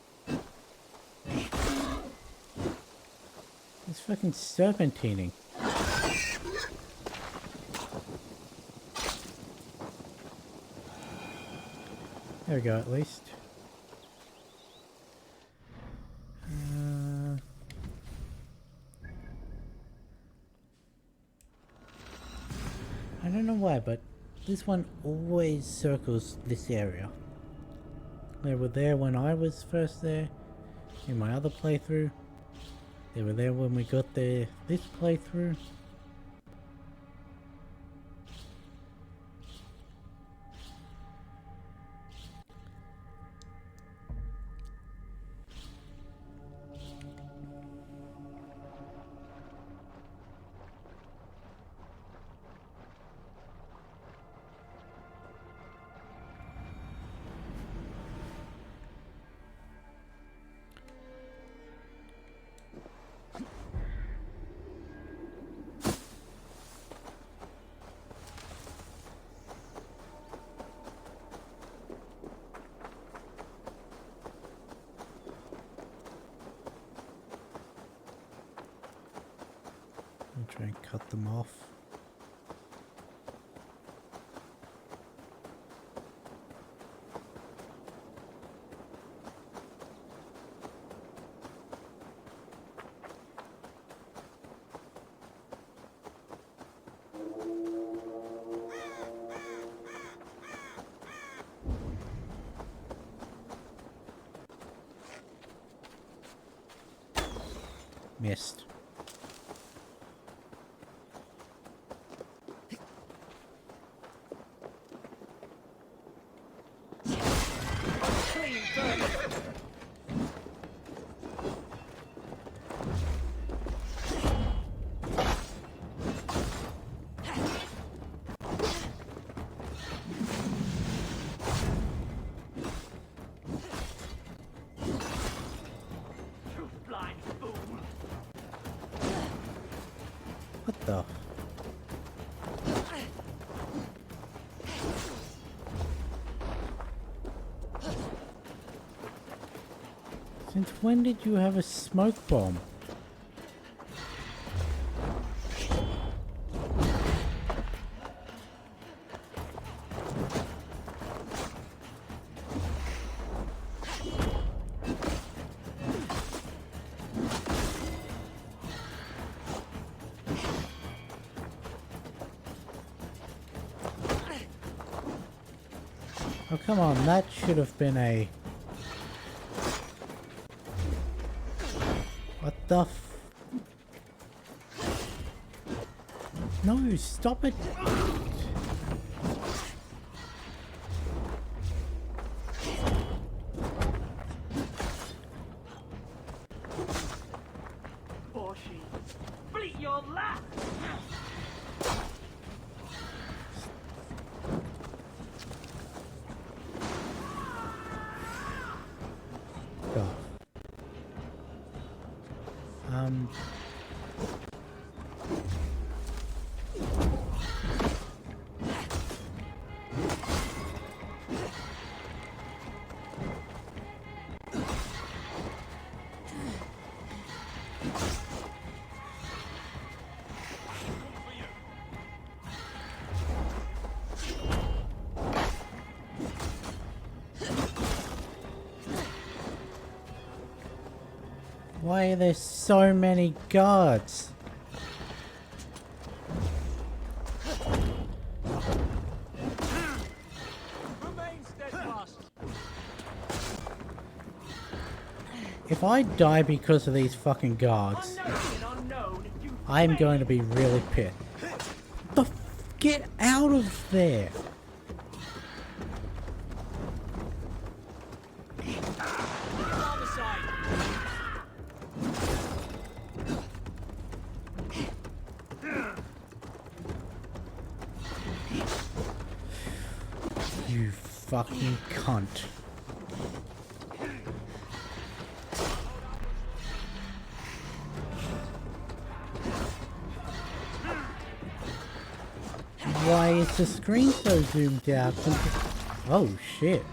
[SPEAKER 1] It's fucking serpentining. There we go, at least. I don't know why, but this one always circles this area. They were there when I was first there, in my other playthrough. They were there when we got there this playthrough. I'll try and cut them off. Missed. What the? Since when did you have a smoke bomb? Oh, come on, that should have been a... What the f... No, stop it!
[SPEAKER 17] Borschi, fleet your lap!
[SPEAKER 1] Go. Why are there so many guards?
[SPEAKER 11] Remain steadfast.
[SPEAKER 1] If I die because of these fucking guards, I'm going to be really pissed. Get out of there!
[SPEAKER 11] On the side.
[SPEAKER 1] You fucking cunt. Why is the screen so zoomed out? Oh shit.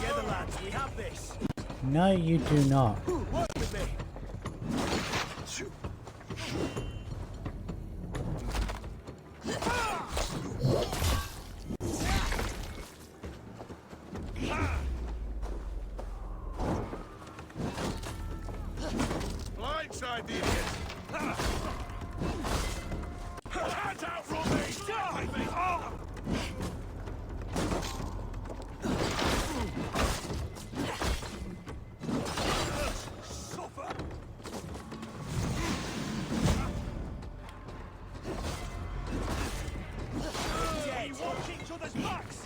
[SPEAKER 11] Together, lads, we have this.
[SPEAKER 1] No, you do not.
[SPEAKER 11] Work with me.
[SPEAKER 5] Blindside the idiot! Hands out from me! Die! Oh! Suffer!
[SPEAKER 11] Dead. Watch each other's backs.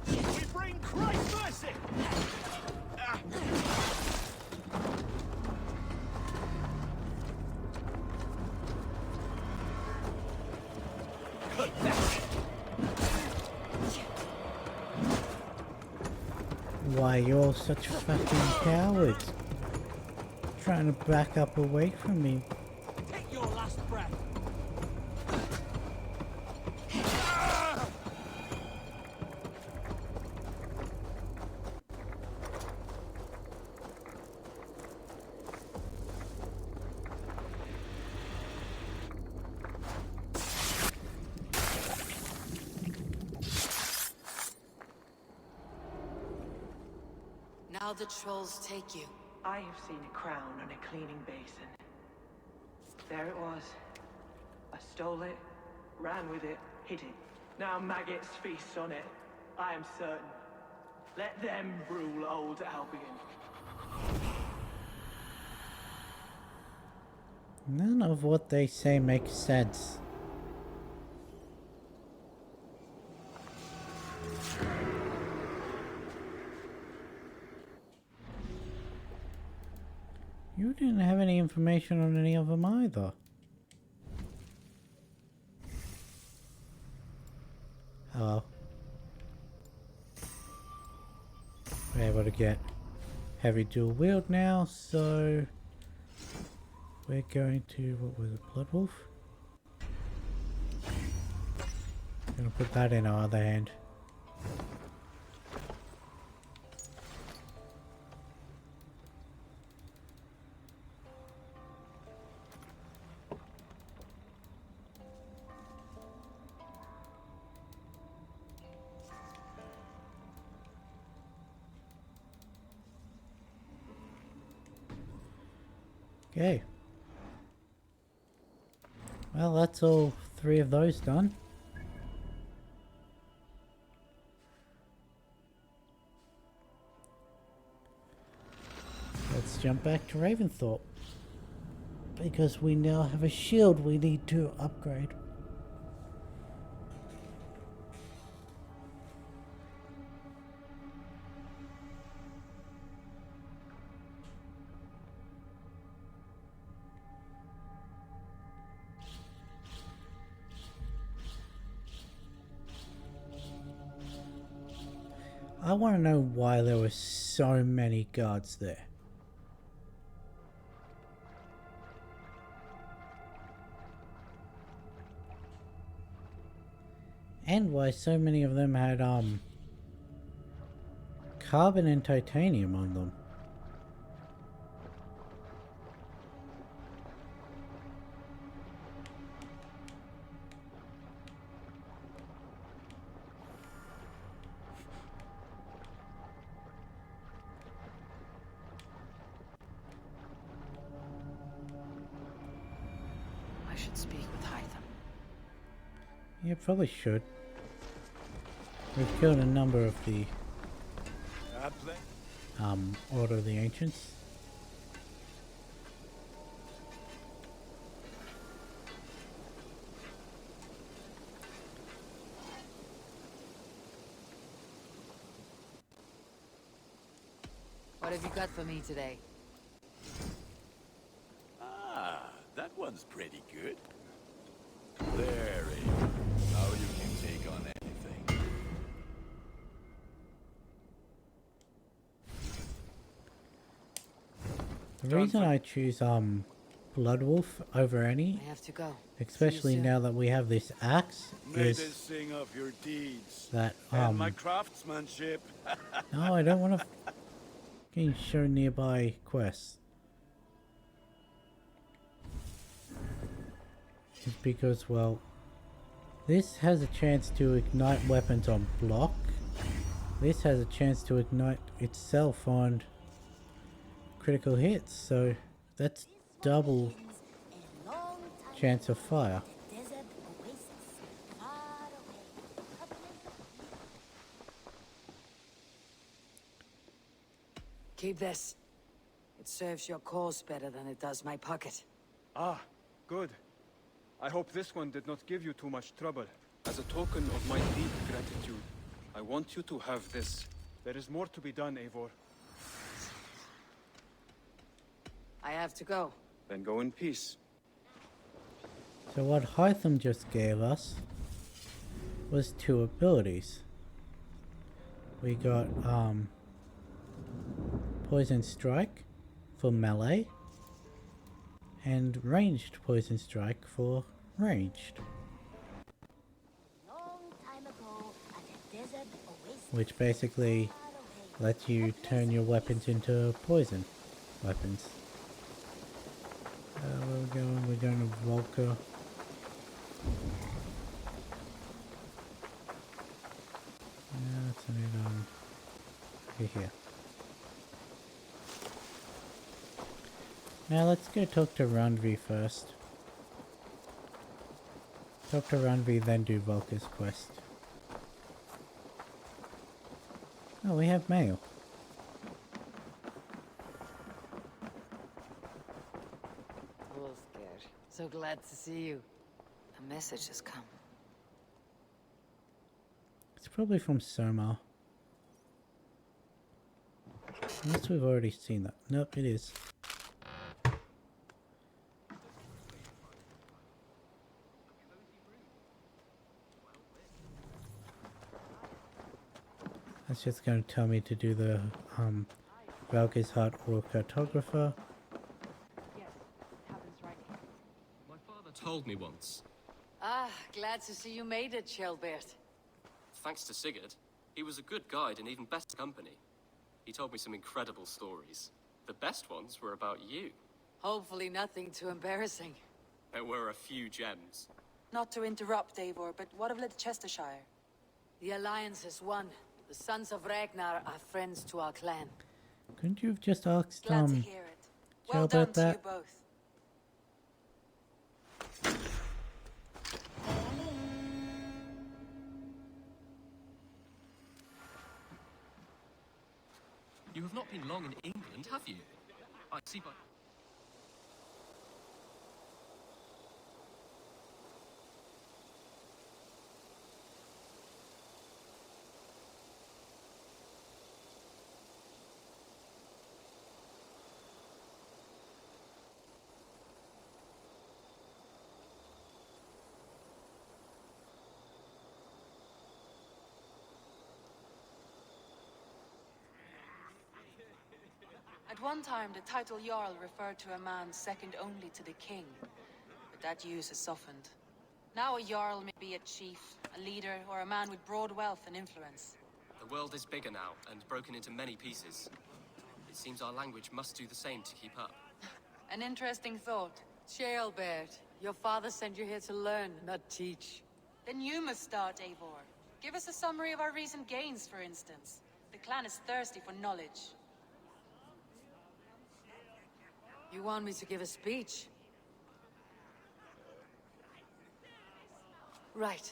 [SPEAKER 11] We bring Christ's mercy.
[SPEAKER 1] Why, you're such fucking cowards. Trying to back up away from me.
[SPEAKER 11] Take your last breath.
[SPEAKER 4] Now the trolls take you.
[SPEAKER 6] I have seen a crown on a cleaning basin. There it was. I stole it, ran with it, hid it.
[SPEAKER 17] Now maggots feast on it, I am certain. Let them rule old Albion.
[SPEAKER 1] None of what they say makes sense. You didn't have any information on any of them either. Hello. We're able to get heavy dual wield now, so we're going to, what was it, Blood Wolf? Gonna put that in our other hand. Okay. Well, that's all 3 of those done. Let's jump back to Raventhorpe. Because we now have a shield we need to upgrade. I want to know why there were so many guards there. And why so many of them had carbon and titanium on them.
[SPEAKER 4] I should speak with Hytham.
[SPEAKER 1] You probably should. We've killed a number of the Order of the Ancients.
[SPEAKER 4] What have you got for me today?
[SPEAKER 5] Ah, that one's pretty good. There, Aiden. Now you can take on anything.
[SPEAKER 1] The reason I choose Blood Wolf over any,
[SPEAKER 4] I have to go.
[SPEAKER 1] especially now that we have this axe,
[SPEAKER 5] May
[SPEAKER 1] is
[SPEAKER 5] they sing of your deeds
[SPEAKER 1] that
[SPEAKER 5] and my craftsmanship.
[SPEAKER 1] no, I don't want to fucking show nearby quests. It's because, well, this has a chance to ignite weapons on block. This has a chance to ignite itself on critical hits, so that's double chance of fire.
[SPEAKER 4] Keep this. It serves your cause better than it does my pocket.
[SPEAKER 11] Ah, good. I hope this one did not give you too much trouble. As a token of my deep gratitude, I want you to have this. There is more to be done, Eivor.
[SPEAKER 4] I have to go.
[SPEAKER 11] Then go in peace.
[SPEAKER 1] So what Hytham just gave us was 2 abilities. We got Poison Strike for melee and Ranged Poison Strike for ranged. Which basically lets you turn your weapons into poison weapons. Where we're going to Volca. Yeah, that's it here. Now let's go talk to Randvi first. Talk to Ranvi, then do Volker's quest. Oh, we have mail.
[SPEAKER 4] Wolfgar, so glad to see you. A message has come.
[SPEAKER 1] It's probably from Soma. Unless we've already seen that. Nope, it is. That's just going to tell me to do the Valkyr's Heart or Cartographer.
[SPEAKER 14] My father told me once.
[SPEAKER 4] Ah, glad to see you made it, Shelbert.
[SPEAKER 14] Thanks to Sigurd, he was a good guide and even better company. He told me some incredible stories. The best ones were about you.
[SPEAKER 4] Hopefully nothing too embarrassing.
[SPEAKER 14] There were a few gems.
[SPEAKER 3] Not to interrupt, Eivor, but what of Leicestershire?
[SPEAKER 4] The Alliance has won. The sons of Ragnar are friends to our clan.
[SPEAKER 1] Couldn't you have just asked
[SPEAKER 3] Glad to hear it. Well
[SPEAKER 1] Joe
[SPEAKER 3] done
[SPEAKER 1] about
[SPEAKER 3] to you
[SPEAKER 1] that?
[SPEAKER 3] both.
[SPEAKER 14] You have not been long in England, have you? I see by...
[SPEAKER 3] At one time, the title Jarl referred to a man second only to the king, but that use has softened. Now a Jarl may be a chief, a leader, or a man with broad wealth and influence.
[SPEAKER 14] The world is bigger now, and broken into many pieces. It seems our language must do the same to keep up.
[SPEAKER 3] An interesting thought.
[SPEAKER 4] Shelbert, your father sent you here to learn, not teach.
[SPEAKER 3] Then you must start, Eivor. Give us a summary of our recent gains, for instance. The clan is thirsty for knowledge.
[SPEAKER 4] You want me to give a speech? Right.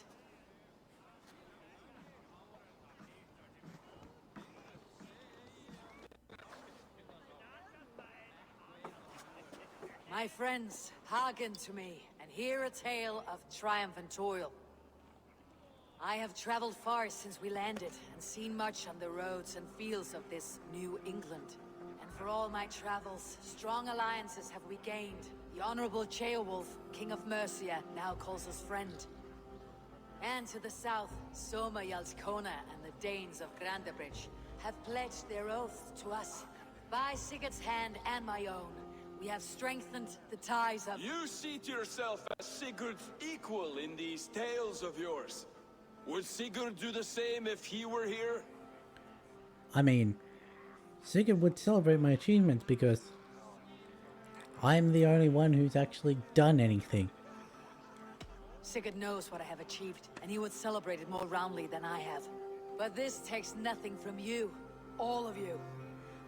[SPEAKER 4] My friends, hearken to me, and hear a tale of triumph and toil. I have traveled far since we landed, and seen much on the roads and fields of this New England. And for all my travels, strong alliances have we gained. The Honorable Ceolwulf, King of Mercia, now calls us friend. And to the south, Soma Jarlskona and the Danes of Grandabridge have pledged their oath to us. By Sigurd's hand and my own, we have strengthened the ties of...
[SPEAKER 18] You seat yourself as Sigurd's equal in these tales of yours. Would Sigurd do the same if he were here?
[SPEAKER 1] I mean, Sigurd would celebrate my achievements because I'm the only one who's actually done anything.
[SPEAKER 4] Sigurd knows what I have achieved, and he would celebrate it more roundly than I have. But this takes nothing from you, all of you.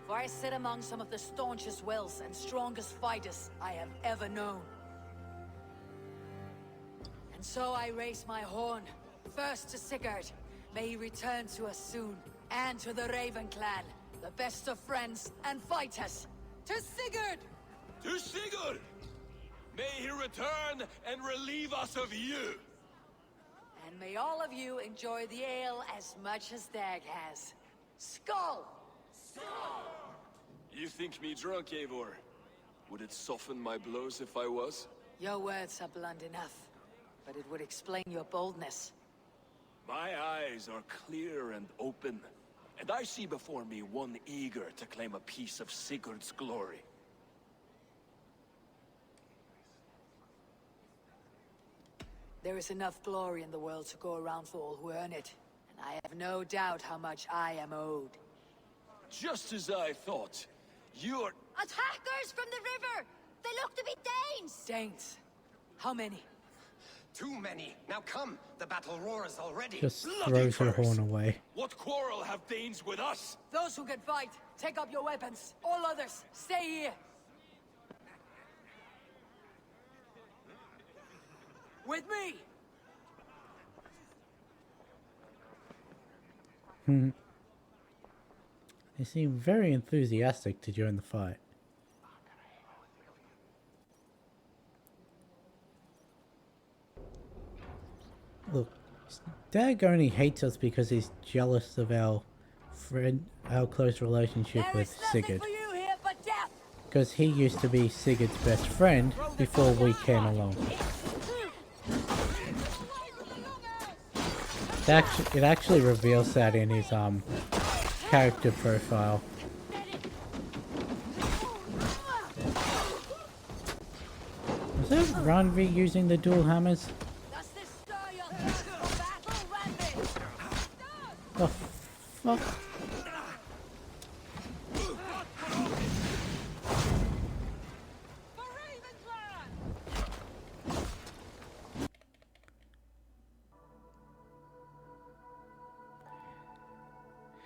[SPEAKER 4] For I sit among some of the staunchest wills and strongest fighters I have ever known. And so I raise my horn, first to Sigurd. May he return to us soon. And to the Raven clan, the best of friends and fighters. To Sigurd!
[SPEAKER 18] To Sigurd! May he return and relieve us of you!
[SPEAKER 4] And may all of you enjoy the ale as much as Dag has. Skull!
[SPEAKER 18] You think me drunk, Eivor? Would it soften my blows if I was?
[SPEAKER 4] Your words are blunt enough, but it would explain your boldness.
[SPEAKER 18] My eyes are clear and open, and I see before me one eager to claim a piece of Sigurd's glory.
[SPEAKER 4] There is enough glory in the world to go around for all who earn it, and I have no doubt how much I am owed.
[SPEAKER 18] Just as I thought. You're...
[SPEAKER 16] Attackers from the river! They look to be Danes!
[SPEAKER 4] Danes? How many?
[SPEAKER 19] Too many. Now come, the battle roars already.
[SPEAKER 1] Just throws her horn away.
[SPEAKER 18] What quarrel have Danes with us?
[SPEAKER 4] Those who can fight, take up your weapons. All others, stay here. With me!
[SPEAKER 1] They seem very enthusiastic to join the fight. Look, Dag only hates us because he's jealous of our close relationship with Sigurd. Because he used to be Sigurd's best friend before we came along. It actually reveals that in his character profile. Was that Ranvi using the dual hammers? The fuck?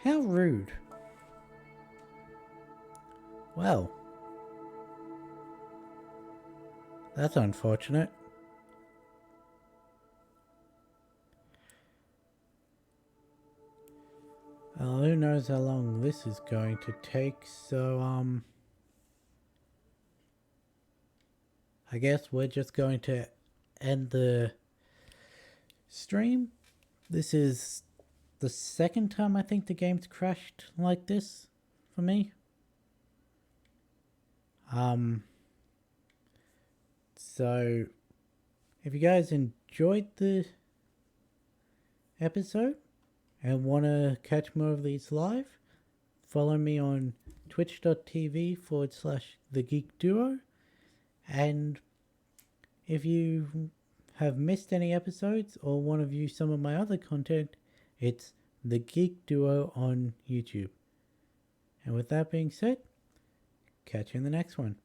[SPEAKER 1] How rude. Well, that's unfortunate. Well, who knows how long this is going to take, so, I guess we're just going to end the stream. This is the second time I think the game's crashed like this for me. So if you guys enjoyed the episode and want to catch more of these live, follow me on twitch.tv/thegeekduo. And if you have missed any episodes or want to view some of my other content, it's The Geek Duo on YouTube. And with that being said, catch you in the next one.